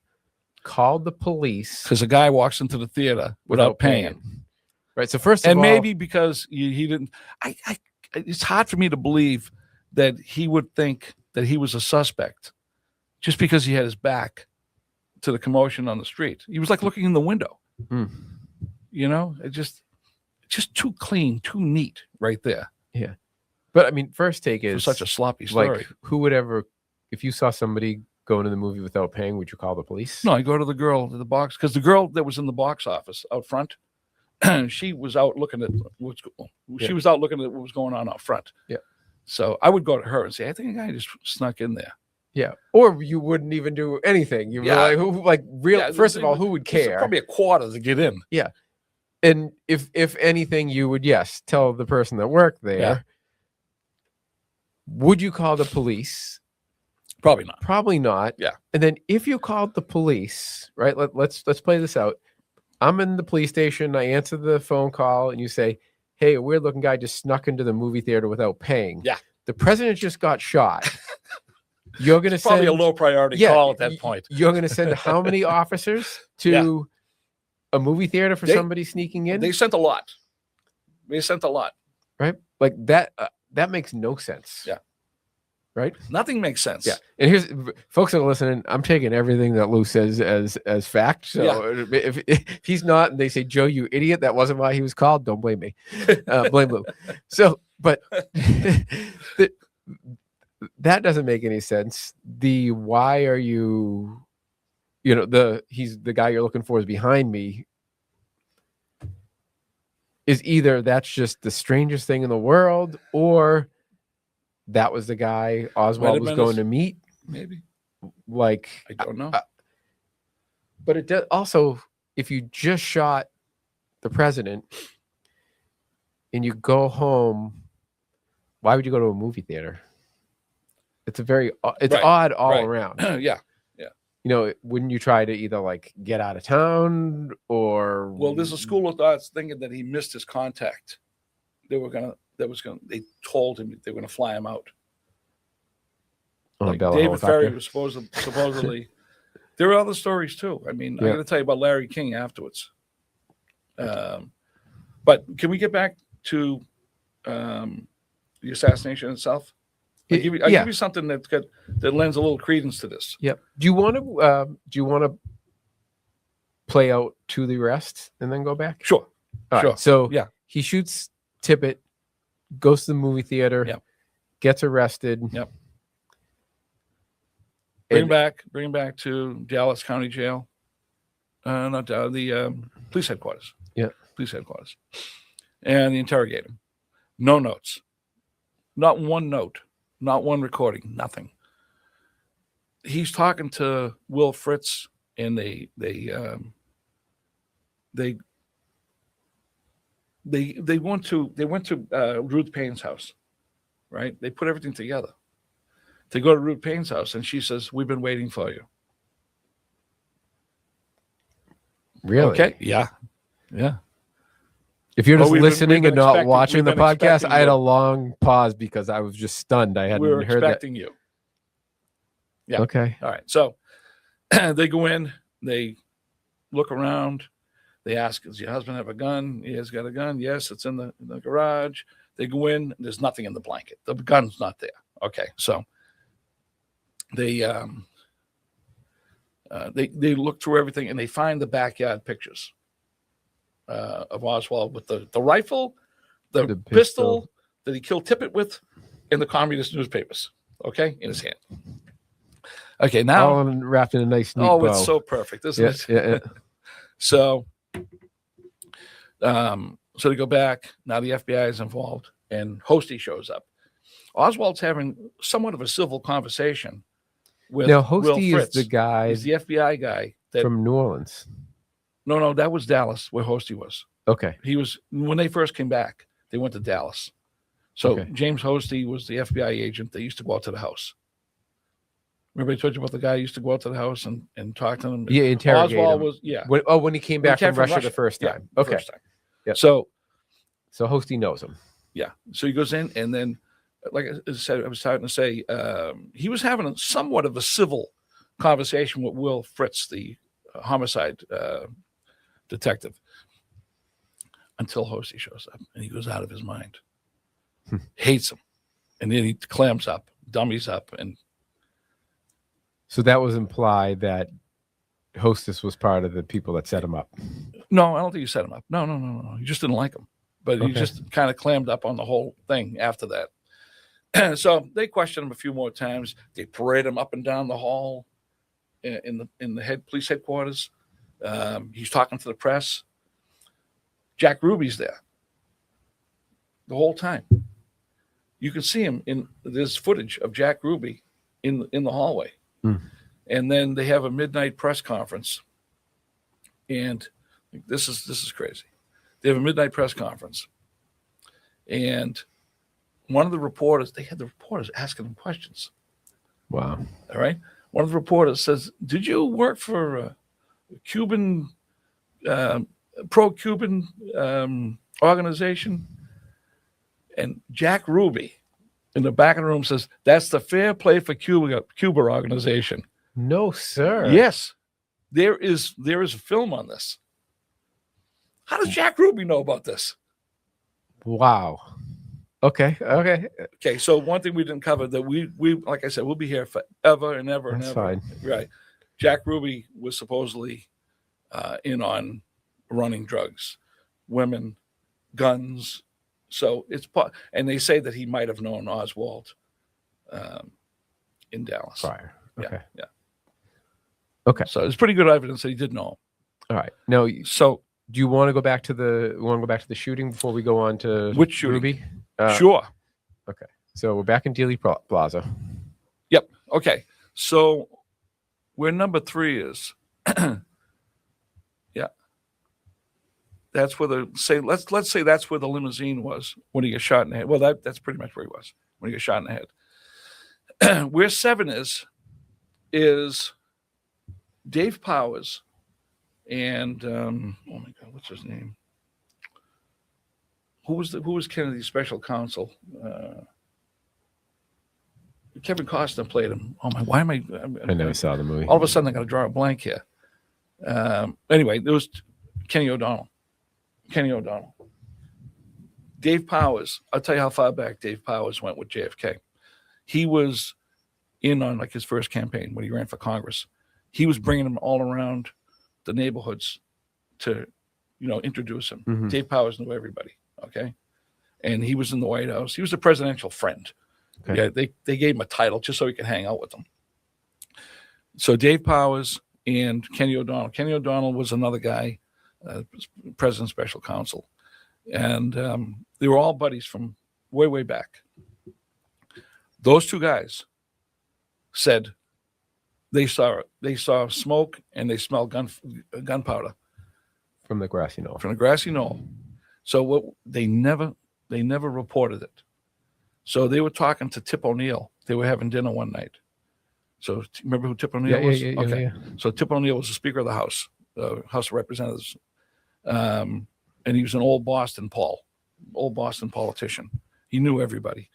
called the police because a guy walks into the theater without paying. Right. So first of and all, maybe because he didn't, it's hard for me to believe that he would think that he was a suspect just because he had his back to the commotion on the street. He was like looking in the window. It's just too clean, too neat right there. Yeah. But I mean, first take is for such a sloppy story. Like, who would ever, if you saw somebody going to the movie without paying, would you call the police? No, I go to the girl to the box, because the girl that was in the box office out front, she was out looking at what was going on out front. Yeah. So I would go to her and say, I think a guy just snuck in there. Yeah. Or you wouldn't even do anything. You were like, first of all, who would care? Probably a quarter to get in. Yeah. And if anything, you would, tell the person that worked there. Yeah. Would you call the police? Probably not. Probably not. Yeah. And then if you called the police, right? Let's play this out. I'm in the police station. I answer the phone call, and you say, "Hey, a weird-looking guy just snuck into the movie theater without paying." Yeah. The president just got shot. You're going to send probably a low priority call at that point. You're going to send how many officers to a movie theater for somebody sneaking in? They sent a lot. Right? Like that. That makes no sense. Yeah. Right? Nothing makes sense. Yeah. And here's, folks that are listening, I'm taking everything that Lou says as fact. So if he's not, and they say, Joe, you idiot, that wasn't why he was called, don't blame me. Blame Lou. So, but that doesn't make any sense. Why are you, he's the guy you're looking for is behind me, is either that's just the strangest thing in the world, or that was the guy Oswald was going to meet. Maybe. Like, I don't know. But it does also, if you just shot the president and you go home, why would you go to a movie theater? It's odd all around. Yeah. Wouldn't you try to either like get out of town or? Well, there's a school of thoughts thinking that he missed his contact. They told him they were going to fly him out. Like David Ferry was supposedly. There were other stories too. I mean, I'm going to tell you about Larry King afterwards. But can we get back to the assassination itself? I'll give you something that lends a little credence to this. Yep. Do you want to play out to the arrest and then go back? Sure. All sure. Right. So he shoots Tippett, goes to the movie theater, gets arrested. Yep. Bring him back to Dallas County Jail. Not the police headquarters. Yeah. Police headquarters. And they interrogate him. No notes. Not one note. Not one recording. Nothing. he's talking to Will Fritz, and they went to Ruth Payne's house, right? They put everything together. They go to Ruth Payne's house, and she says, "We've been waiting for you." Really? Okay. Yeah. Yeah. If you're just we've listening and not expecting- watching we've the been podcast, expecting I had you. a long pause because I was just stunned. I We were hadn't heard that. expecting you. Yeah. Okay. All right. So they go in, they look around, they ask, "Does your husband have a gun?" He has got a gun. Yes, it's in the garage. They go in, there's nothing in the blanket. The gun's not there. Okay. So they look through everything, and they find the backyard pictures of Oswald with the rifle, the pistol that he killed Tippett with, in the communist newspapers. Okay, in his hand. Okay, now all wrapped in a nice neat bow. it's so perfect, isn't it? Yeah. So they go back. Now the FBI is involved, and Hosty shows up. Oswald's having somewhat of a civil conversation with Now, Will Hosty is Fritz. the guy He's the FBI guy from New Orleans. No, that was Dallas, where Hosty was. Okay. He was, when they first came back, they went to Dallas. So Okay. James Hosty was the FBI agent that used to go out to the house. Remember I told you about the guy who used to go out to the house and talk to them? Yeah, interrogate Oswald him. was, yeah. When he came back from Russia the first Yeah, time. the Okay. first time. Yep. So Hosty knows him. yeah. So he goes in, and then, like I said, I was starting to say, he was having somewhat of a civil conversation with Will Fritz, the homicide detective, until Hosty shows up, and he goes out of his mind. Hates him. And then he clams up, dummies up, and So that was implied that Hostess was part of the people that set him up. no, I don't think he set him up. No. He just didn't like him. But he just kind of clammed up on the whole thing after that. So they questioned him a few more times. They parade him up and down the hall in the police headquarters. He's talking to the press. Jack Ruby's there the whole time. You can see him there's footage of Jack Ruby in the hallway. And then they have a midnight press conference. And this is crazy. They have a midnight press conference. And one of the reporters, they had the reporters asking them questions. Wow. All right. One of the reporters says, "Did you work for a Cuban, pro-Cuban organization?" And Jack Ruby in the back of the room says, "That's the Fair Play for Cuba organization." No, sir. Yes. There is a film on this. How does Jack Ruby know about this? Wow. Okay. Okay, so one thing we didn't cover that we like I said, we'll be here forever and ever and That's ever. fine. Right. Jack Ruby was supposedly in on running drugs, women, guns. So it's and they say that he might have known Oswald in Dallas. Prior. Okay. Yeah. Okay. So it's pretty good evidence that he did know him. All right. Now, So do you want to go back to the shooting before we go on to Which shooting? Ruby? sure. Okay. So we're back in Dealey Plaza. Yep. Okay. So where number 3 is, yeah, that's where let's say that's where the limousine was when he got shot in the head. Well, that's pretty much where he was when he got shot in the head. Where 7 is Dave Powers and oh my God, what's his name? Who was Kennedy's special counsel? Kevin Costner played him. Oh my! Why am I never saw the movie. All of a sudden, I got to draw a blank here. Anyway, there was Kenny O'Donnell. Dave Powers. I'll tell you how far back Dave Powers went with JFK. He was in on like his first campaign when he ran for Congress. He was bringing him all around the neighborhoods to, introduce him. Mhm. Dave Powers knew everybody. Okay. And he was in the White House. He was a presidential friend. Okay. Yeah. They gave him a title just so he could hang out with them. So Dave Powers and Kenny O'Donnell. Kenny O'Donnell was another guy, president's special counsel. And they were all buddies from way, way back. Those two guys said, They saw smoke and they smelled gunpowder From the grassy knoll. from the grassy knoll. So what they never reported it. So they were talking to Tip O'Neill. They were having dinner one night. So remember who Tip O'Neill was? Okay. So Tip O'Neill was the Speaker of the House, House of Representatives, and he was an old Boston politician. He knew everybody.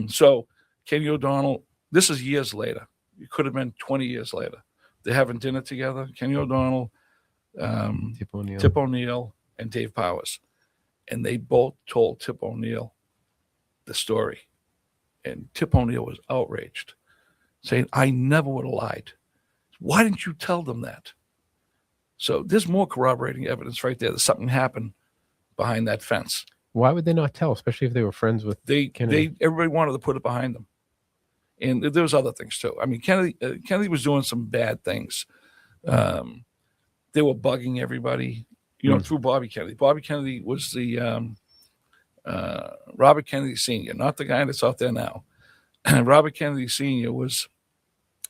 So Kenny O'Donnell. This is years later. It could have been 20 years later. They're having dinner together. Kenny O'Donnell, Tip O'Neill, and Dave Powers, and they both told Tip O'Neill the story, and Tip O'Neill was outraged, saying, "I never would have lied. Why didn't you tell them that?" So there's more corroborating evidence right there that something happened behind that fence. Why would they not tell, especially if they were friends with Kennedy? Everybody wanted to put it behind them, and there was other things too. I mean, Kennedy was doing some bad things. They were bugging everybody, through Bobby Kennedy. Bobby Kennedy was the Robert Kennedy Sr., not the guy that's out there now. Robert Kennedy Sr. was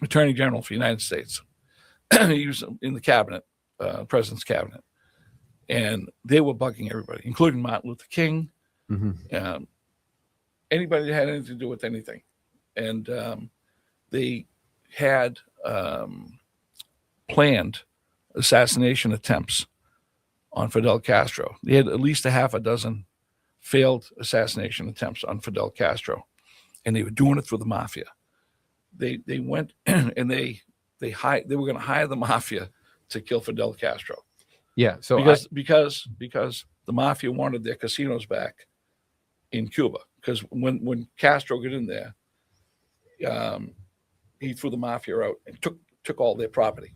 Attorney General for the United States. He was in the cabinet, president's cabinet. And they were bugging everybody, including Martin Luther King, anybody that had anything to do with anything. And they had planned assassination attempts on Fidel Castro. They had at least a half a dozen failed assassination attempts on Fidel Castro, and they were doing it through the mafia. They went and they were going to hire the mafia to kill Fidel Castro. Yeah, so because the mafia wanted their casinos back in Cuba. Because when Castro got in there, he threw the mafia out and took all their property.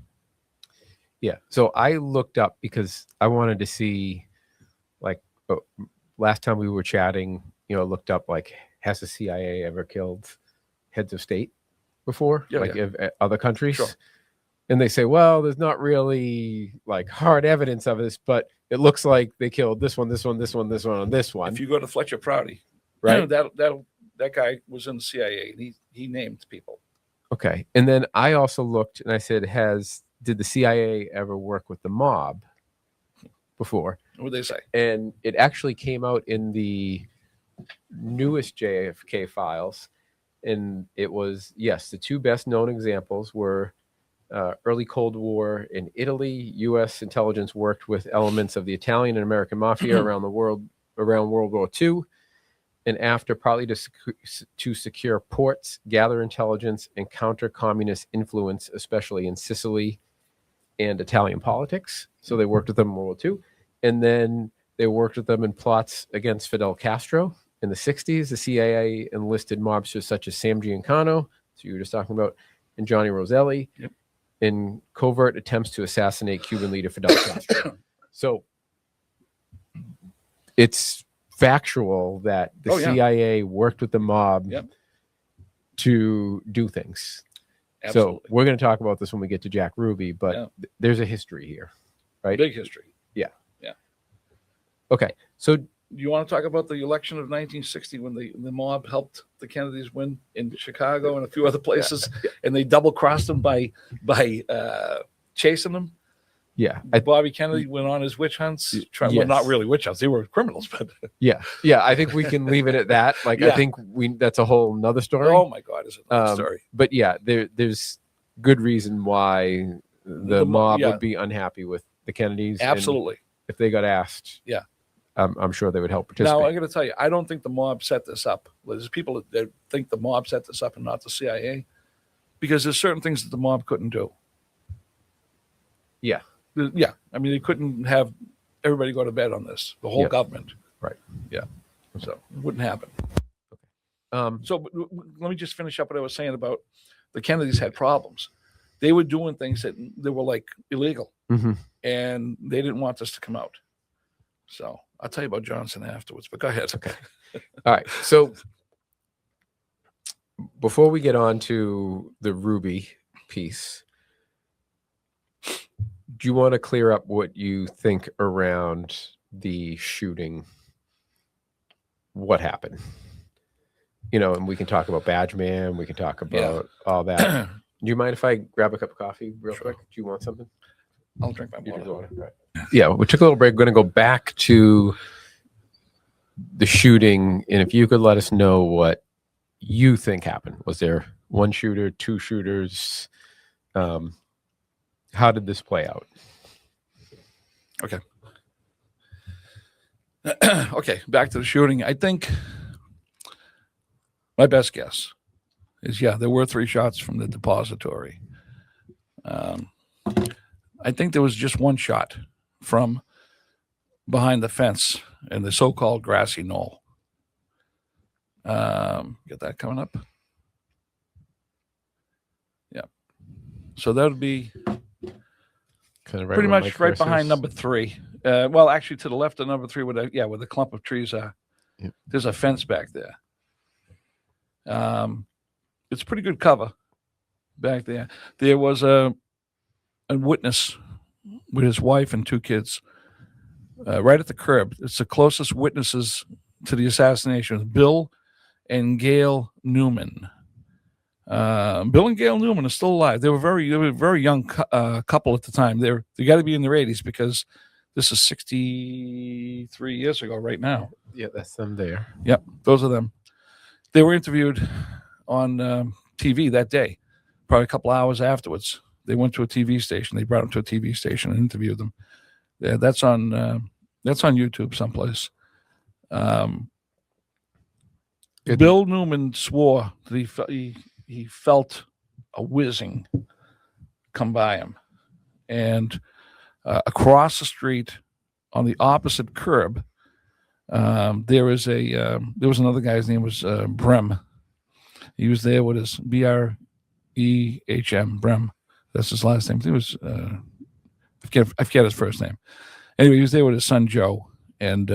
Yeah, so I looked up because I wanted to see, like, last time we were chatting, looked up, like, has the CIA ever killed heads of state before, other countries? Sure. And they say, well, there's not really like hard evidence of this, but it looks like they killed this one, this one, this one, this one, and this one. If you go to Fletcher Prouty, right, that guy was in the CIA, and he named people. Okay, and then I also looked and I said, did the CIA ever work with the mob before? What did they say? And it actually came out in the newest JFK files, and it was, yes, the two best known examples were early Cold War in Italy. U.S. intelligence worked with elements of the Italian and American mafia around World War II, and after, partly to secure ports, gather intelligence, and counter communist influence, especially in Sicily and Italian politics. So they worked with them in World War II, and then they worked with them in plots against Fidel Castro. In the 60s, the CIA enlisted mobsters such as Sam Giancano, so you were just talking about, and Johnny Roselli, in covert attempts to assassinate Cuban leader Fidel Castro. So it's factual that the CIA worked with the mob to do things. Absolutely. So we're going to talk about this when we get to Jack Ruby, but there's a history here, right? Big history. Yeah. Yeah. Okay. So you want to talk about the election of 1960 when the mob helped the Kennedys win in Chicago and a few other places, and they double crossed them by chasing them? Yeah. Bobby Kennedy went on his witch hunts. Well, not really witch hunts. They were criminals, but yeah. I think we can leave it at that. Like, I think that's a whole nother story. Oh my God, is it another story? But yeah, there's good reason why the mob would be unhappy with the Kennedys. Absolutely. If they got asked, I'm sure they would help participate. Now, I got to tell you, I don't think the mob set this up. There's people that think the mob set this up and not the CIA, because there's certain things that the mob couldn't do. Yeah. Yeah. I mean, they couldn't have everybody go to bed on this, the whole government. Right. Yeah. So it wouldn't happen. So let me just finish up what I was saying about the Kennedys had problems. They were doing things that were like illegal, and they didn't want this to come out. So I'll tell you about Johnson afterwards, but go ahead. Okay. All right. So before we get on to the Ruby piece, do you want to clear up what you think around the shooting? What happened? And we can talk about Badge Man. We can talk about all that. Do you mind if I grab a cup of coffee real Sure. quick? Do you want something? I'll drink my You water. do the water. Right. Yeah, we took a little break. We're going to go back to the shooting, and if you could let us know what you think happened. Was there one shooter, two shooters? How did this play out? Okay. Okay, back to the shooting. I think my best guess is, there were 3 shots from the depository. I think there was just one shot from behind the fence in the so-called grassy knoll. Get that coming up. Yeah. So that would be Kind of pretty where much my right behind cursor's- number 3. Well, actually, to the left of number 3, where the clump of trees are. Yep. There's a fence back there. It's pretty good cover back there. There was a witness with his wife and 2 kids right at the curb. It's the closest witnesses to the assassination. Bill and Gail Newman. Bill and Gail Newman are still alive. They were a very young couple at the time. They got to be in their 80s because this is 63 years ago right now. Yeah, that's them there. Yep, those are them. They were interviewed on TV that day, probably a couple hours afterwards. They went to a TV station. They brought them to a TV station and interviewed them. Yeah, that's on YouTube someplace. Bill Newman swore that he felt a whizzing come by him, and across the street on the opposite curb, there was another guy's name was Brem. He was there with his Brehm. Brem. That's his last name. He was I forget his first name. Anyway, he was there with his son Joe, and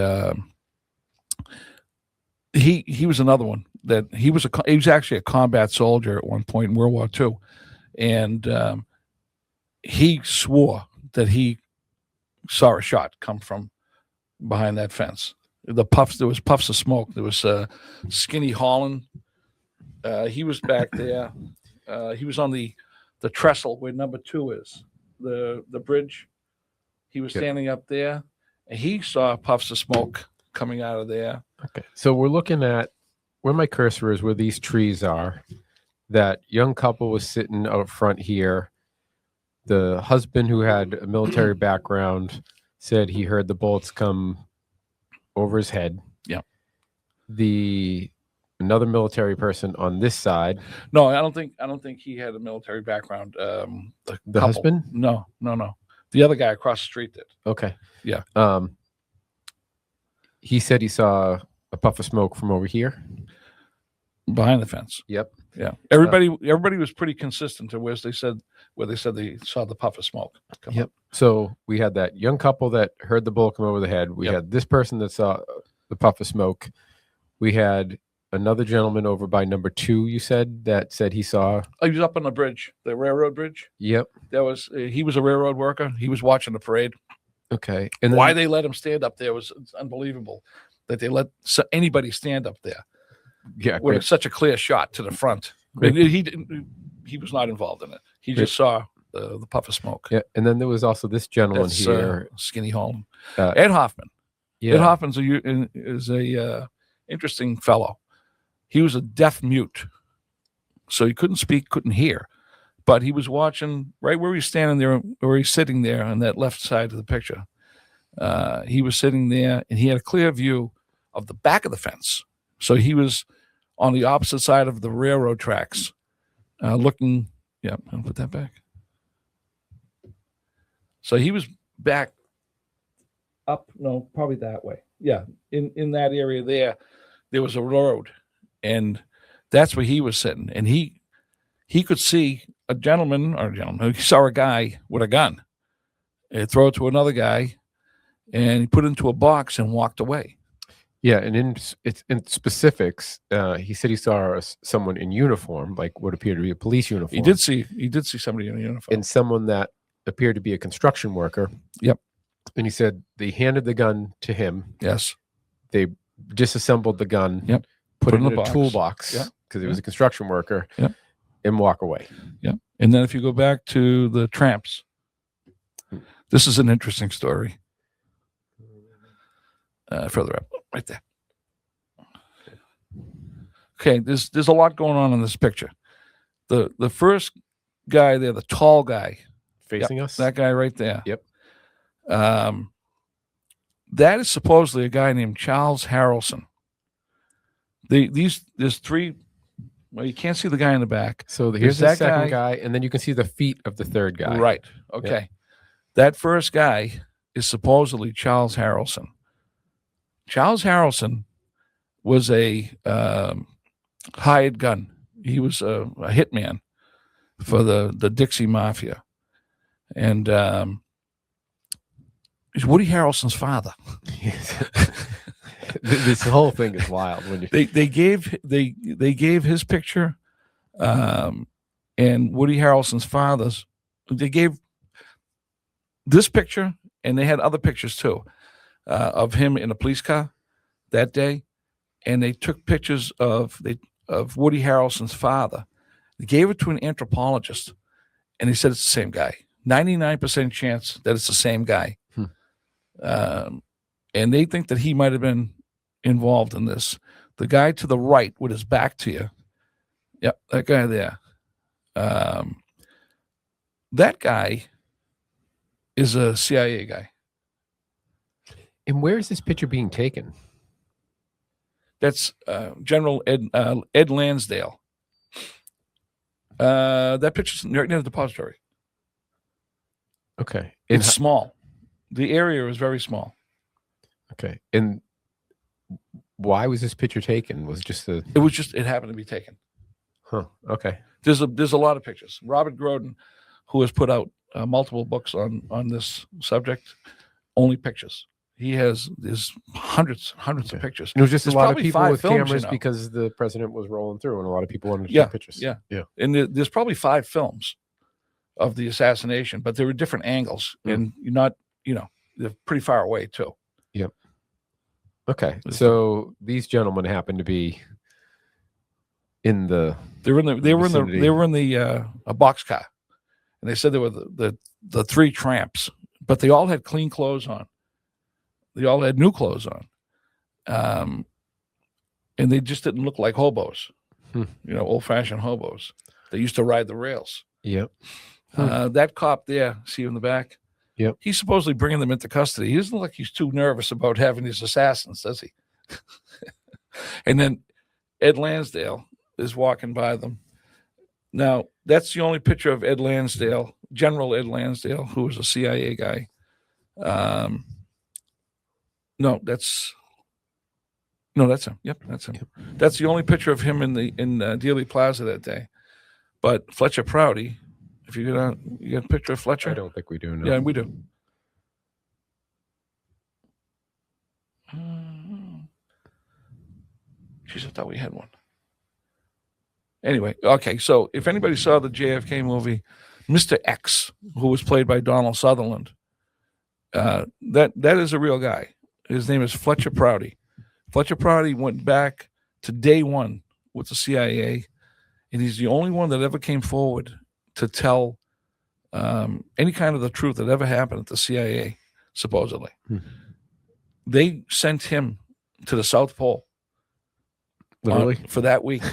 he was another one that he was actually a combat soldier at one point in World War II, and he swore that he saw a shot come from behind that fence. There was puffs of smoke. There was Skinny Holland. He was back there. He was on the trestle where number 2 is, the bridge. He was standing up there, and he saw puffs of smoke coming out of there. Okay, so we're looking at where my cursor is, where these trees are. That young couple was sitting out front here. The husband, who had a military background, said he heard the bullets come over his head. Yeah. Another military person on this side. No, I don't think he had a military background. The husband? No. The other guy across the street did. Okay. Yeah. He said he saw a puff of smoke from over here. Behind the fence. Yep. Yeah. Everybody was pretty consistent to where they said they saw the puff of smoke come up. So we had that young couple that heard the bullet come over the head. We had this person that saw the puff of smoke. We had another gentleman over by number 2, you said, that said he saw. Oh, he was up on the bridge, the railroad bridge. Yep. He was a railroad worker. He was watching the parade. Okay. And why they let him stand up there was unbelievable, that they let anybody stand up there. Yeah. With such a clear shot to the front. He was not involved in it. He just saw the puff of smoke. Yeah. And then there was also this gentleman here. Skinny Holland. Ed Hoffman. Yeah. Ed Hoffman is a interesting fellow. He was a deaf mute, so he couldn't speak, couldn't hear, but he was watching right where he's standing there, or he's sitting there on that left side of the picture. He was sitting there, and he had a clear view of the back of the fence. So he was on the opposite side of the railroad tracks, looking. Yeah, I'll put that back. So he was back up. No, probably that way. Yeah, in that area there was a road. And that's where he was sitting, and he could see a gentleman. He saw a guy with a gun, and throw it to another guy, and he put it into a box and walked away. Yeah, and in specifics, he said he saw someone in uniform, like what appeared to be a police uniform. He did see somebody in a uniform, and someone that appeared to be a construction worker. Yep. And he said they handed the gun to him. Yes. They disassembled the gun. Yep. Put it in a toolbox, Yeah. because he was a construction worker. Yep. and walk away. Yeah. And then if you go back to the tramps, this is an interesting story. Further up, right there. Okay, there's a lot going on in this picture. The first guy there, the tall guy Facing us? that guy right there. Yep. That is supposedly a guy named Charles Harrelson. There's three. Well, you can't see the guy in the back. So here's the second guy, and then you can see the feet of the third guy. Right. Okay. That first guy is supposedly Charles Harrelson. Charles Harrelson was a hired gun. He was a hitman for the Dixie Mafia, and he's Woody Harrelson's father. This whole thing is wild. When they gave his picture, and Woody Harrelson's father's. They gave this picture, and they had other pictures too, of him in a police car that day, and they took pictures of Woody Harrelson's father. They gave it to an anthropologist, and he said it's the same guy. 99% chance that it's the same guy. And they think that he might have been involved in this. The guy to the right with his back to you. Yep, that guy there. That guy is a CIA guy. And where is this picture being taken? That's General Ed Lansdale. That picture's right near the depository. Okay. It's small. The area is very small. Okay. And why was this picture taken? Was it just a... It happened to be taken. Huh. Okay. There's a lot of pictures. Robert Groden, who has put out multiple books on this subject, only pictures. There's hundreds of pictures. And it was just there's a lot of people with films, cameras because the president was rolling through, and a lot of people wanted to take pictures. Yeah. And there's probably 5 films of the assassination, but there were different angles, and they're pretty far away too. Yep. Okay. So these gentlemen happen to be in the... They were in a boxcar, and they said they were the 3 tramps, but they all had clean clothes on. They all had new clothes on, and they just didn't look like hobos, old-fashioned hobos. They used to ride the rails. Yep. That cop there, see in the back? Yep. He's supposedly bringing them into custody. He doesn't look like he's too nervous about having these assassins, does he? And then Ed Lansdale is walking by them. Now, that's the only picture of Ed Lansdale, General Ed Lansdale, who was a CIA guy. No, that's him. Yep, that's him. Yep. That's the only picture of him in Dealey Plaza that day. But Fletcher Prouty, if you get a picture of Fletcher? I don't think we do. No. Yeah, we do. Jeez, I thought we had one. Anyway, okay, so if anybody saw the JFK movie, Mr. X, who was played by Donald Sutherland, that is a real guy. His name is Fletcher Prouty. Fletcher Prouty went back to day one with the CIA, and he's the only one that ever came forward to tell any kind of the truth that ever happened at the CIA, supposedly. They sent him to the South Pole. Literally? For that week,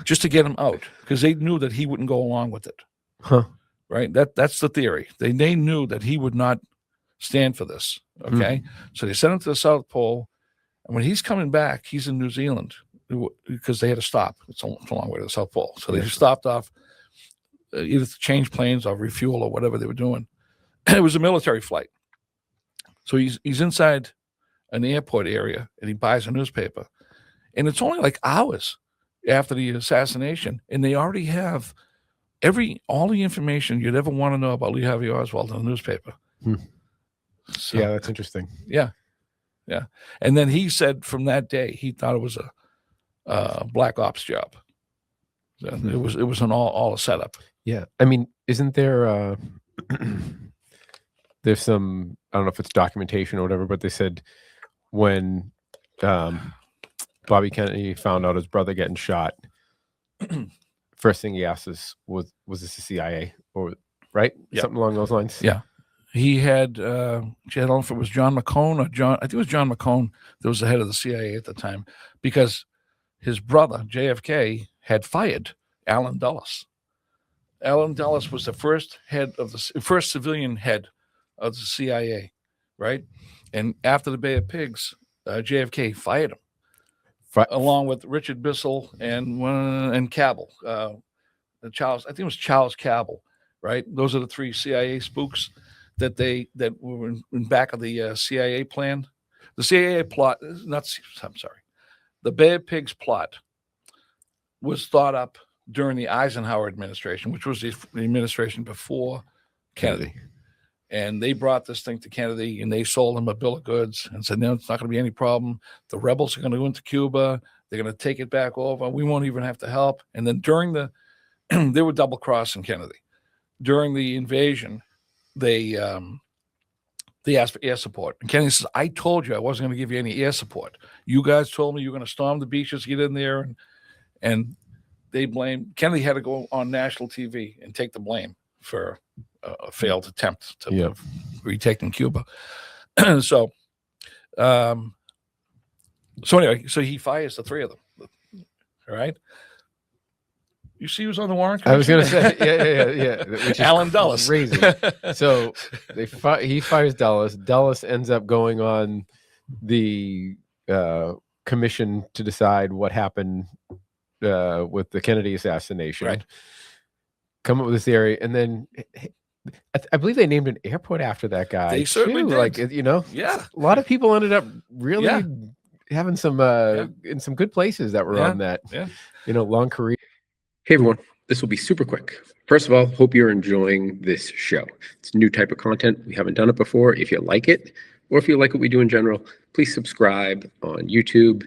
just to get him out, because they knew that he wouldn't go along with it. Huh. Right? That's the theory. They knew that he would not stand for this. Okay? So they sent him to the South Pole, and when he's coming back, he's in New Zealand because they had to stop. It's a long way to the South Pole. So they stopped off either to change planes or refuel or whatever they were doing. It was a military flight. So he's inside an airport area, and he buys a newspaper. And it's only like hours after the assassination, and they already have all the information you'd ever want to know about Lee Harvey Oswald in the newspaper. So, yeah, that's interesting. Yeah. And then he said from that day he thought it was a black ops job. It was an all a setup. Yeah, I mean, isn't there there's some, I don't know if it's documentation or whatever, but they said when Bobby Kennedy found out his brother getting shot, first thing he asked is, was this the CIA or right? Yep. Something along those lines. Yeah. He had, I don't know if it was John McCone or I think it was John McCone that was the head of the CIA at the time, because his brother, JFK, had fired Allen Dulles. Allen Dulles was the first civilian head of the CIA, right? And after the Bay of Pigs, JFK fired him, along with Richard Bissell and Cabell. Charles, I think it was Charles Cabell, right? Those are the three CIA spooks that were in back of the CIA plan. The CIA plot, the Bay of Pigs plot was thought up during the Eisenhower administration, which was the administration before Kennedy. And they brought this thing to Kennedy, and they sold him a bill of goods and said, no, it's not going to be any problem. The rebels are going to go into Cuba. They're going to take it back over. We won't even have to help. And then they were double-crossing Kennedy. During the invasion, they asked for air support. And Kennedy says, I told you I wasn't going to give you any air support. You guys told me you were going to storm the beaches, get in there. And they blamed, Kennedy had to go on national TV and take the blame for a failed attempt to retake in Cuba. So anyway, so he fires the three of them. All right. You see who's on the warrant commission? I was going to say, yeah. Which is Allen Dulles. Crazy. So he fires Dulles. Dulles ends up going on the commission to decide what happened with the Kennedy assassination. Right. Come up with this theory, and then I believe they named an airport after that guy. They certainly did. Like, Yeah. a lot of people ended up really having some in some good places that were on that. Yeah. Long career. Hey everyone, this will be super quick. First of all, hope you're enjoying this show. It's a new type of content. We haven't done it before. If you like it, or if you like what we do in general, please subscribe on YouTube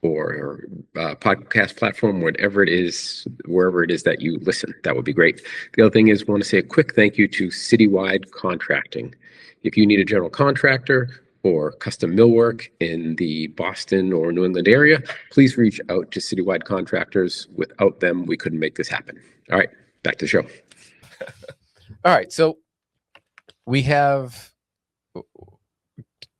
or podcast platform, whatever it is, wherever it is that you listen. That would be great. The other thing is, I want to say a quick thank you to Citywide Contracting. If you need a general contractor or custom millwork in the Boston or New England area, please reach out to Citywide Contractors. Without them, we couldn't make this happen. All right, back to the show. All right, so we have,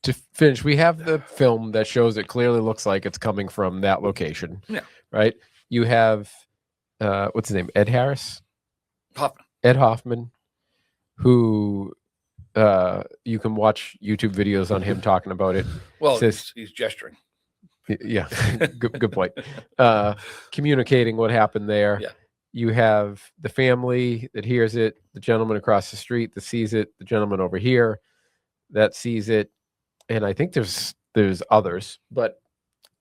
to finish, we have the film that shows it clearly looks like it's coming from that location. Yeah. Right? You have, what's his name? Ed Harris? Hoffman. Ed Hoffman, who... you can watch YouTube videos on him talking about it. Well, he's gesturing. Yeah, good point. Communicating what happened there. Yeah. You have the family that hears it, the gentleman across the street that sees it, the gentleman over here that sees it, and I think there's others, but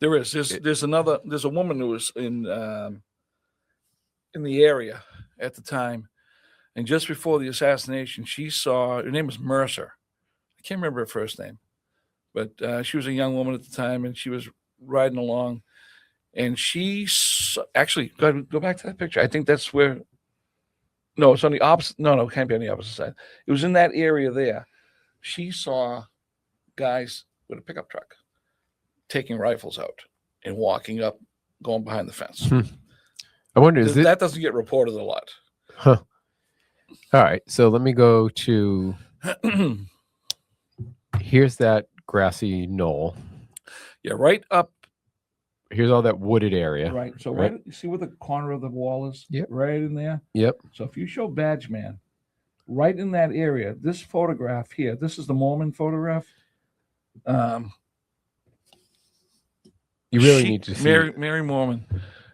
there is. There's a woman who was in the area at the time. And just before the assassination, she saw, her name was Mercer. I can't remember her first name, but she was a young woman at the time, and she was riding along. And she actually, go back to that picture. I think that's where, no, it's on the opposite. No, it can't be on the opposite side. It was in that area there. She saw guys with a pickup truck taking rifles out and walking up, going behind the fence. I wonder, that doesn't get reported a lot. Huh. All right, so let me go to, here's that grassy knoll. Yeah, right up. Here's all that wooded area. Right, so right, you see where the corner of the wall is? Yep. Right in there? Yep. So if you show Badge Man, right in that area, this photograph here, this is the Mormon photograph. You really need to see Mary Mormon.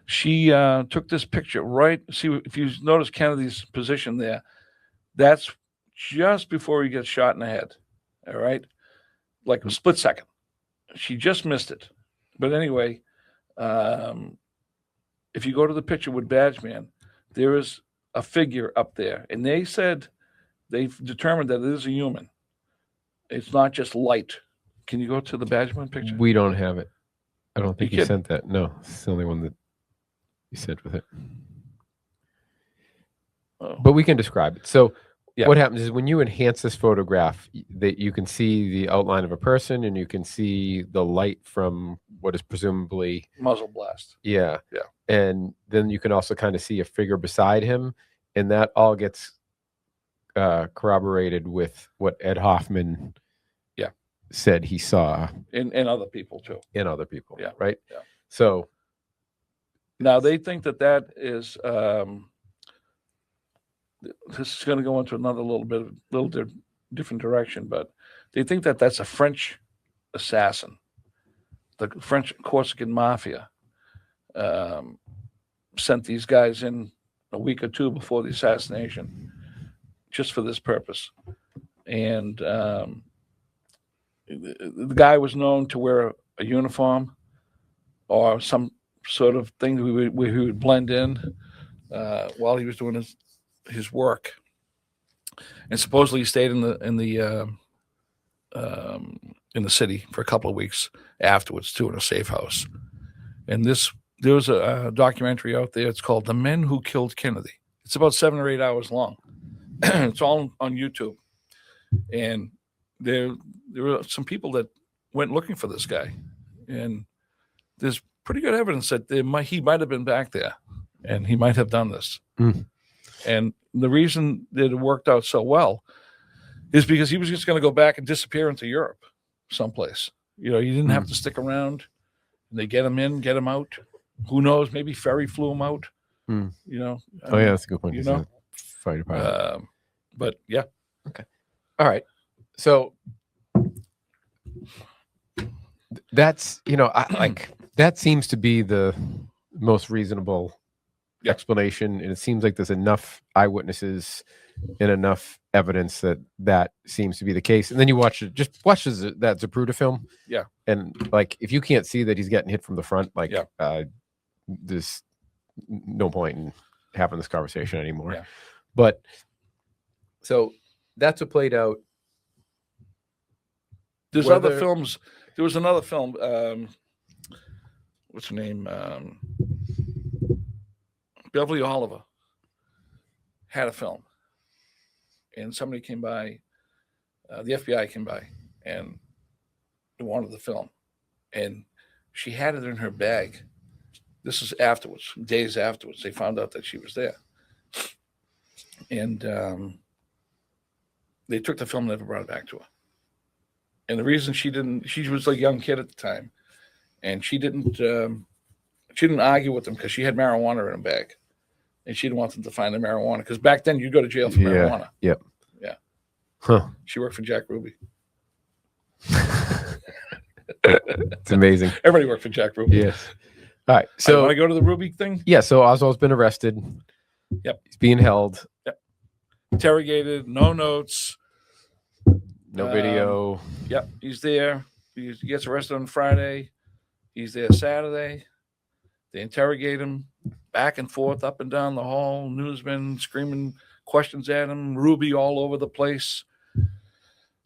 She took this picture right. See, if you notice Kennedy's position there, that's just before he gets shot in the head. All right. Like a split second. She just missed it. But anyway, if you go to the picture with Badge Man, there is a figure up there. And they said they've determined that it is a human. It's not just light. Can you go to the Badge Man picture? We don't have it. I don't think you sent that. No, it's the only one that you sent with it. Oh. But we can describe it. So Yeah. what happens is when you enhance this photograph, that you can see the outline of a person and you can see the light from what is presumably muzzle blast. yeah. Yeah. And then you can also kind of see a figure beside him, and that all gets corroborated with what Ed Hoffman Yeah. said he saw And other people too. in other people. Yeah. Right. Yeah. So now they think that is this is going to go into another different direction, but they think that that's a French assassin, the French Corsican mafia sent these guys in a week or two before the assassination just for this purpose. And the guy was known to wear a uniform or some sort of thing where he would blend in while he was doing his work. And supposedly he stayed in the city for a couple of weeks afterwards too, in a safe house. And there was a documentary out there. It's called "The Men Who Killed Kennedy." It's about 7 or 8 hours long. It's all on YouTube. And there were some people that went looking for this guy, and there's pretty good evidence that he might have been back there, and he might have done this. Mm. And the reason that it worked out so well is because he was just going to go back and disappear into Europe someplace. You know, he didn't have to stick around. And they get him in, get him out. Who knows? Maybe ferry flew him out. You know. Oh yeah, that's a good point. You know, fighter pilot. But yeah. Okay. All right. So that's that seems to be the most reasonable explanation, and it seems like there's enough eyewitnesses and enough evidence that seems to be the case. And then you watch that Zapruder film, and like if you can't see that he's getting hit from the front, like there's no point in having this conversation anymore. Yeah. But so that's what played out. There's other films. There was another film. What's her name? Beverly Oliver had a film, and somebody came by. The FBI came by and wanted the film, and she had it in her bag. This is afterwards, days afterwards. They found out that she was there, and they took the film and never brought it back to her. And the reason she was a young kid at the time, and she didn't argue with them because she had marijuana in her bag, and she didn't want them to find the marijuana because back then you'd go to jail for marijuana. Yep. Yeah. Huh. She worked for Jack Ruby. It's amazing. Everybody worked for Jack Ruby. Yes. All right. So want to go to the Ruby thing? Yeah. So Oswald's been arrested. Yep. He's being held. Yep. Interrogated. No notes. No video. Yep. He's there. He gets arrested on Friday. He's there Saturday. They interrogate him back and forth, up and down the hall. Newsmen screaming questions at him. Ruby all over the place.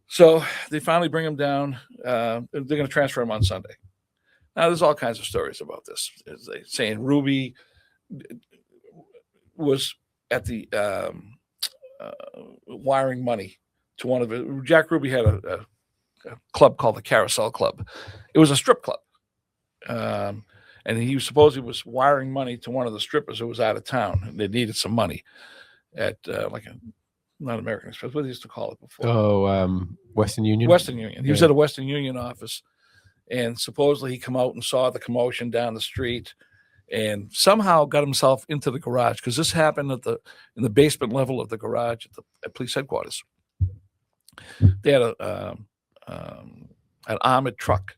So they finally bring him down. They're going to transfer him on Sunday. Now, there's all kinds of stories about this. They're saying Ruby was at the wiring money to one of it. Jack Ruby had a club called the Carousel Club. It was a strip club. And he supposedly was wiring money to one of the strippers who was out of town. They needed some money at not American Express. What they used to call it before? Oh, Western Union. Western Union. He was at a Western Union office, and supposedly he come out and saw the commotion down the street, and somehow got himself into the garage because this happened in the basement level of the garage at police headquarters. They had an armored truck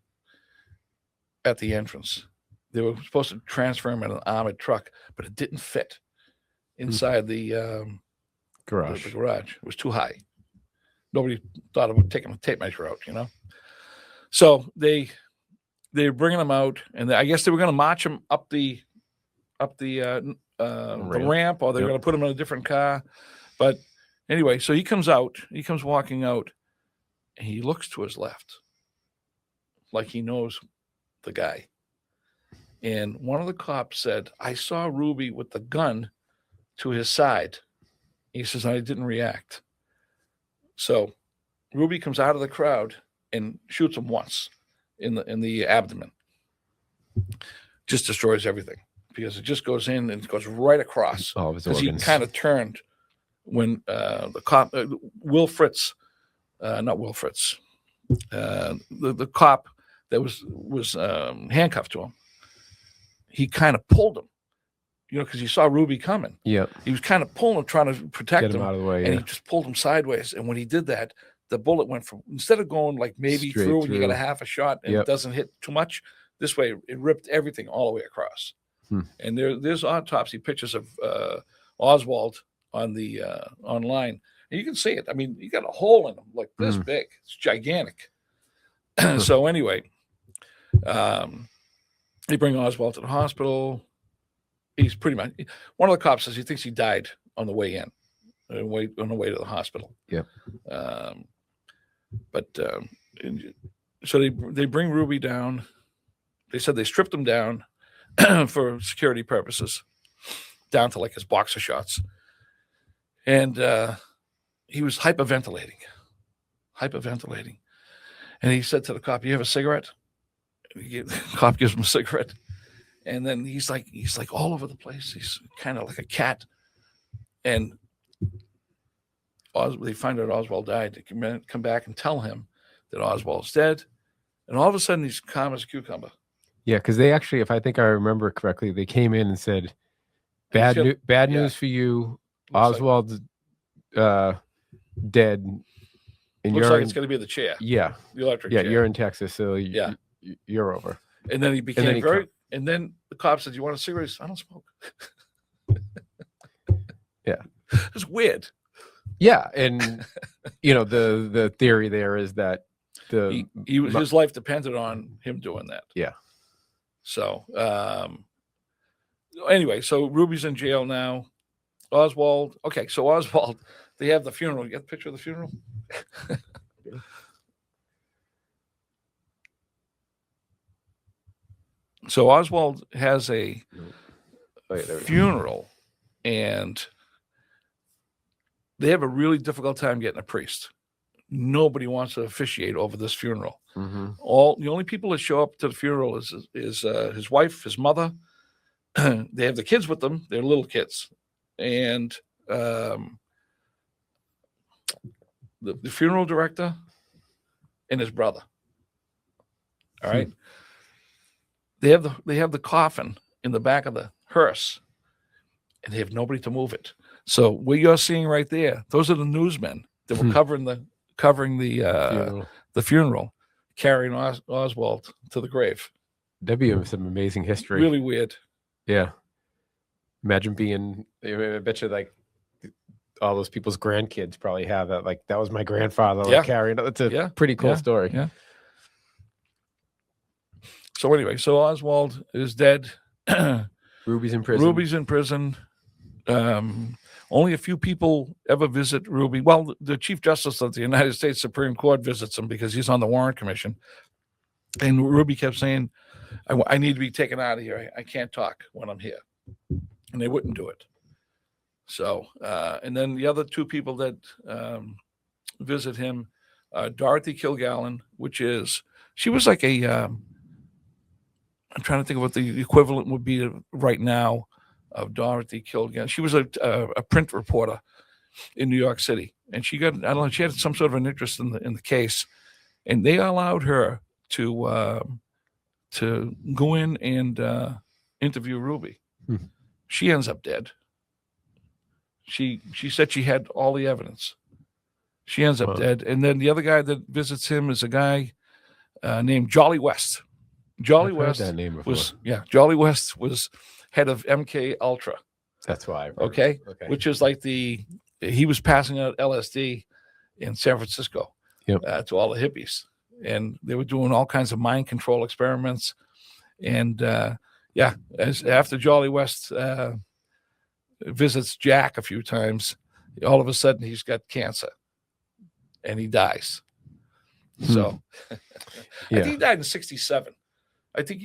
at the entrance. They were supposed to transfer him in an armored truck, but it didn't fit inside the garage. The garage. It was too high. Nobody thought about taking a tape measure out, you know. So they're bringing him out, and I guess they were going to march him up the ramp, or they're going to put him in a different car. But anyway, so he comes walking out, and he looks to his left, like he knows the guy. And one of the cops said, "I saw Ruby with the gun to his side." He says, "I didn't react." So Ruby comes out of the crowd and shoots him once in the abdomen. Just destroys everything because it just goes in and goes right across. All of his Because he organs. kind of turned when the cop, Will Fritz, not Will Fritz, the cop that was handcuffed to him, he kind of pulled him, because he saw Ruby coming. Yeah. He was kind of pulling him, trying to protect Get him out of the way. and Yeah. he just pulled him sideways. And when he did that, the bullet went from, instead of going like maybe Straight through and you get through. a half a shot and Yep. it doesn't hit too much, this way it ripped everything all the way across. And there's autopsy pictures of Oswald on the online. And you can see it. I mean, you got a hole in him like this big. It's gigantic. So anyway, they bring Oswald to the hospital. He's pretty much, one of the cops says he thinks he died on the way in, on the way to the hospital. Yeah. So they bring Ruby down. They said they stripped him down for security purposes, down to like his boxer shorts. And he was hyperventilating. And he said to the cop, "You have a cigarette?" The cop gives him a cigarette. And then he's like all over the place. He's kind of like a cat. And they find out Oswald died. They come back and tell him that Oswald's dead. And all of a sudden, he's calm as a cucumber. Yeah, because they actually, if I think I remember correctly, they came in and said, bad news for you. Oswald's dead. And Looks like it's going to be the chair. Yeah. The electric chair. You're in Texas, so you're over. And then he became and then the cop said, "You want a cigarette?" He said, "I don't smoke." Yeah. It's weird. Yeah. And, the theory there is that his life depended on him doing that. Yeah. So, anyway, so Ruby's in jail now. Oswald. Okay. So Oswald, they have the funeral. You got the picture of the funeral? So Oswald has a funeral, and they have a really difficult time getting a priest. Nobody wants to officiate over this funeral. Mm-hmm. The only people that show up to the funeral is his wife, his mother. They have the kids with them. They're little kids, and the funeral director and his brother. All right. They have the coffin in the back of the hearse, and they have nobody to move it. So what you're seeing right there, those are the newsmen that were covering the funeral, carrying Oswald to the grave. That'd be some amazing history. Really weird. Yeah. Imagine being, I bet you like all those people's grandkids probably have that. Like, that was my grandfather carrying it. It's a pretty cool story. Yeah. So anyway, Oswald is dead. Ruby's in prison. Only a few people ever visit Ruby. Well, the Chief Justice of the United States Supreme Court visits him because he's on the Warren Commission. And Ruby kept saying, I need to be taken out of here. I can't talk when I'm here. And they wouldn't do it. So, and then the other two people that visit him, Dorothy Kilgallen, she was like I'm trying to think of what the equivalent would be right now of Dorothy Kilgallen. She was a print reporter in New York City, and she had some sort of an interest in the case, and they allowed her to go in and interview Ruby. She ends up dead. She said she had all the evidence. She ends up dead, and then the other guy that visits him is a guy named Jolly West. Jolly West was Jolly West was head of MK Ultra. That's why. Okay. Which is like he was passing out LSD in San Francisco to all the hippies, and they were doing all kinds of mind control experiments. And after Jolly West visits Jack a few times, all of a sudden he's got cancer, and he dies. So I think he died in 1967. I think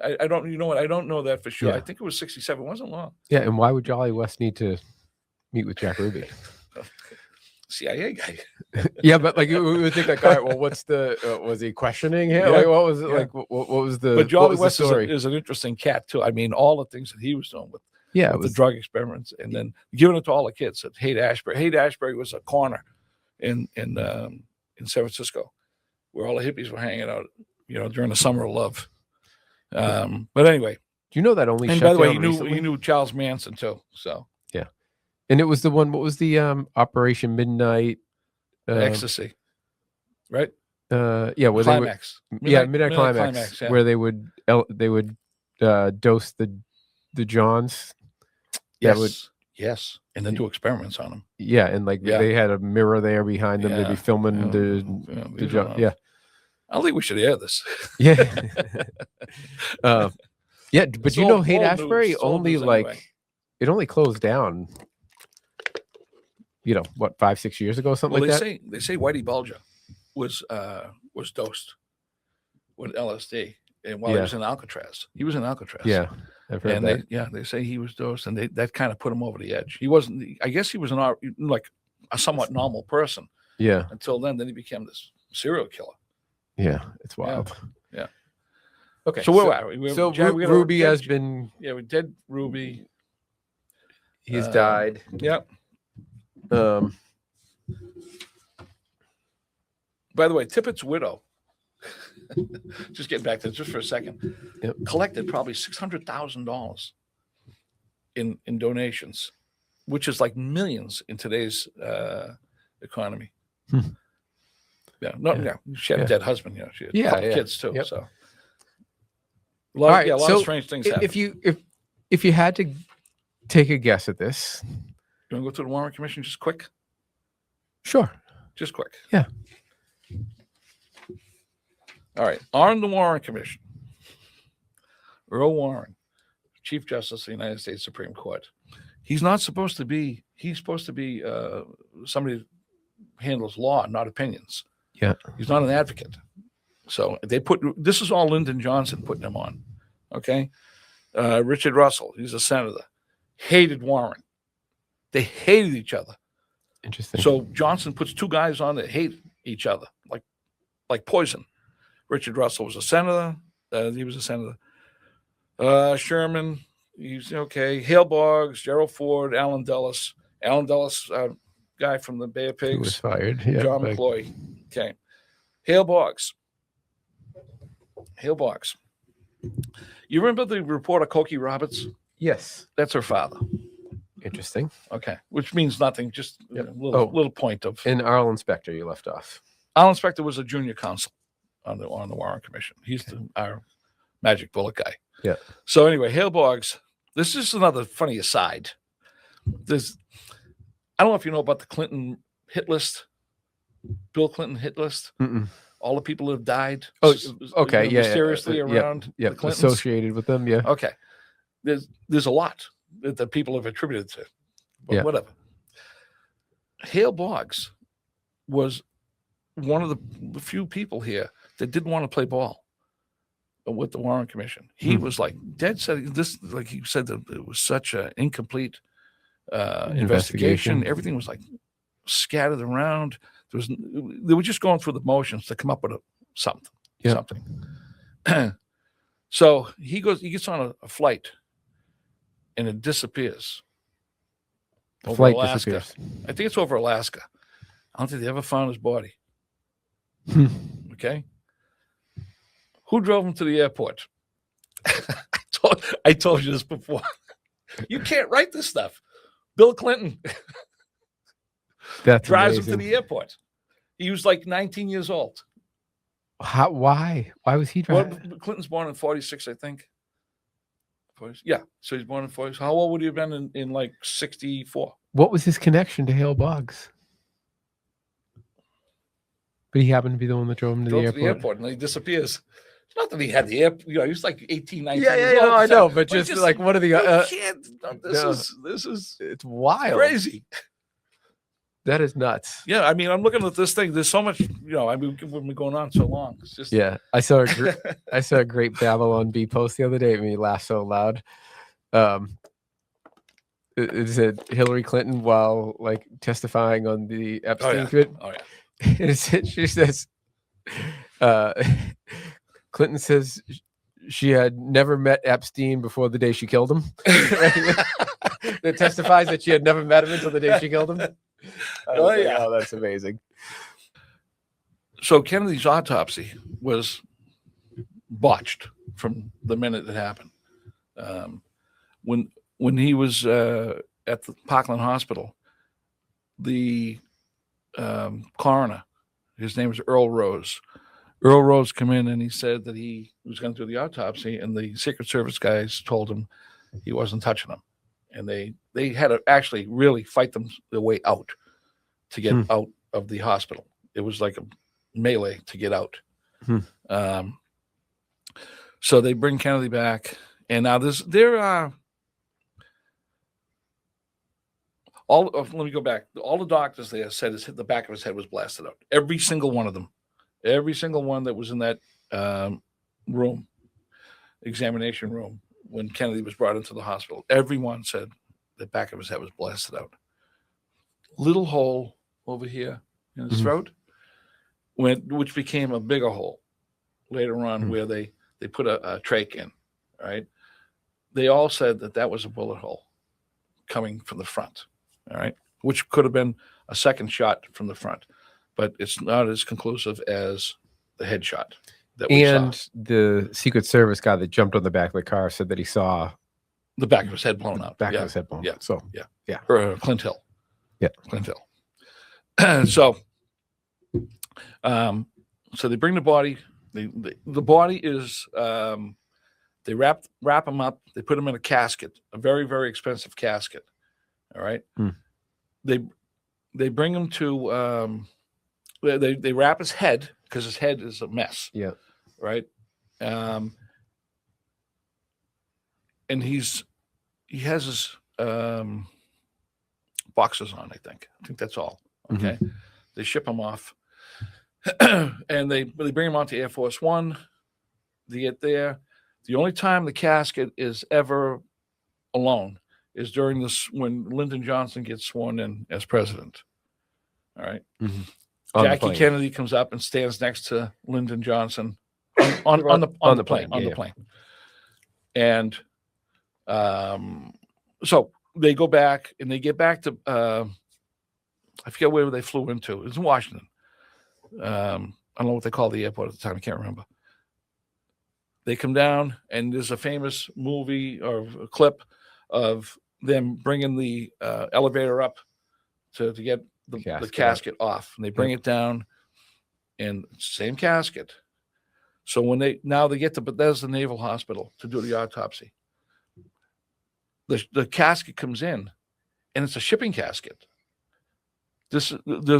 I don't. You know what? I don't know that for sure. I think it was 1967. It wasn't long. Yeah, and why would Jolly West need to meet with Jack Ruby? CIA guy. Yeah, but like we would think like, all right, well, what's the was he questioning him? Yeah, Like, what was it yeah. like? What was the? But what Jolly was the West story? is an interesting cat too. I mean, all the things that he was doing with, Yeah, it with the was. drug experiments, and then giving it to all the kids at Haight Ashbury. Haight Ashbury was a corner in San Francisco where all the hippies were hanging out, you know, during the summer of love. But anyway, Do you know that only? and shut by the way, down recently? he knew Charles Manson too. So And it was the one. What was the Operation Midnight? ecstasy, right? Yeah, where Climax. they would, Midnight Climax, yeah. where they would dose the Johns. Yes, would- yes, and then do experiments on them. Yeah, and like Yeah. they had a mirror there behind them. They'd be filming the these John. are- Yeah, I don't think we should air this. yeah, yeah. But It's you know, old- Haight old Ashbury news. It's old only news like anyway. it only closed down. You know what, 5-6 years ago, something Well, like they that. say Whitey Bulger was dosed with LSD, and while he Yeah. was in Alcatraz, Yeah, I've heard and that. they say he was dosed, and that kind of put him over the edge. He wasn't. I guess he was like a somewhat normal person Yeah, until then. Then he became this serial killer. yeah, it's wild. Yeah. Okay, So where are we? So we got a Ruby dead- has been. Yeah, we dead Ruby. He's died. Yeah. Um, By the way, Tippett's widow, just getting back to this just for a second, Yep. collected probably $600,000 in donations, which is like millions in today's economy. Hmm. Yeah, no, Yeah. yeah. She had Yeah. a dead husband. You know, she had Yeah, a couple yeah. kids too. Yep. So a All lot, right, a lot so of strange things happen. if you had to take a guess at this, You want to go through the Warren Commission just quick? sure. Just quick. Yeah. All right. On the Warren Commission, Earl Warren, Chief Justice of the United States Supreme Court. He's not supposed to be, he's supposed to be somebody who handles law, not opinions. Yeah. He's not an advocate. So this is all Lyndon Johnson putting him on. Okay. Richard Russell, he's a senator, hated Warren. They hated each other. Interesting. So Johnson puts two guys on that hate each other, like poison. Richard Russell was a senator. He was a senator. Sherman, he's okay. Hale Boggs, Gerald Ford, Alan Dulles. Alan Dulles, guy from the Bay of Who was Pigs. fired? Yeah. John like- McCloy. Okay. Hale Boggs. You remember the reporter Cokie Roberts? Yes. That's her father. Interesting. Okay. Which means nothing. Just Yep. a little point of. And Arlen Specter, you left off. Alan Specter was a junior counsel on the Warren Commission. He's our magic bullet guy. Yeah. So anyway, Hale Boggs. This is another funny aside. I don't know if you know about the Clinton hit list, Bill Clinton hit list. Mm-mm. All the people who have died. Oh, okay. Yeah. Mysteriously around Yeah. the Clintons. Associated with them. Yeah. Okay. There's a lot that people have attributed to, but Yeah. whatever. Hale Boggs was one of the few people here that didn't want to play ball with the Warren Commission. He was like dead set. This, like he said, that it was such an incomplete investigation. Everything was like scattered around. They were just going through the motions to come up with something. So he gets on a flight, and it disappears. Over Flight Alaska. disappears. I think it's over Alaska. I don't think they ever found his body. Okay. Who drove him to the airport? I told you this before. You can't write this stuff. Bill Clinton That's drives him amazing. to the airport. He was like 19 years old. Why? Why was he Well, driving? Clinton's born in 46, I think. 40, yeah. So he's born in 40. How old would he have been in like 64? What was his connection to Hale Boggs? But he happened to be the one that drove him to Drove the to airport. the airport and he disappears. It's not that he had the airport. You know, he was like 18, 19 Yeah, years yeah, old. no, I know, but But just like what are the? you can't. no. This is It's wild. crazy. That is nuts. Yeah, I mean, I'm looking at this thing. There's so much, I mean, we've been going on so long. It's just Yeah, I saw a great Babylon Bee post the other day. It made me laugh so loud. Is it Hillary Clinton while like testifying on the Epstein committee? Oh yeah. And she says, uh, Clinton says she had never met Epstein before the day she killed him. That testifies that she had never met him until the day she killed him. Oh, yeah. Oh, that's amazing. So Kennedy's autopsy was botched from the minute it happened. When he was at the Parkland Hospital, the coroner, his name was Earl Rose. Earl Rose come in and he said that he was going to do the autopsy, and the Secret Service guys told him he wasn't touching them, and they had to actually really fight them their way out to get out of the hospital. It was like a melee to get out. So they bring Kennedy back, and now there are let me go back. All the doctors there said the back of his head was blasted out. Every single one of them. Every single one that was in that examination room, when Kennedy was brought into the hospital, everyone said the back of his head was blasted out. Little hole over here in his throat, which became a bigger hole later on, where they put a trach in, right? They all said that was a bullet hole coming from the front, all right, which could have been a second shot from the front. But it's not as conclusive as the headshot that we saw. The Secret Service guy that jumped on the back of the car said that he saw the back of his head blown out. Back of his head blown out. So yeah. Or Clint Hill. Yeah. Clint Hill. So they bring the body. The body is they wrap him up. They put him in a casket, a very, very expensive casket. All right. They bring him to they wrap his head, because his head is a mess. Yeah. Right. And he has his boxers on, I think that's all. Okay. They ship him off. And they bring him onto Air Force One. They get there. The only time the casket is ever alone is during when Lyndon Johnson gets sworn in as president. All right. Jackie Kennedy comes up and stands next to Lyndon Johnson on the plane. And so they go back and they get back to I forget where they flew into. It was in Washington. I don't know what they called the airport at the time. I can't remember. They come down, and there's a famous movie or a clip of them bringing the elevator up to get the casket off, and they bring it down, and same casket. So when they get to Bethesda Naval Hospital to do the autopsy, the casket comes in, and it's a shipping casket. There's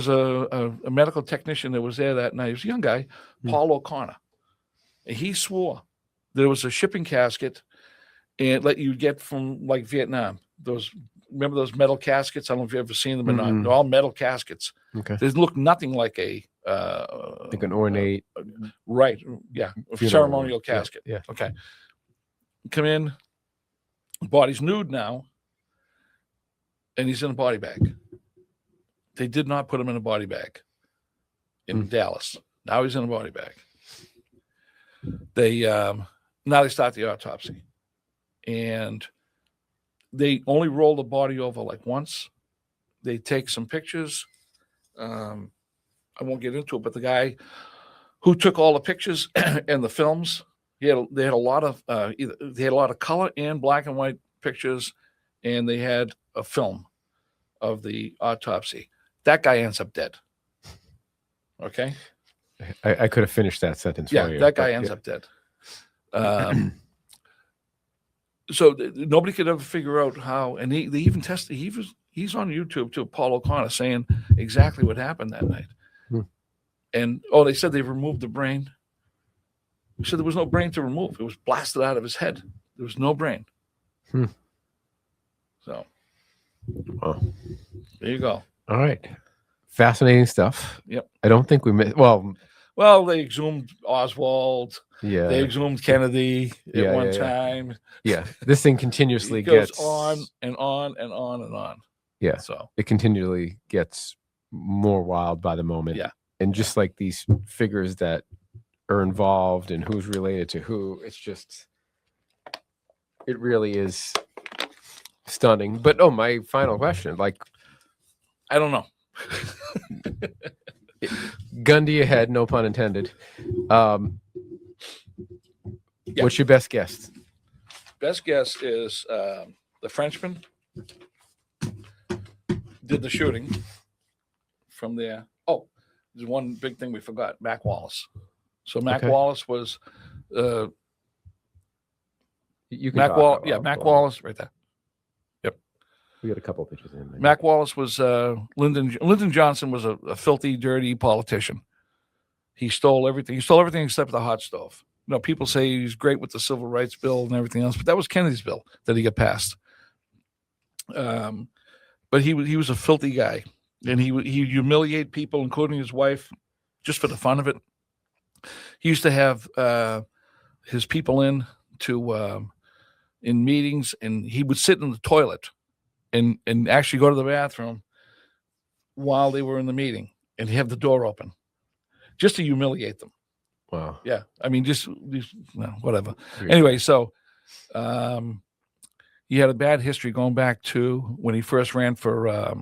a medical technician that was there that night. He was a young guy, Paul O'Connor. And he swore there was a shipping casket and that you get from like Vietnam. Remember those metal caskets? I don't know if you've ever seen them or not. They're all metal caskets. Okay. They look nothing like like an ornate, right? Yeah, ceremonial casket. Yeah. Okay. Come in. Body's nude now, and he's in a body bag. They did not put him in a body bag in Dallas. Now he's in a body bag. Now they start the autopsy, and they only roll the body over like once. They take some pictures. I won't get into it, but the guy who took all the pictures and the films, they had a lot of color and black and white pictures, and they had a film of the autopsy. That guy ends up dead. Okay. I could have finished that sentence for you. That guy ends up dead. So nobody could ever figure out how, and they even tested. He's on YouTube too, Paul O'Connor, saying exactly what happened that night. And they said they removed the brain. He said there was no brain to remove. It was blasted out of his head. There was no brain. So, there you go. All right. Fascinating stuff. Yep. I don't think we missed. Well, they exhumed Oswald. Yeah. They exhumed Kennedy at Yeah, one yeah, yeah. time. Yeah. This thing continuously It goes gets on and on and on and on. Yeah. So It continually gets more wild by the moment. Yeah. And just like these figures that are involved and who's related to who, it's just, it really is stunning. But my final question, like, I don't know. gun to your head, no pun intended. What's your best guess? Best guess is the Frenchman did the shooting from there. Oh, there's one big thing we forgot. Mac Wallace. So Mac Okay. Wallace was You can Mac talk Wallace. about Yeah, it. Mac Wallace, right there. We got a couple pictures in there. Mac Wallace was Lyndon Johnson was a filthy, dirty politician. He stole everything. He stole everything except the hot stove. You know, people say he's great with the Civil Rights Bill and everything else, but that was Kennedy's bill that he got passed. But he was a filthy guy, and he humiliated people, including his wife, just for the fun of it. He used to have his people in meetings, and he would sit in the toilet and actually go to the bathroom while they were in the meeting, and have the door open just to humiliate them. Wow. Yeah, I mean, just whatever. Great. Anyway, so he had a bad history going back to when he first ran for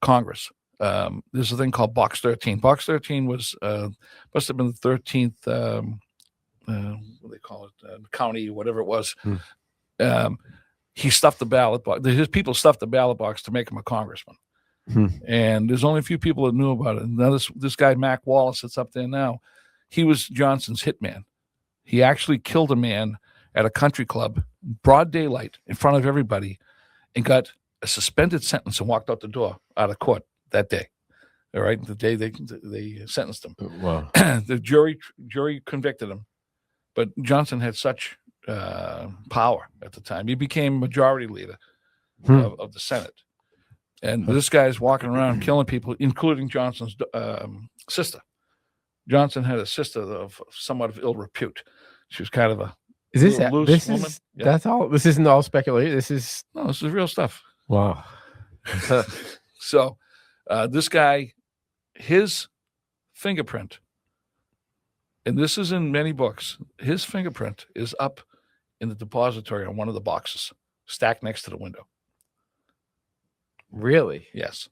Congress. There's a thing called Box 13. Box 13 was must have been the 13th what do they call it, county, whatever it was. He stuffed the ballot box. His people stuffed the ballot box to make him a congressman. And there's only a few people that knew about it. Now this guy Mac Wallace that's up there now, he was Johnson's hitman. He actually killed a man at a country club, broad daylight, in front of everybody, and got a suspended sentence and walked out the door out of court that day. All right, the day they sentenced him. Wow. The jury convicted him, but Johnson had such power at the time. He became majority leader of the Senate. And this guy's walking around killing people, including Johnson's sister. Johnson had a sister of somewhat of ill repute. She was kind of a loose woman. Yeah. That's all. This isn't all speculation. This is real stuff. wow. So this guy, his fingerprint, and this is in many books, his fingerprint is up in the depository on one of the boxes, stacked next to the window. Really? Yes.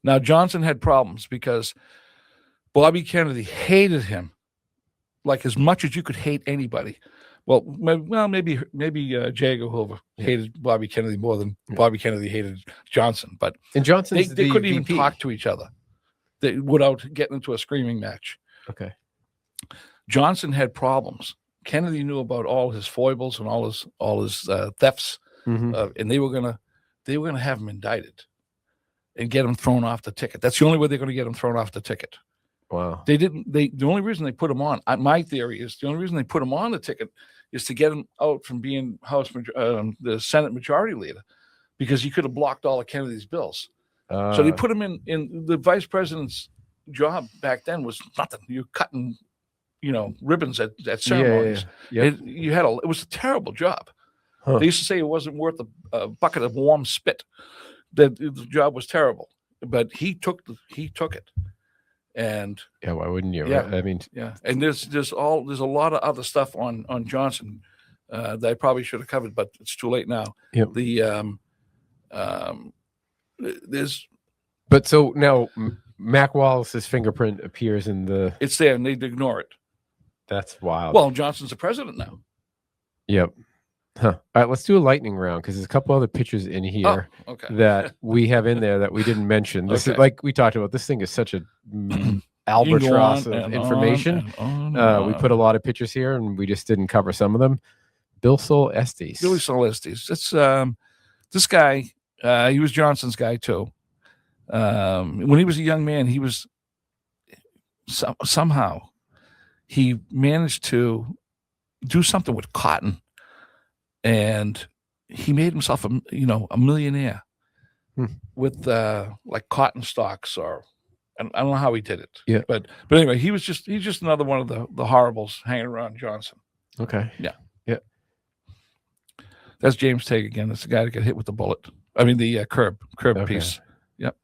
Now, Johnson had problems because Bobby Kennedy hated him like as much as you could hate anybody. Well, maybe J. Edgar Hoover hated Bobby Kennedy more than Bobby Kennedy hated Johnson. But And Johnson's they couldn't even VP. talk to each other without getting into a screaming match. Okay. Johnson had problems. Kennedy knew about all his foibles and all his thefts, and they were gonna have him indicted and get him thrown off the ticket. That's the only way they're going to get him thrown off the ticket. Wow. The only reason they put him on, my theory is the only reason they put him on the ticket is to get him out from being the Senate majority leader, because he could have blocked all of Kennedy's bills. So they put him in the vice president's job back then was nothing. You're cutting, ribbons at ceremonies. Yeah. It was a terrible job. Huh. They used to say it wasn't worth a bucket of warm spit. That the job was terrible, but he took it. And Yeah, why wouldn't you? Yeah. Right? I mean, yeah, and there's a lot of other stuff on Johnson that I probably should have covered, but it's too late now. Yep. But so now Mac Wallace's fingerprint appears in the. It's there, and they'd ignore it. That's wild. Well, Johnson's the president now. Yep. Huh. All right, let's do a lightning round because there's a couple other pictures in here Okay. that we have in there that we didn't mention. This is Okay. like we talked about. This thing is such a albatross of information. We put a lot of pictures here, and we just didn't cover some of them. Bill Sol Estes. Billy Sol Estes. It's this guy. He was Johnson's guy too. When he was a young man, he was somehow he managed to do something with cotton, and he made himself a millionaire with like cotton stocks or I don't know how he did it. Yeah. But anyway, he's just another one of the horribles hanging around Johnson. Okay. Yeah. Yeah. That's James Tague again. That's the guy that got hit with the bullet. I mean, the curb Okay. piece. Yep.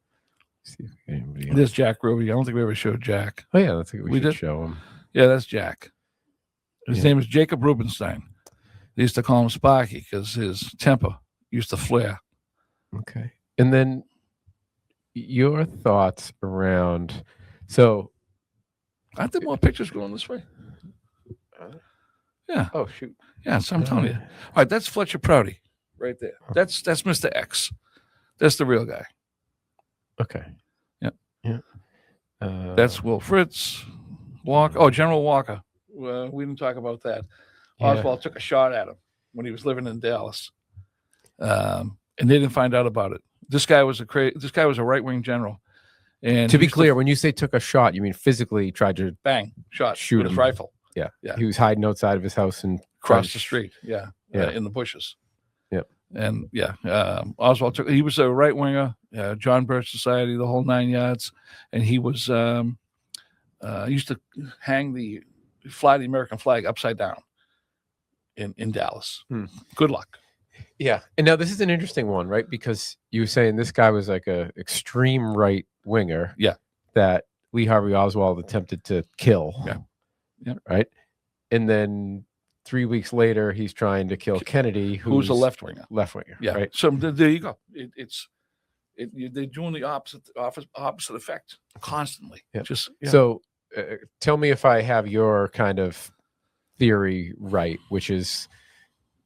See if anybody There's else. Jack Ruby. I don't think we ever showed Jack. Oh yeah, I think we We should did? show him. Yeah, that's Jack. His Yeah. name is Jacob Rubenstein. They used to call him Sparky because his temper used to flare. Okay. And then your thoughts around, so Aren't there more pictures going this way? Yeah. oh shoot. Yeah, so I'm telling you. All right, that's Fletcher Prouty right there. That's Mr. X. That's the real guy. Okay. Yep. Yeah. That's Will Fritz, Walker. Oh, General Walker. We didn't talk about that. yeah. Oswald took a shot at him when he was living in Dallas, and they didn't find out about it. This guy was a right-wing general. And To be he used clear, when you say took a shot, you mean physically tried to bang, shot, shoot with his him. rifle. Yeah. Yeah. He was hiding outside of his house and Across the street. Yeah. Yeah. In the bushes. Yep. And Oswald he was a right winger, John Birch Society, the whole 9 yards. And he was, used to fly the American flag upside down in Dallas. Good luck. Yeah. And now this is an interesting one, right? Because you were saying this guy was like a extreme right winger. Yeah. That Lee Harvey Oswald attempted to kill. Yeah. Yeah. Right. And then 3 weeks later, he's trying to kill Kennedy, who's a left winger. Left winger. Yeah. Right. So there you go. They're doing the opposite effect constantly. Yep. Just yeah. So tell me if I have your kind of theory right, which is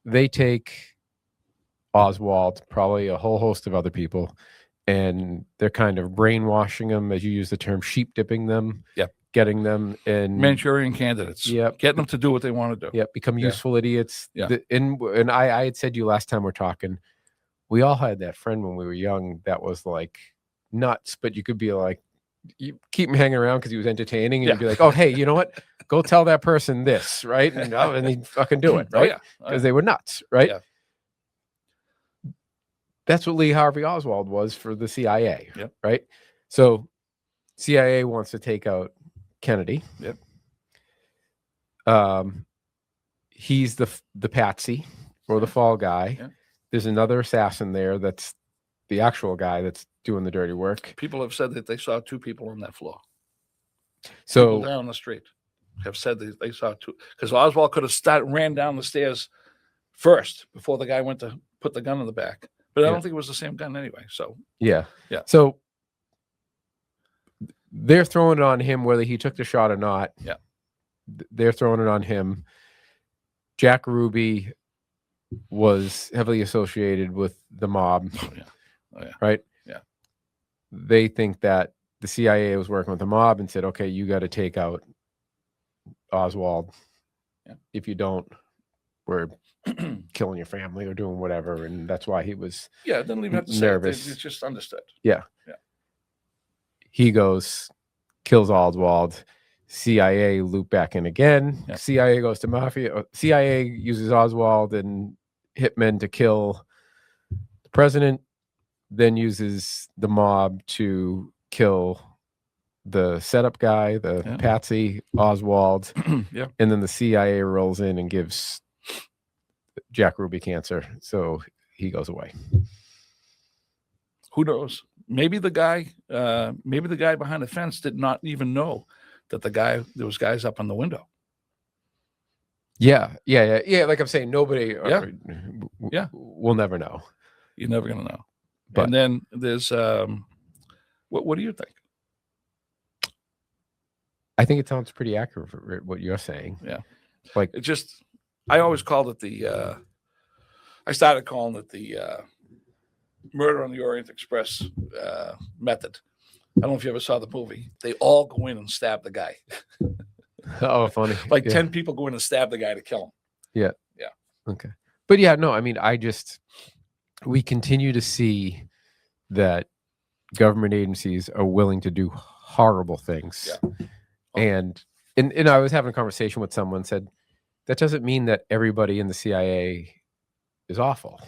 they take Oswald, probably a whole host of other people, and they're kind of brainwashing them, as you use the term, sheep dipping them. Yep. Getting them in Manchurian candidates. Yep. Getting them to do what they want to do. Yep. Become useful idiots. Yeah. And I had said to you last time we're talking, we all had that friend when we were young that was like nuts, but you could be like, you keep him hanging around because he was entertaining, and you'd be like, oh, hey, you know what? Go tell that person this, right? And he'd fucking do it, right? Because they were nuts, right? Yeah. That's what Lee Harvey Oswald was for the CIA, Yep. right? So CIA wants to take out Kennedy. Yep. He's the patsy or the fall guy. Yeah. There's another assassin there that's the actual guy that's doing the dirty work. People have said that they saw two people on that floor. So People down the street have said that they saw two, because Oswald could have ran down the stairs first before the guy went to put the gun in the back. But I don't think it was the same gun anyway. So yeah. Yeah. So they're throwing it on him whether he took the shot or not. Yeah. They're throwing it on him. Jack Ruby was heavily associated with the mob. Oh, yeah. Right? Yeah. They think that the CIA was working with the mob and said, okay, you got to take out Oswald. Yeah. If you don't, we're killing your family or doing whatever. And that's why he was Yeah, it doesn't even have to nervous. say it. It's just understood. Yeah. Yeah. He goes, kills Oswald. CIA loop back in again. Yeah. CIA goes to mafia. CIA uses Oswald and hitmen to kill the president, then uses the mob to kill the setup guy, the patsy, Oswald. Yeah. And then the CIA rolls in and gives Jack Ruby cancer. So he goes away. Who knows? Maybe the guy behind the fence did not even know that there was guys up on the window. Yeah. Like I'm saying, nobody. Yeah. We'll never know. You're never gonna know. But and then there's what do you think? I think it sounds pretty accurate for what you're saying. Yeah. Like it just, I always called it I started calling it the Murder on the Orient Express method. I don't know if you ever saw the movie. They all go in and stab the guy. oh, funny. Like 10 people go in and stab the guy to kill him. Yeah. Yeah. Okay. But yeah, no, I mean, we continue to see that government agencies are willing to do horrible things. Yeah. And I was having a conversation with someone said, that doesn't mean that everybody in the CIA is awful.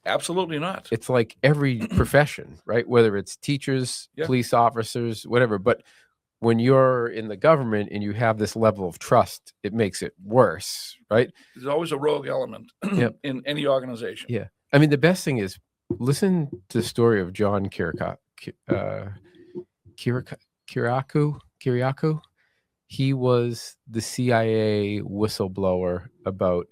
Absolutely not. It's like every profession, right? Whether it's teachers, Yeah. police officers, whatever. But when you're in the government and you have this level of trust, it makes it worse, right? There's always a rogue element Yep. in any organization. Yeah. I mean, the best thing is listen to the story of John Kiriakou. He was the CIA whistleblower about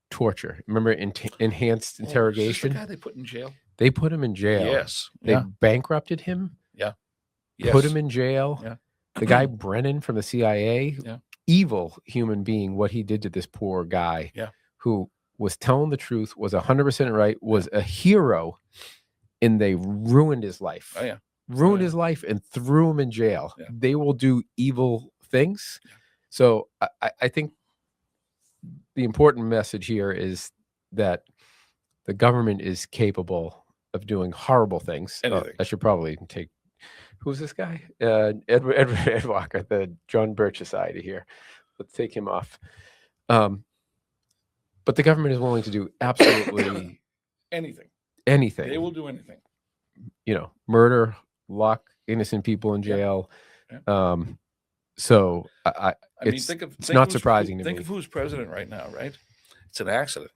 torture. Remember enhanced Oh, is this interrogation? the guy they put in jail? They put him in jail. Yes. They bankrupted him. Yes. Put him in jail. Yeah. The guy Brennan from the CIA, Yeah. evil human being, what he did to this poor guy, Yeah. who was telling the truth, was 100% right, was a hero, and they ruined his life. Oh yeah. Ruined his life and threw him in jail. Yeah. They will do evil things. Yeah. So I think the important message here is that the government is capable of doing horrible things. Anything. I should probably take, who's this guy? Ed Walker, the John Birch Society here. Let's take him off. But the government is willing to do absolutely Anything. anything. They will do anything. Murder, lock innocent people in jail. Yeah. So I mean, it's think not who's- surprising to Think me. of who's president right now, right? It's an accident.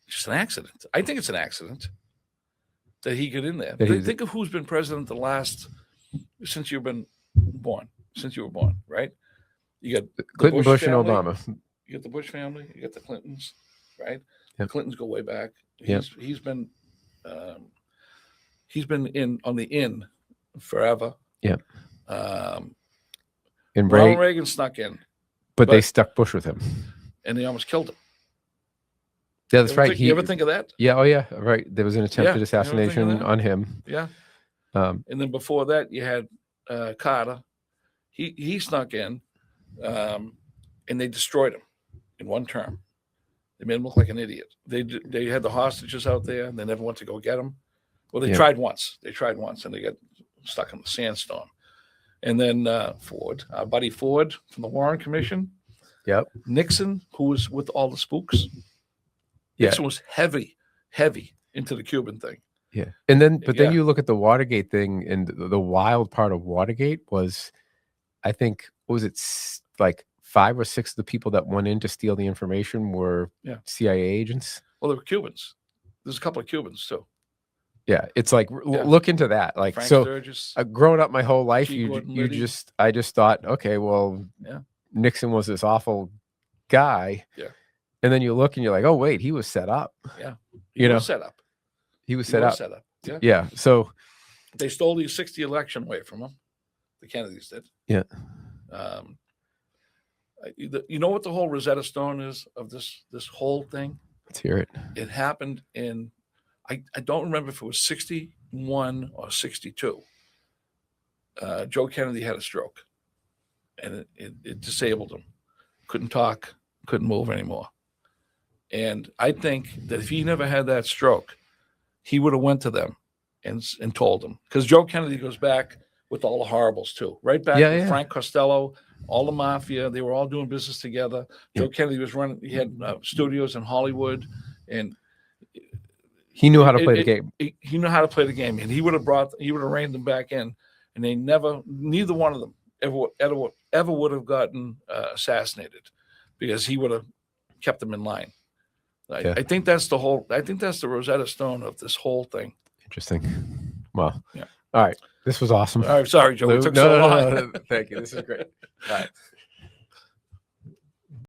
Just an accident. I think it's an accident that he got in there. That he's- Think of who's been president since you've been born. Since you were born, right? You got the Clinton, Bush, and family, Obama. You got the Bush family. You got the Clintons, right? The Yep. Clintons go way back. Yep. He's been on the in forever. Yep. Um, And Ronald Reagan snuck in, but they but- stuck Bush with him. and they almost killed him. Yeah, that's right. You ever think of that? Yeah. Oh, yeah. Right. There was an attempted Yeah, you ever think of assassination that? on him. Yeah. Um, And then before that, you had Carter. He snuck in, and they destroyed him in one term. They made him look like an idiot. They had the hostages out there, and they never went to go get him. Well, they Yeah. tried once. And they got stuck in the sandstorm. And then Ford, our buddy Ford from the Warren Commission. Yep. Nixon, who was with all the spooks. Yeah. Nixon was heavy into the Cuban thing. Yeah. And then, but then Yeah. you look at the Watergate thing, and the wild part of Watergate was, I think, what was it, like 5 or 6 of the people that went in to steal the information were Yeah. CIA agents? Well, they were Cubans. There's a couple of Cubans too. Yeah. It's like, Yeah. look into that. Like, Frank so Sturgis. growing up my whole life, G. Gordon you Liddy. I just thought, okay, well, Yeah. Nixon was this awful guy. Yeah. And then you look and you're like, oh, wait, he was set up. Yeah. You know, set up. he was He set was up. set up. Yeah. Yeah. So, They stole the 60 election away from him. The Kennedys did. yeah. You know what the whole Rosetta Stone is of this whole thing? Let's hear it. It happened in, I don't remember if it was 61 or 62. Joe Kennedy had a stroke, and it disabled him. Couldn't talk, couldn't move anymore. And I think that if he never had that stroke, he would have went to them and told them. Because Joe Kennedy goes back with all the horribles too. Right back Yeah, with yeah. Frank Costello, all the mafia. They were all doing business together. Joe Kennedy was running, he had studios in Hollywood, and He knew how to play the game. he knew how to play the game, and he would have reined them back in, and neither one of them ever would have gotten assassinated, because he would have kept them in line. Yeah. I think that's the Rosetta Stone of this whole thing. Interesting. Well, Yeah. all right. This was awesome. All right, sorry, Joe. It took No, so no, long. no, no. Thank you. This is great. All right.